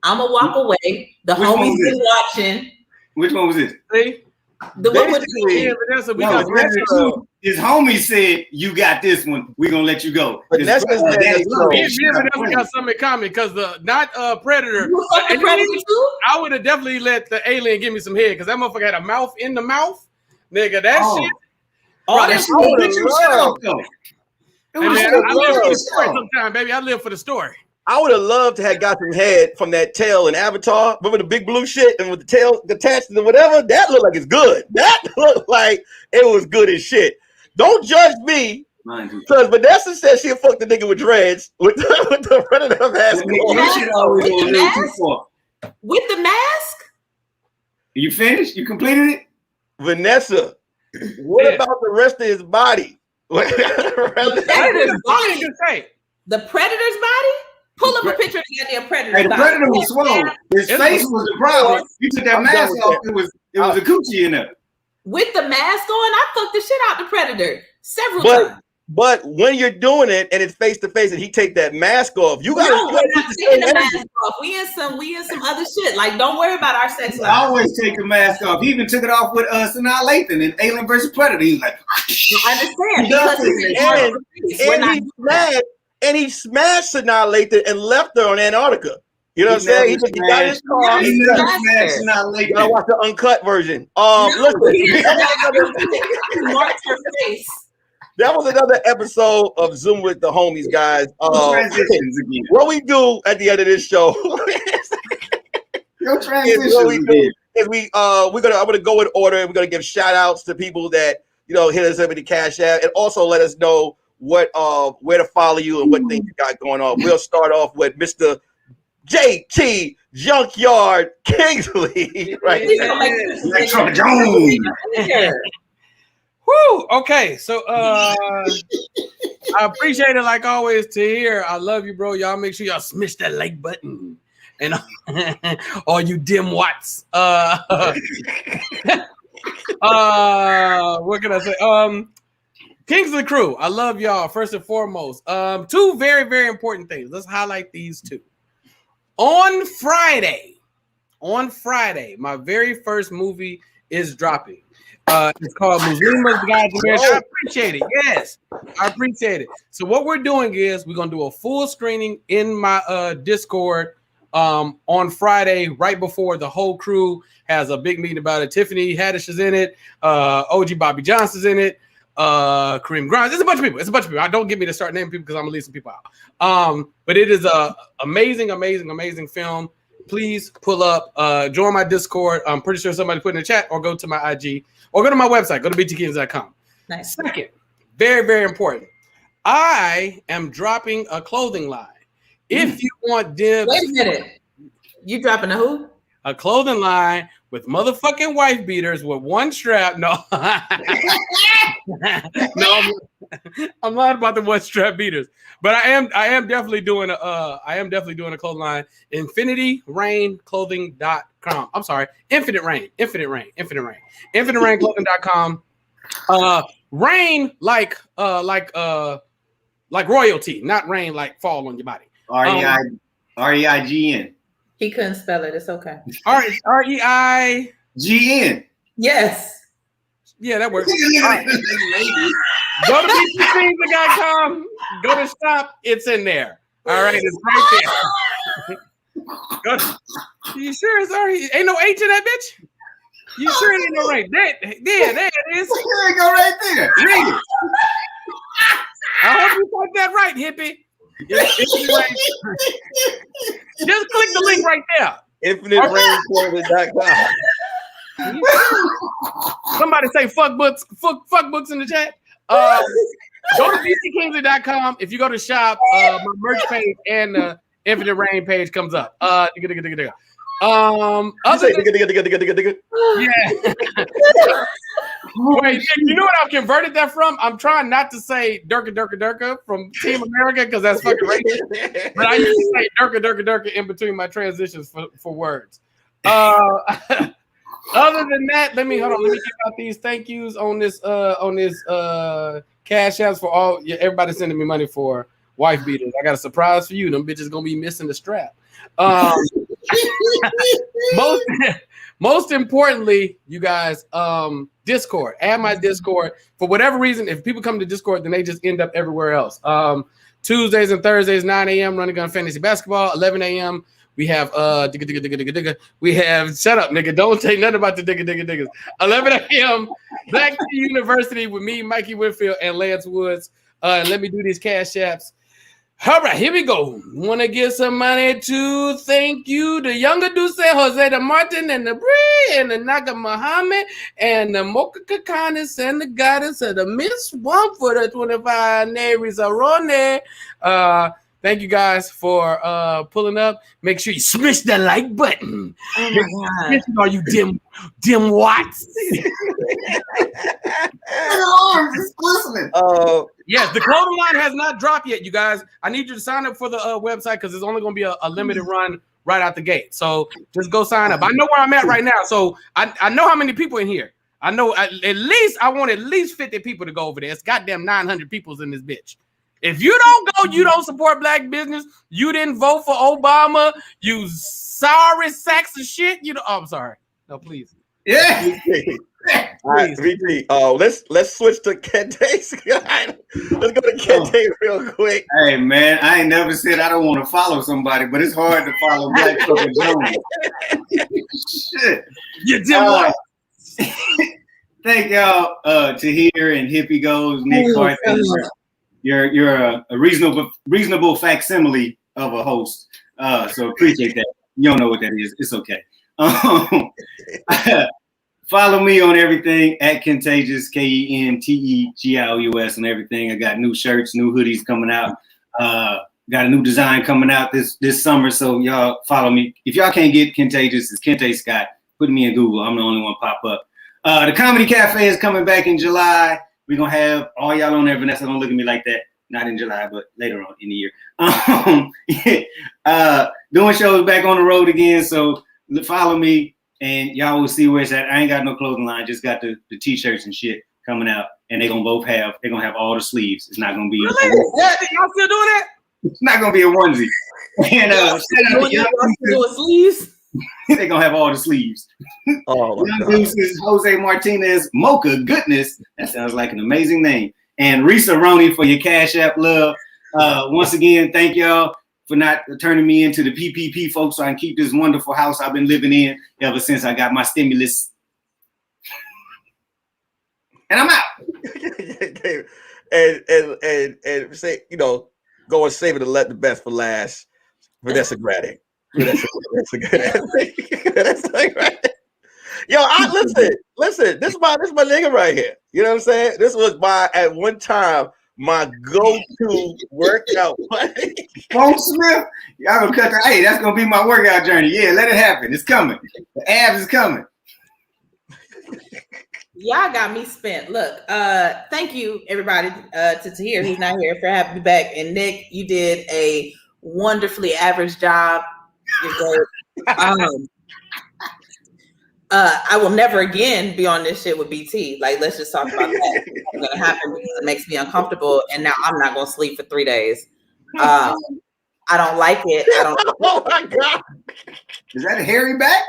I'm gonna walk away. The homies been watching. Which one was this? The one with his homie said, "You got this one. We're gonna let you go." But that's got something in common because Predator. I would have definitely let the alien give me some head because that motherfucker had a mouth in the mouth, nigga. That shit. That shit. I live for the story sometime, baby. I live for the story. I would have loved to have got some head from that tail in Avatar. Remember the big blue shit and with the tail attached to whatever? That looked like it's good. That looked like it was good as shit. Don't judge me. Because Vanessa said she'll fuck the nigga with dreads with the Predator mask on. With the mask? You finished? You completed it? Vanessa, what about the rest of his body? The Predator's body? Pull up a picture of the goddamn Predator's body. Hey, the Predator was swole. His face was the problem. You took that mask off, it was a coochie in there. With the mask on, I fucked the shit out the Predator several times. But when you're doing it and it's face to face and he take that mask off, you gotta we're not taking the mask off. We in some other shit. Like, don't worry about our sex life. I always take the mask off. He even took it off with Sanaa Lathan in Alien vs. Predator. He's like, I understand. And he smashed Sanaa Lathan and left her on Antarctica. You know what I'm saying? He got his car. He never smashed Sanaa Lathan. You gotta watch the uncut version. Listen. That was another episode of Zoom with the homies, guys. What we do at the end of this show I'm gonna go in order, and we're gonna give shout outs to people that hit us up with the Cashapp, and also let us know what where to follow you and what things you got going on. We'll start off with Mr. JT Junkyard Kingsley. Right. Electron Jones. Woo! Okay, so I appreciate it like always. Tahir, I love you, bro. Y'all make sure y'all smash that like button, and all you dim watts. What can I say? Kings of the Crew, I love y'all first and foremost. Two very, very important things. Let's highlight these two. On Friday, my very first movie is dropping. It's called MooreMods, Guide to Marriage. I appreciate it. Yes, I appreciate it. So what we're doing is we're going to do a full screening in my Discord on Friday, right before the whole crew has a big meeting about it. Tiffany Haddish is in it. OG Bobby Johnson's in it. Kareem Grimes. There's a bunch of people. I don't get me to start naming people because I'm going to leave some people out. But it is a amazing film. Please pull up, join my Discord. I'm pretty sure somebody put in the chat, or go to my IG, or go to my website, go to btkings.com. Nice. Second, very, very important. I am dropping a clothing line. If you want dibs. Wait a minute. You dropping a who? A clothing line with motherfucking wife beaters with one strap. No. No, I'm lying about the one strap beaters. But I am definitely doing a clothing line. InfinityRainClothing.com. I'm sorry, Infinite Rain clothing.com. Rain like royalty, not rain like fall on your body. REIGN. He couldn't spell it. It's okay. REIGN. Yes. Yeah, that works. Right. Go to btkings.com. Go to shop. It's in there. All right, it's right there. You sure it's already? Ain't no H in that bitch? You sure it ain't no right? There it is. There you go, right there. Read it. I hope you got that right, hippie. Just click the link right there. InfiniteRainClothing.com. Somebody say fuck books in the chat. Go to btkings.com. If you go to shop, my merch page and the Infinite Rain page comes up. Yeah. Wait, you know what I've converted that from? I'm trying not to say Durka from Team America because that's fucking racist. But I used to say Durka in between my transitions for words. Other than that, let me give out these thank yous on this Cash Apps for everybody sending me money for wife beaters. I got a surprise for you. Them bitches gonna be missing the strap. Most importantly, you guys, Discord. Add my Discord. For whatever reason, if people come to Discord, then they just end up everywhere else. Tuesdays and Thursdays, 9 a.m. Running Gun Fantasy Basketball. 11 a.m. We have we have shut up, nigga. Don't say nothing about the diggas. 11 a.m. Black Tea University with me, Mikey Whitfield, and Lance Woods. Let me do these Cash Apps. All right, here we go. Want to give some money to thank you, the younger Duce, Jose de Martin, and the Bree, and the Naga Muhammad, and the Mocha Kakanis, and the guidance of the Miss One for the 25 Naries Arone. Thank you guys for pulling up. Make sure you smash that like button. Oh my God. All you dim watts. arms is glistening. Yes, the clothing line has not dropped yet, you guys. I need you to sign up for the website because it's only going to be a limited run right out the gate. So just go sign up. I know where I'm at right now, so I know how many people in here. I know I want at least 50 people to go over there. It's goddamn 900 people's in this bitch. If you don't go, you don't support black business. You didn't vote for Obama. You sorry sacks of shit. You know. Oh, I'm sorry. No, please. Yeah. All right, VP. Let's switch to Kente. Let's go to Kente real quick. Hey man, I ain't never said I don't want to follow somebody, but it's hard to follow Black Trucker Jones. Shit. You did what? Thank y'all, Tahir and Hippie Goes, Nick Carthan. You're a reasonable facsimile of a host. So appreciate that. You don't know what that is. It's okay. Follow me on everything at Contagious, KENTEGIOUS on everything. I got new shirts, new hoodies coming out. Got a new design coming out this summer. So y'all follow me. If y'all can't get Contagious, it's Kente Scott. Put me in Google. I'm the only one pop up. The Comedy Cafe is coming back in July. We're going to have all y'all on there. Vanessa, don't look at me like that. Not in July, but later on in the year. Doing shows back on the road again. So follow me. And y'all will see where it's at. I ain't got no clothing line, just got the t-shirts and shit coming out. And they're gonna have all the sleeves. It's not gonna be y'all still doing that? It's not gonna be a onesie. And doing sleeves. They're gonna have all the sleeves. Oh, Young Deuces, Jose Martinez, Mocha Goodness. That sounds like an amazing name. And Risa Roney for your Cash App love. Once again, thank y'all for not turning me into the PPP folks so I can keep this wonderful house I've been living in ever since I got my stimulus. And I'm out. and say, go and save it and let the best for last. Vanessa Grady. That's a good. That's right. Yo, listen. This is my nigga right here. You know what I'm saying? This was at one time my go-to workout buddy. Paul Smith, y'all gonna cut that. Hey, that's gonna be my workout journey. Yeah, let it happen. It's coming. The abs is coming. Y'all got me spent. Look, thank you everybody to Tahir, who's not here, for having me back. And Nick, you did a wonderfully average job. You're great. I will never again be on this shit with BT. Like, let's just talk about that. It's gonna happen because it makes me uncomfortable, and now I'm not gonna sleep for 3 days. I don't like it. I don't. Oh my god! Is that a hairy back?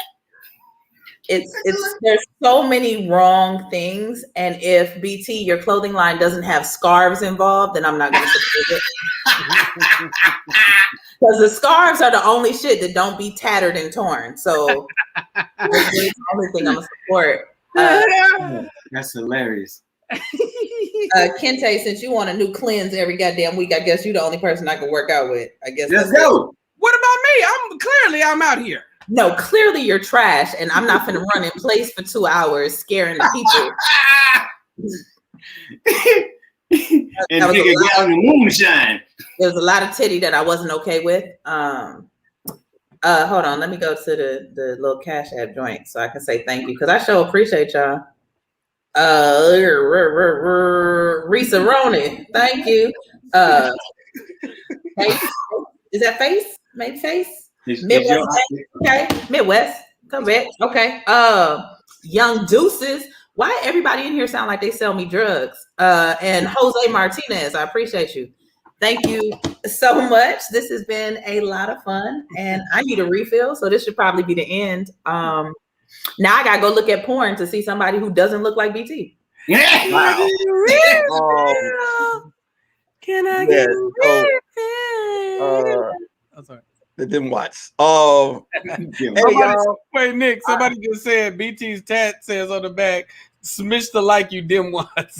There's so many wrong things, and if BT, your clothing line doesn't have scarves involved, then I'm not gonna support it. Because the scarves are the only shit that don't be tattered and torn. So that's the only thing I'm gonna support. That's hilarious. Kente, since you want a new cleanse every goddamn week, I guess you're the only person I can work out with. I guess. Let's go. What about me? I'm out here. No, clearly you're trash, and I'm not gonna run in place for 2 hours scaring the people. And take a gallon of moonshine. There was a lot of titty that I wasn't okay with. Hold on, let me go to the little Cash App joint so I can say thank you, because I sure appreciate y'all. Risa Roney, thank you. Face? Is that face? Maybe face? Midwest. Okay, Midwest. Come back. Okay. Young Deuces. Why everybody in here sound like they sell me drugs? And Jose Martinez, I appreciate you. Thank you so much. This has been a lot of fun, and I need a refill, so this should probably be the end. Now I gotta go look at porn to see somebody who doesn't look like BT. Yeah. Wow. Can I get a refill? I'm sorry. The dim watch. Hey y'all. Wait, Nick. Somebody just said BT's tat says on the back, "Smish the like you dim watch."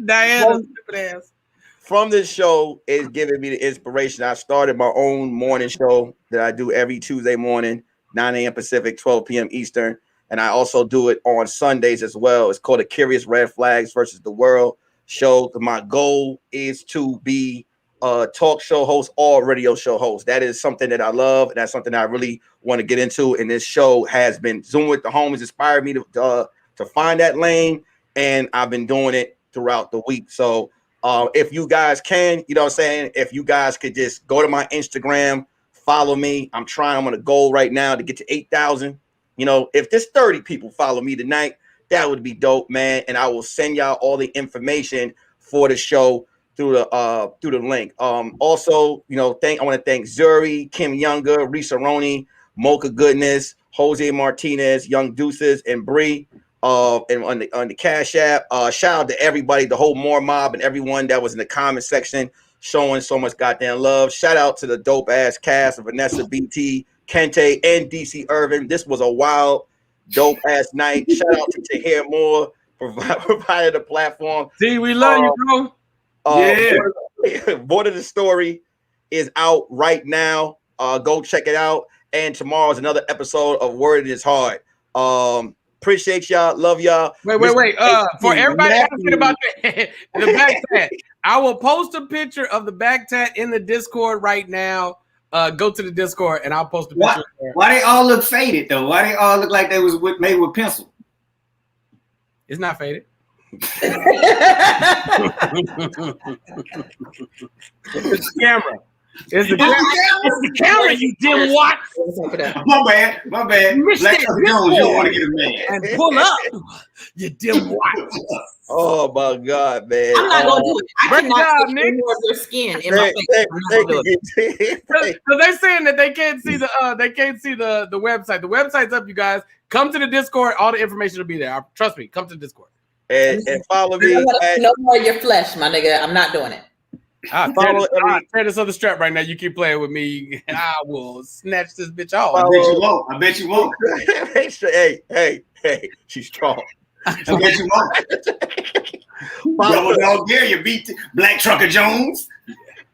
Diana, stupid ass. From this show is giving me the inspiration. I started my own morning show that I do every Tuesday morning, 9 a.m. Pacific, 12 p.m. Eastern. And I also do it on Sundays as well. It's called the Curious Red Flags versus the World show. My goal is to be a talk show host or radio show host. That is something that I love. And that's something I really want to get into. And this show has been Zoom with the Homies inspired me to to find that lane, and I've been doing it throughout the week. So if you guys can, you know what I'm saying, if you guys could just go to my Instagram, follow me. I'm on a goal right now to get to 8,000. You know, if there's 30 people follow me tonight, that would be dope, man. And I will send y'all all the information for the show through the link. Also, you know, I want to thank Zuri, Kim Younger, Risa Roney, Mocha Goodness, Jose Martinez, Young Deuces, and Bree. And on the Cashapp. Shout out to everybody, the whole MooreMods, and everyone that was in the comment section showing so much goddamn love. Shout out to the dope ass cast of Vanessa BT, Kente, and DC Irvin. This was a wild, dope ass night. Shout out to TahirMoore for providing the platform. See, we love you, bro. Board of the Story is out right now. Go check it out. And tomorrow is another episode of Word Is Hard. Appreciate y'all. Love y'all. Wait. For everybody asking about the back tat, I will post a picture of the back tat in the Discord right now. Go to the Discord and I'll post a picture. Why they all look faded though? Why they all look like they was made with pencil? It's not faded. It's the camera. It's the camera, you dim what? My bad. Black Jones, you don't want to get a man. And pull up, you dim what? Oh my God, man. I'm not gonna do it. I Break cannot down, see Nick. more of their skin in my face. Because they're saying that they can't see the website. The website's up, you guys. Come to the Discord. All the information will be there. Trust me. Come to the Discord. And follow me. No more of your flesh, my nigga. I'm not doing it. I'll tear this other strap right now. You keep playing with me. I will snatch this bitch off. I bet you won't. Hey, she's strong. I bet you won't. Double dog dare you beat Black Trucker Jones.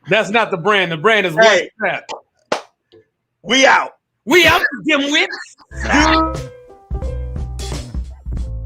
That's not the brand. The brand is one strap. We out. We out, dimwits.